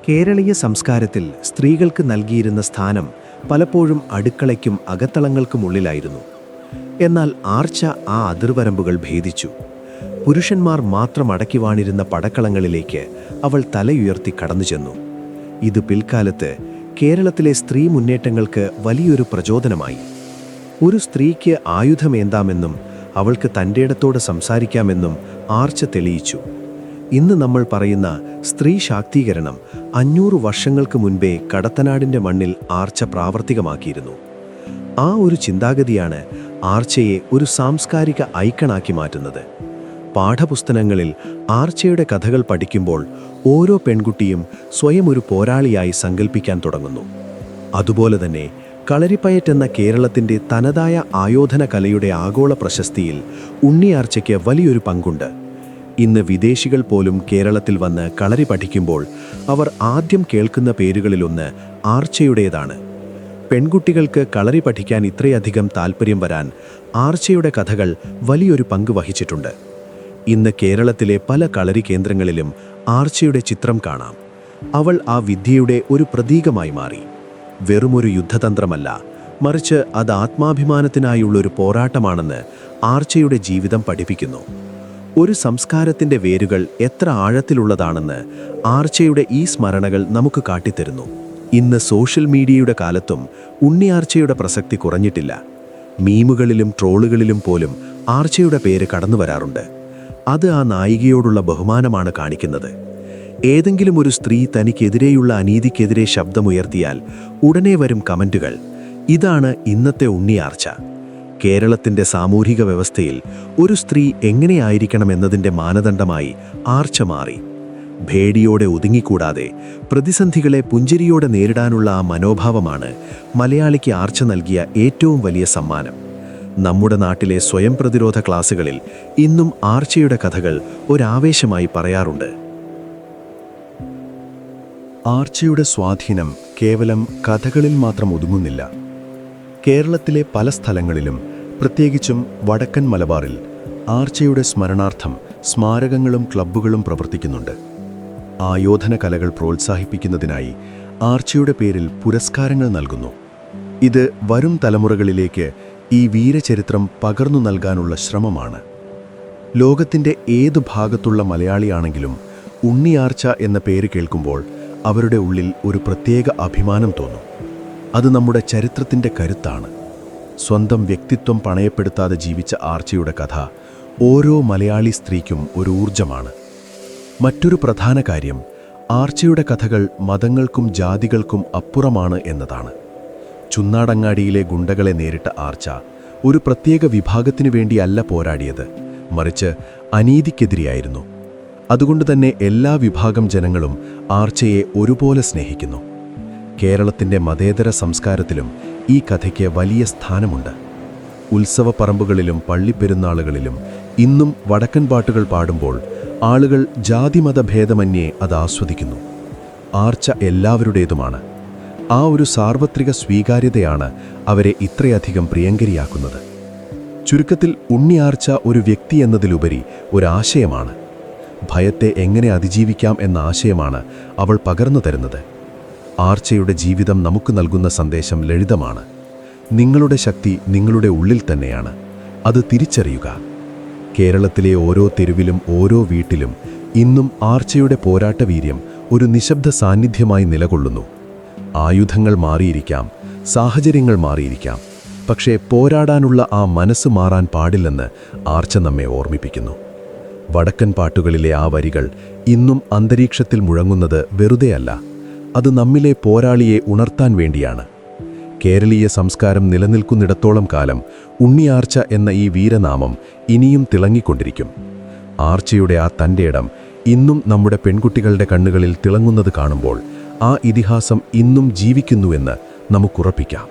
Speaker 7: കേരളീയ സംസ്കാരത്തിൽ സ്ത്രീകൾക്ക് നൽകിയിരുന്ന സ്ഥാനം പലപ്പോഴും അടുക്കളയ്ക്കും അകത്തളങ്ങൾക്കുമുള്ളിലായിരുന്നു. എന്നാൽ ആർച്ച ആ അതിർവരമ്പുകൾ ഭേദിച്ചു. പുരുഷന്മാർ മാത്രം അടക്കി വാണിരുന്ന പടക്കളങ്ങളിലേക്ക് അവൾ തലയുയർത്തി കടന്നു ചെന്നു. ഇത് പിൽക്കാലത്ത് കേരളത്തിലെ സ്ത്രീ മുന്നേറ്റങ്ങൾക്ക് വലിയൊരു പ്രചോദനമായി. ഒരു സ്ത്രീക്ക് ആയുധമേന്താമെന്നും അവൾക്ക് തൻ്റെയിടത്തോട് സംസാരിക്കാമെന്നും ആർച്ച തെളിയിച്ചു. ഇന്ന് നമ്മൾ പറയുന്ന സ്ത്രീ ശാക്തീകരണം 500 വർഷങ്ങൾക്ക് മുൻപേ കടത്തനാടിൻ്റെ മണ്ണിൽ ആർച്ച പ്രാവർത്തികമാക്കിയിരുന്നു. ആ ഒരു ചിന്താഗതിയാണ് ആർച്ചയെ ഒരു സാംസ്കാരിക ഐക്കണാക്കി മാറ്റുന്നത്. പാഠപുസ്തകങ്ങളിൽ ആർച്ചയുടെ കഥകൾ പഠിക്കുമ്പോൾ ഓരോ പെൺകുട്ടിയും സ്വയം ഒരു പോരാളിയായി സങ്കല്പിക്കാൻ തുടങ്ങുന്നു. അതുപോലെ തന്നെ കളരിപ്പയറ്റ് കേരളത്തിൻ്റെ തനതായ ആയോധന കലയുടെ ആഗോള പ്രശസ്തിയിൽ ഉണ്ണിയാർച്ചയ്ക്ക് വലിയൊരു പങ്കുണ്ട്. ഇന്ന് വിദേശികൾ പോലും കേരളത്തിൽ വന്ന് കളരി പഠിക്കുമ്പോൾ അവർ ആദ്യം കേൾക്കുന്ന പേരുകളിലൊന്ന് ആർച്ചയുടേതാണ്. പെൺകുട്ടികൾക്ക് കളരി പഠിക്കാൻ ഇത്രയധികം താൽപ്പര്യം വരാൻ ആർച്ചയുടെ കഥകൾ വലിയൊരു പങ്ക് വഹിച്ചിട്ടുണ്ട്. ഇന്ന് കേരളത്തിലെ പല കളരി കേന്ദ്രങ്ങളിലും ആർച്ചയുടെ ചിത്രം കാണാം. അവൾ ആ വിദ്യയുടെ ഒരു പ്രതീകമായി മാറി. വെറുമൊരു യുദ്ധതന്ത്രമല്ല, മറിച്ച് അത് ആത്മാഭിമാനത്തിനായുള്ളൊരു പോരാട്ടമാണെന്ന് ആർച്ചയുടെ ജീവിതം പഠിപ്പിക്കുന്നു. ഒരു സംസ്കാരത്തിൻ്റെ വേരുകൾ എത്ര ആഴത്തിലുള്ളതാണെന്ന് ആർച്ചയുടെ ഈ സ്മരണകൾ നമുക്ക് കാട്ടിത്തരുന്നു. ഇന്ന് സോഷ്യൽ മീഡിയയുടെ കാലത്തും ഉണ്ണിയാർച്ചയുടെ പ്രസക്തി കുറഞ്ഞിട്ടില്ല. മീമുകളിലും ട്രോളുകളിലും പോലും ആർച്ചയുടെ പേര് കടന്നു വരാറുണ്ട്. അത് ആ നായികയോടുള്ള ബഹുമാനമാണ് കാണിക്കുന്നത്. ഏതെങ്കിലും ഒരു സ്ത്രീ തനിക്കെതിരെയുള്ള അനീതിക്കെതിരെ ശബ്ദമുയർത്തിയാൽ ഉടനെ വരും കമൻറ്റുകൾ. ഇതാണ് ഇന്നത്തെ ഉണ്ണിയാർച്ച. കേരളത്തിൻ്റെ സാമൂഹിക വ്യവസ്ഥയിൽ ഒരു സ്ത്രീ എങ്ങനെയായിരിക്കണമെന്നതിൻ്റെ മാനദണ്ഡമായി ആർച്ച മാറി. ഭേടിയോടെ ഒതുങ്ങിക്കൂടാതെ പ്രതിസന്ധികളെ പുഞ്ചിരിയോടെ നേരിടാനുള്ള ആ മനോഭാവമാണ് മലയാളിക്ക് ആർച്ച നൽകിയ ഏറ്റവും വലിയ സമ്മാനം.
Speaker 6: നമ്മുടെ നാട്ടിലെ സ്വയം പ്രതിരോധ ക്ലാസുകളിൽ ഇന്നും ആർച്ചയുടെ കഥകൾ ഒരാവേശമായി പറയാറുണ്ട്.
Speaker 2: ആർച്ചയുടെ സ്വാധീനം കേവലം കഥകളിൽ മാത്രം ഒതുങ്ങുന്നില്ല. കേരളത്തിലെ പല സ്ഥലങ്ങളിലും, പ്രത്യേകിച്ചും വടക്കൻ മലബാറിൽ, ആർച്ചയുടെ സ്മരണാർത്ഥം സ്മാരകങ്ങളും ക്ലബ്ബുകളും പ്രവർത്തിക്കുന്നുണ്ട്. ആയോധന കലകൾ പ്രോത്സാഹിപ്പിക്കുന്നതിനായി ആർച്ചയുടെ പേരിൽ പുരസ്കാരങ്ങൾ നൽകുന്നു. ഇത് വരും തലമുറകളിലേക്ക് ഈ വീരചരിത്രം പകർന്നു നൽകാനുള്ള ശ്രമമാണ്. ലോകത്തിൻ്റെ ഏതു ഭാഗത്തുള്ള മലയാളിയാണെങ്കിലും ഉണ്ണിയാർച്ച എന്ന പേര് കേൾക്കുമ്പോൾ അവരുടെ ഉള്ളിൽ ഒരു പ്രത്യേക അഭിമാനം തോന്നും. അത് നമ്മുടെ ചരിത്രത്തിൻ്റെ കരുത്താണ്. സ്വന്തം വ്യക്തിത്വം പണയപ്പെടുത്താതെ ജീവിച്ച ആർച്ചയുടെ കഥ ഓരോ മലയാളി സ്ത്രീക്കും ഒരു ഊർജമാണ്. മറ്റൊരു പ്രധാന കാര്യം, ആർച്ചയുടെ കഥകൾ മതങ്ങൾക്കും ജാതികൾക്കും അപ്പുറമാണ് എന്നതാണ്. ചുന്നാടങ്ങാടിയിലെ ഗുണ്ടകളെ നേരിട്ട ആർച്ച ഒരു പ്രത്യേക വിഭാഗത്തിനു വേണ്ടിയല്ല പോരാടിയത്, മറിച്ച് അനീതിക്കെതിരെയായിരുന്നു. അതുകൊണ്ടുതന്നെ എല്ലാ വിഭാഗം ജനങ്ങളും ആർച്ചയെ ഒരുപോലെ സ്നേഹിക്കുന്നു. കേരളത്തിൻ്റെ മതേതര സംസ്കാരത്തിലും ഈ കഥയ്ക്ക് വലിയ സ്ഥാനമുണ്ട്. ഉത്സവപ്പറമ്പുകളിലും പള്ളിപ്പെരുന്നാളുകളിലും ഇന്നും വടക്കൻ പാട്ടുകൾ പാടുമ്പോൾ ആളുകൾ ജാതിമതഭേദമന്യേ അത് ആസ്വദിക്കുന്നു. ആർച്ച എല്ലാവരുടേതുമാണ്. ആ ഒരു സാർവത്രിക സ്വീകാര്യതയാണ് അവരെ ഇത്രയധികം പ്രിയങ്കരിയാക്കുന്നത്. ചുരുക്കത്തിൽ ഉണ്ണിയാർച്ച ഒരു വ്യക്തി എന്നതിലുപരി ഒരാശയമാണ്. ഭയത്തെ എങ്ങനെ അതിജീവിക്കാം എന്ന ആശയമാണ് അവൾ പകർന്നു തരുന്നത്. ആർച്ചയുടെ ജീവിതം നമുക്ക് നൽകുന്ന സന്ദേശം ലളിതമാണ്. നിങ്ങളുടെ ശക്തി നിങ്ങളുടെ ഉള്ളിൽ തന്നെയാണ്. അത് തിരിച്ചറിയുക. കേരളത്തിലെ ഓരോ തെരുവിലും ഓരോ വീട്ടിലും ഇന്നും ആർച്ചയുടെ പോരാട്ടവീര്യം ഒരു നിശബ്ദ സാന്നിധ്യമായി നിലകൊള്ളുന്നു. ആയുധങ്ങൾ മാറിയിരിക്കാം, സാഹചര്യങ്ങൾ മാറിയിരിക്കാം, പക്ഷേ പോരാടാനുള്ള ആ മനസ്സ് മാറാൻ പാടില്ലെന്ന് ആർച്ച നമ്മെ ഓർമ്മിപ്പിക്കുന്നു. വടക്കൻ പാട്ടുകളിലെ ആ വരികൾ ഇന്നും അന്തരീക്ഷത്തിൽ മുഴങ്ങുന്നത് വെറുതെയല്ല. അത് നമ്മിലെ പോരാളിയെ ഉണർത്താൻ വേണ്ടിയാണ്. കേരളീയ സംസ്കാരം നിലനിൽക്കുന്നിടത്തോളം കാലം ഉണ്ണിയാർച്ച എന്ന ഈ വീരനാമം ഇനിയും തിളങ്ങിക്കൊണ്ടിരിക്കും. ആർച്ചയുടെ ആ തൻ്റെ ഇടം ഇന്നും നമ്മുടെ പെൺകുട്ടികളുടെ കണ്ണുകളിൽ തിളങ്ങുന്നത് കാണുമ്പോൾ ആ ഇതിഹാസം ഇന്നും ജീവിക്കുന്നുവെന്ന് നമുക്കുറപ്പിക്കാം.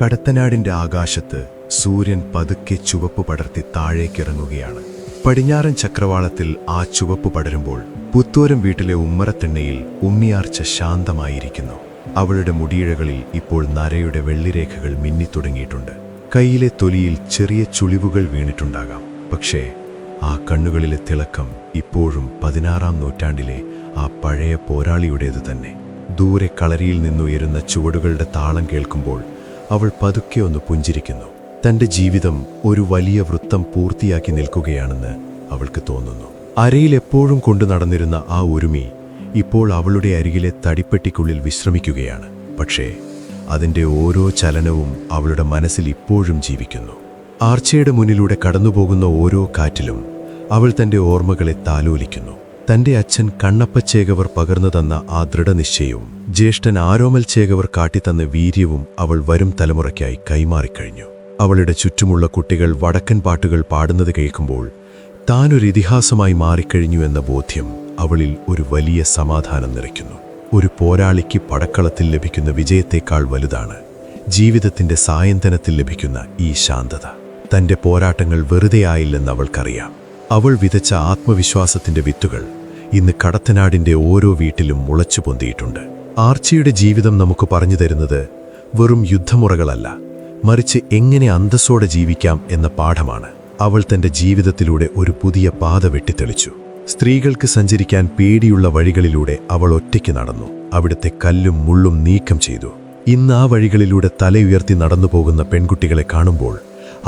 Speaker 1: കടത്തനാടിൻ്റെ ആകാശത്ത് സൂര്യൻ പതുക്കെ ചുവപ്പ് പടർത്തി താഴേക്കിറങ്ങുകയാണ്. പടിഞ്ഞാറൻ ചക്രവാളത്തിൽ ആ ചുവപ്പ് പടരുമ്പോൾ പുത്തോരം വീട്ടിലെ ഉമ്മറത്തിണ്ണയിൽ ഉണ്ണിയാർച്ച ശാന്തമായിരിക്കുന്നു. അവളുടെ മുടിയിഴകളിൽ ഇപ്പോൾ നരയുടെ വെള്ളിരേഖകൾ മിന്നിത്തുടങ്ങിയിട്ടുണ്ട്. കയ്യിലെ തൊലിയിൽ ചെറിയ ചുളിവുകൾ വീണിട്ടുണ്ടാകാം. പക്ഷേ ആ കണ്ണുകളിലെ തിളക്കം ഇപ്പോഴും 16-ാം നൂറ്റാണ്ടിലെ ആ പഴയ പോരാളിയുടേത് തന്നെ. ദൂരെ കളരിയിൽ നിന്നുയരുന്ന ചുവടുകളുടെ താളം കേൾക്കുമ്പോൾ അവൾ പതുക്കെ ഒന്ന് പുഞ്ചിരിക്കുന്നു. തൻ്റെ ജീവിതം ഒരു വലിയ വൃത്തം പൂർത്തിയാക്കി നിൽക്കുകയാണെന്ന് അവൾക്ക് തോന്നുന്നു. അരയിൽ എപ്പോഴും കൊണ്ടു നടന്നിരുന്ന ആ ഒരുമി ഇപ്പോൾ അവളുടെ അരികിലെ തടിപ്പെട്ടിക്കുള്ളിൽ വിശ്രമിക്കുകയാണ്. പക്ഷേ അതിൻ്റെ ഓരോ ചലനവും അവളുടെ മനസ്സിൽ ഇപ്പോഴും ജീവിക്കുന്നു. ആർച്ചയുടെ മുന്നിലൂടെ കടന്നുപോകുന്ന ഓരോ കാറ്റിലും അവൾ തൻ്റെ ഓർമ്മകളെ താലോലിക്കുന്നു. തൻ്റെ അച്ഛൻ കണ്ണപ്പച്ചേകവർ പകർന്നു തന്ന ആ ദൃഢനിശ്ചയവും ജ്യേഷ്ഠൻ ആരോമൽ ചേകവർ കാട്ടിത്തന്ന വീര്യവും അവൾ വരും തലമുറയ്ക്കായി കൈമാറിക്കഴിഞ്ഞു. അവളുടെ ചുറ്റുമുള്ള കുട്ടികൾ വടക്കൻ പാട്ടുകൾ പാടുന്നത് കേൾക്കുമ്പോൾ താനൊരു ഇതിഹാസമായി മാറിക്കഴിഞ്ഞു എന്ന ബോധ്യം അവളിൽ ഒരു വലിയ സമാധാനം നിറയ്ക്കുന്നു. ഒരു പോരാളിക്ക് പടക്കളത്തിൽ ലഭിക്കുന്ന വിജയത്തേക്കാൾ വലുതാണ് ജീവിതത്തിൻ്റെ സായന്തനത്തിൽ ലഭിക്കുന്ന ഈ ശാന്തത. തൻ്റെ പോരാട്ടങ്ങൾ വെറുതെയായില്ലെന്ന് അവൾക്കറിയാം. അവൾ വിതച്ച ആത്മവിശ്വാസത്തിൻ്റെ വിത്തുകൾ ഇന്ന് കടത്തനാടിൻ്റെ ഓരോ വീട്ടിലും മുളച്ചു പൊന്തിയിട്ടുണ്ട്. ആർച്ചയുടെ ജീവിതം നമുക്ക് പറഞ്ഞു തരുന്നത് വെറും യുദ്ധമുറകളല്ല, മറിച്ച് എങ്ങനെ അന്തസ്സോടെ ജീവിക്കാം എന്ന പാഠമാണ്. അവൾ തൻ്റെ ജീവിതത്തിലൂടെ ഒരു പുതിയ പാത വെട്ടിത്തെളിച്ചു. സ്ത്രീകൾക്ക് സഞ്ചരിക്കാൻ പേടിയുള്ള വഴികളിലൂടെ അവൾ ഒറ്റയ്ക്ക് നടന്നു. അവിടുത്തെ കല്ലും മുള്ളും നീക്കം ചെയ്തു. ഇന്ന് ആ വഴികളിലൂടെ തലയുയർത്തി നടന്നു പോകുന്ന പെൺകുട്ടികളെ കാണുമ്പോൾ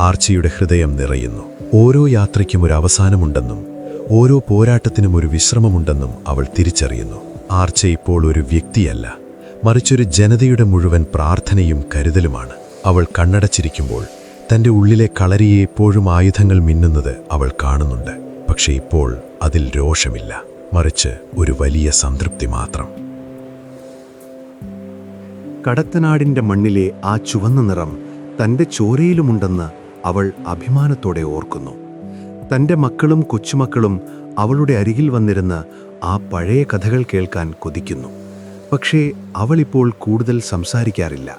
Speaker 1: ആർച്ചയുടെ ഹൃദയം നിറയുന്നു. ഓരോ യാത്രയ്ക്കും ഒരു അവസാനമുണ്ടെന്നും ഓരോ പോരാട്ടത്തിനും ഒരു വിശ്രമമുണ്ടെന്നും അവൾ തിരിച്ചറിയുന്നു. ആർച്ച ഇപ്പോൾ ഒരു വ്യക്തിയല്ല, മറിച്ചൊരു ജനതയുടെ മുഴുവൻ പ്രാർത്ഥനയും കരുതലുമാണ്. അവൾ കണ്ണടച്ചിരിക്കുമ്പോൾ തൻ്റെ ഉള്ളിലെ കളരിയെ എപ്പോഴും ആയുധങ്ങൾ മിന്നുന്നത് അവൾ കാണുന്നുണ്ട്. പക്ഷേ ഇപ്പോൾ അതിൽ രോഷമില്ല, മറിച്ച് ഒരു വലിയ സംതൃപ്തി മാത്രം.
Speaker 2: കടത്തനാടിൻ്റെ മണ്ണിലെ ആ ചുവന്ന നിറം തൻ്റെ ചോരയിലുമുണ്ടെന്ന് അവൾ അഭിമാനത്തോടെ ഓർക്കുന്നു. തൻ്റെ മക്കളും കൊച്ചുമക്കളും അവളുടെ അരികിൽ വന്നിരുന്ന് ആ പഴയ കഥകൾ കേൾക്കാൻ കൊതിക്കുന്നു. പക്ഷേ അവളിപ്പോൾ കൂടുതൽ സംസാരിക്കാറില്ല.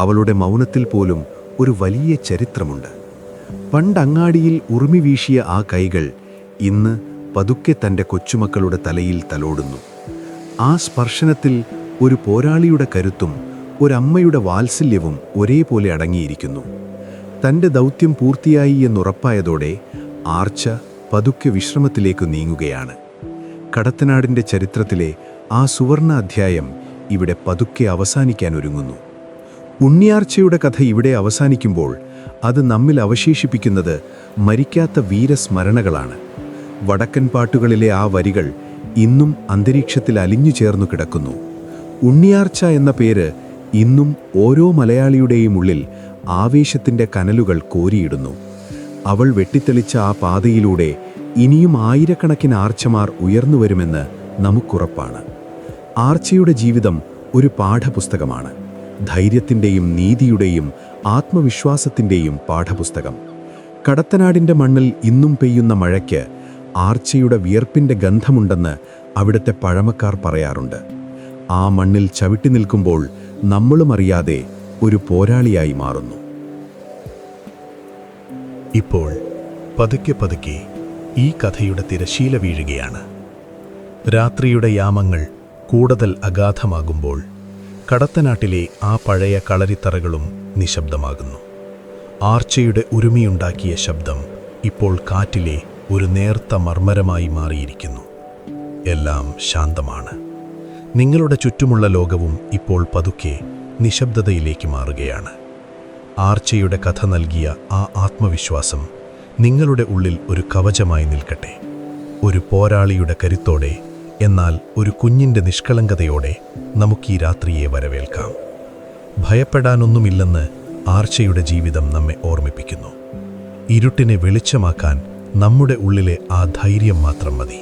Speaker 2: അവളുടെ മൗനത്തിൽ പോലും ഒരു വലിയ ചരിത്രമുണ്ട്. പണ്ടങ്ങാടിയിൽ ഉറുമി വീശിയ ആ കൈകൾ ഇന്ന് പതുക്കെ തൻ്റെ കൊച്ചുമക്കളുടെ തലയിൽ തലോടുന്നു. ആ സ്പർശനത്തിൽ ഒരു പോരാളിയുടെ കരുത്തും ഒരമ്മയുടെ വാത്സല്യവും ഒരേപോലെ അടങ്ങിയിരിക്കുന്നു. തൻ്റെ ദൗത്യം പൂർത്തിയായി എന്നുറപ്പായതോടെ ആർച്ച പതുക്കെ വിശ്രമത്തിലേക്ക് നീങ്ങുകയാണ്. കടത്തനാടിൻ്റെ ചരിത്രത്തിലെ ആ സുവർണ അധ്യായം ഇവിടെ പതുക്കെ അവസാനിക്കാൻ ഒരുങ്ങുന്നു. ഉണ്ണിയാർച്ചയുടെ കഥ ഇവിടെ അവസാനിക്കുമ്പോൾ അത് നമ്മിൽ അവശേഷിപ്പിക്കുന്നത് മരിക്കാത്ത വീരസ്മരണകളാണ്. വടക്കൻ പാട്ടുകളിലെ ആ വരികൾ ഇന്നും അന്തരീക്ഷത്തിൽ അലിഞ്ഞു ചേർന്നു കിടക്കുന്നു. ഉണ്ണിയാർച്ച എന്ന പേര് ഇന്നും ഓരോ മലയാളിയുടെയും ഉള്ളിൽ ആവേശത്തിൻ്റെ കനലുകൾ കോരിയിടുന്നു. അവൾ വെട്ടിത്തെളിച്ച ആ പാതയിലൂടെ ഇനിയും ആയിരക്കണക്കിന് ആർച്ചമാർ ഉയർന്നുവരുമെന്ന് നമുക്കുറപ്പാണ്. ആർച്ചയുടെ ജീവിതം ഒരു പാഠപുസ്തകമാണ്. ധൈര്യത്തിൻ്റെയും നീതിയുടെയും ആത്മവിശ്വാസത്തിൻ്റെയും പാഠപുസ്തകം. കടത്തനാടിൻ്റെ മണ്ണിൽ ഇന്നും പെയ്യുന്ന മഴയ്ക്ക് ആർച്ചയുടെ വിയർപ്പിൻ്റെ ഗന്ധമുണ്ടെന്ന് അവിടുത്തെ പഴമക്കാർ പറയാറുണ്ട്. ആ മണ്ണിൽ ചവിട്ടി നിൽക്കുമ്പോൾ നമ്മളും അറിയാതെ ഒരു പോരാളിയായി മാറുന്നു.
Speaker 5: ഇപ്പോൾ പതുക്കെ പതുക്കെ ഈ കഥയുടെ തിരശീല വീഴുകയാണ്. രാത്രിയുടെ യാമങ്ങൾ കൂടുതൽ അഗാധമാകുമ്പോൾ കടത്തനാട്ടിലെ ആ പഴയ കളരിത്തറകളും നിശബ്ദമാകുന്നു. ആർച്ചയുടെ ഉരുമിയുണ്ടാക്കിയ ശബ്ദം ഇപ്പോൾ കാറ്റിലെ ഒരു നേർത്ത മർമ്മരമായി മാറിയിരിക്കുന്നു. എല്ലാം ശാന്തമാണ്. നിങ്ങളുടെ ചുറ്റുമുള്ള ലോകവും ഇപ്പോൾ പതുക്കെ നിശബ്ദതയിലേക്ക് മാറുകയാണ്. ആർച്ചയുടെ കഥ നൽകിയ ആ ആത്മവിശ്വാസം നിങ്ങളുടെ ഉള്ളിൽ ഒരു കവചമായി നിൽക്കട്ടെ. ഒരു പോരാളിയുടെ കരുത്തോടെ, എന്നാൽ ഒരു കുഞ്ഞിൻ്റെ നിഷ്കളങ്കതയോടെ നമുക്കീ രാത്രിയെ വരവേൽക്കാം. ഭയപ്പെടാനൊന്നുമില്ലെന്ന് ആർച്ചയുടെ ജീവിതം നമ്മെ ഓർമ്മിപ്പിക്കുന്നു. ഇരുട്ടിനെ വെളിച്ചമാക്കാൻ നമ്മുടെ ഉള്ളിലെ ആ ധൈര്യം മാത്രം മതി.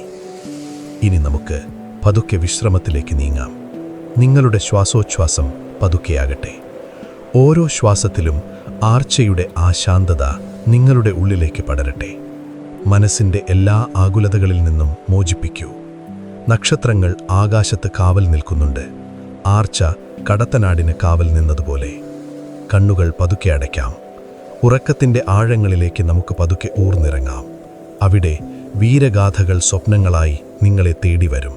Speaker 5: ഇനി നമുക്ക് പതുക്കെ വിശ്രമത്തിലേക്ക് നീങ്ങാം. നിങ്ങളുടെ ശ്വാസോച്ഛ്വാസം പതുക്കെയാകട്ടെ. ഓരോ ശ്വാസത്തിലും ആർച്ചയുടെ ആ ശാന്തത നിങ്ങളുടെ ഉള്ളിലേക്ക് പടരട്ടെ. മനസ്സിൻ്റെ എല്ലാ ആകുലതകളിൽ നിന്നും മോചിപ്പിക്കൂ. നക്ഷത്രങ്ങൾ ആകാശത്ത് കാവൽ നിൽക്കുന്നുണ്ട്. ആർച്ച കടത്തനാടിന് കാവൽ നിന്നതുപോലെ. കണ്ണുകൾ പതുക്കെ അടയ്ക്കാം. ഉറക്കത്തിൻ്റെ ആഴങ്ങളിലേക്ക് നമുക്ക് പതുക്കെ ഊർന്നിറങ്ങാം. അവിടെ വീരഗാഥകൾ സ്വപ്നങ്ങളായി നിങ്ങളെ തേടി വരും.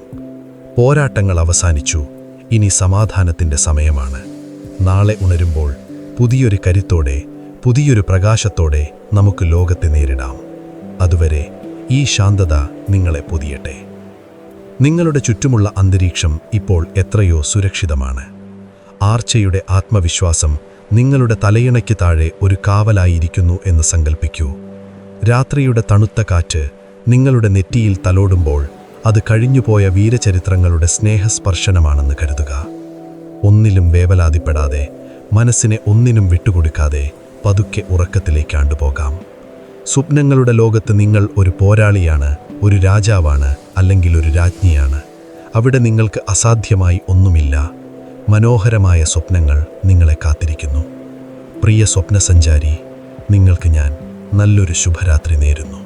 Speaker 5: പോരാട്ടങ്ങൾ അവസാനിച്ചു. ഇനി സമാധാനത്തിൻ്റെ സമയമാണ്. നാളെ ഉണരുമ്പോൾ പുതിയൊരു കരുത്തോടെ, പുതിയൊരു പ്രകാശത്തോടെ നമുക്ക് ലോകത്തെ നേരിടാം. അതുവരെ ഈ ശാന്തത നിങ്ങളെ പൊതിയട്ടെ. നിങ്ങളുടെ ചുറ്റുമുള്ള അന്തരീക്ഷം ഇപ്പോൾ എത്രയോ സുരക്ഷിതമാണ്. ആർച്ചയുടെ ആത്മവിശ്വാസം നിങ്ങളുടെ തലയിണയ്ക്ക് താഴെ ഒരു കാവലായിരിക്കുന്നു എന്ന് സങ്കൽപ്പിക്കൂ. രാത്രിയുടെ തണുത്ത കാറ്റ് നിങ്ങളുടെ നെറ്റിയിൽ തലോടുമ്പോൾ അത് കഴിഞ്ഞുപോയ വീരചരിത്രങ്ങളുടെ സ്നേഹസ്പർശനമാണെന്ന് കരുതുക. ഒന്നിലും വേവലാതിപ്പെടാതെ, മനസ്സിനെ ഒന്നിനും വിട്ടുകൊടുക്കാതെ പതുക്കെ ഉറക്കത്തിലേക്കാണ്ടുപോകാം. സ്വപ്നങ്ങളുടെ ലോകത്ത് നിങ്ങൾ ഒരു പോരാളിയാണ്, ഒരു രാജാവാണ്, അല്ലെങ്കിൽ ഒരു രാജ്ഞിയാണ്. അവിടെ നിങ്ങൾക്ക് അസാധ്യമായി ഒന്നുമില്ല. മനോഹരമായ സ്വപ്നങ്ങൾ നിങ്ങളെ കാത്തിരിക്കുന്നു. പ്രിയ സ്വപ്നസഞ്ചാരി, നിങ്ങൾക്ക് ഞാൻ നല്ലൊരു ശുഭരാത്രി നേരുന്നു.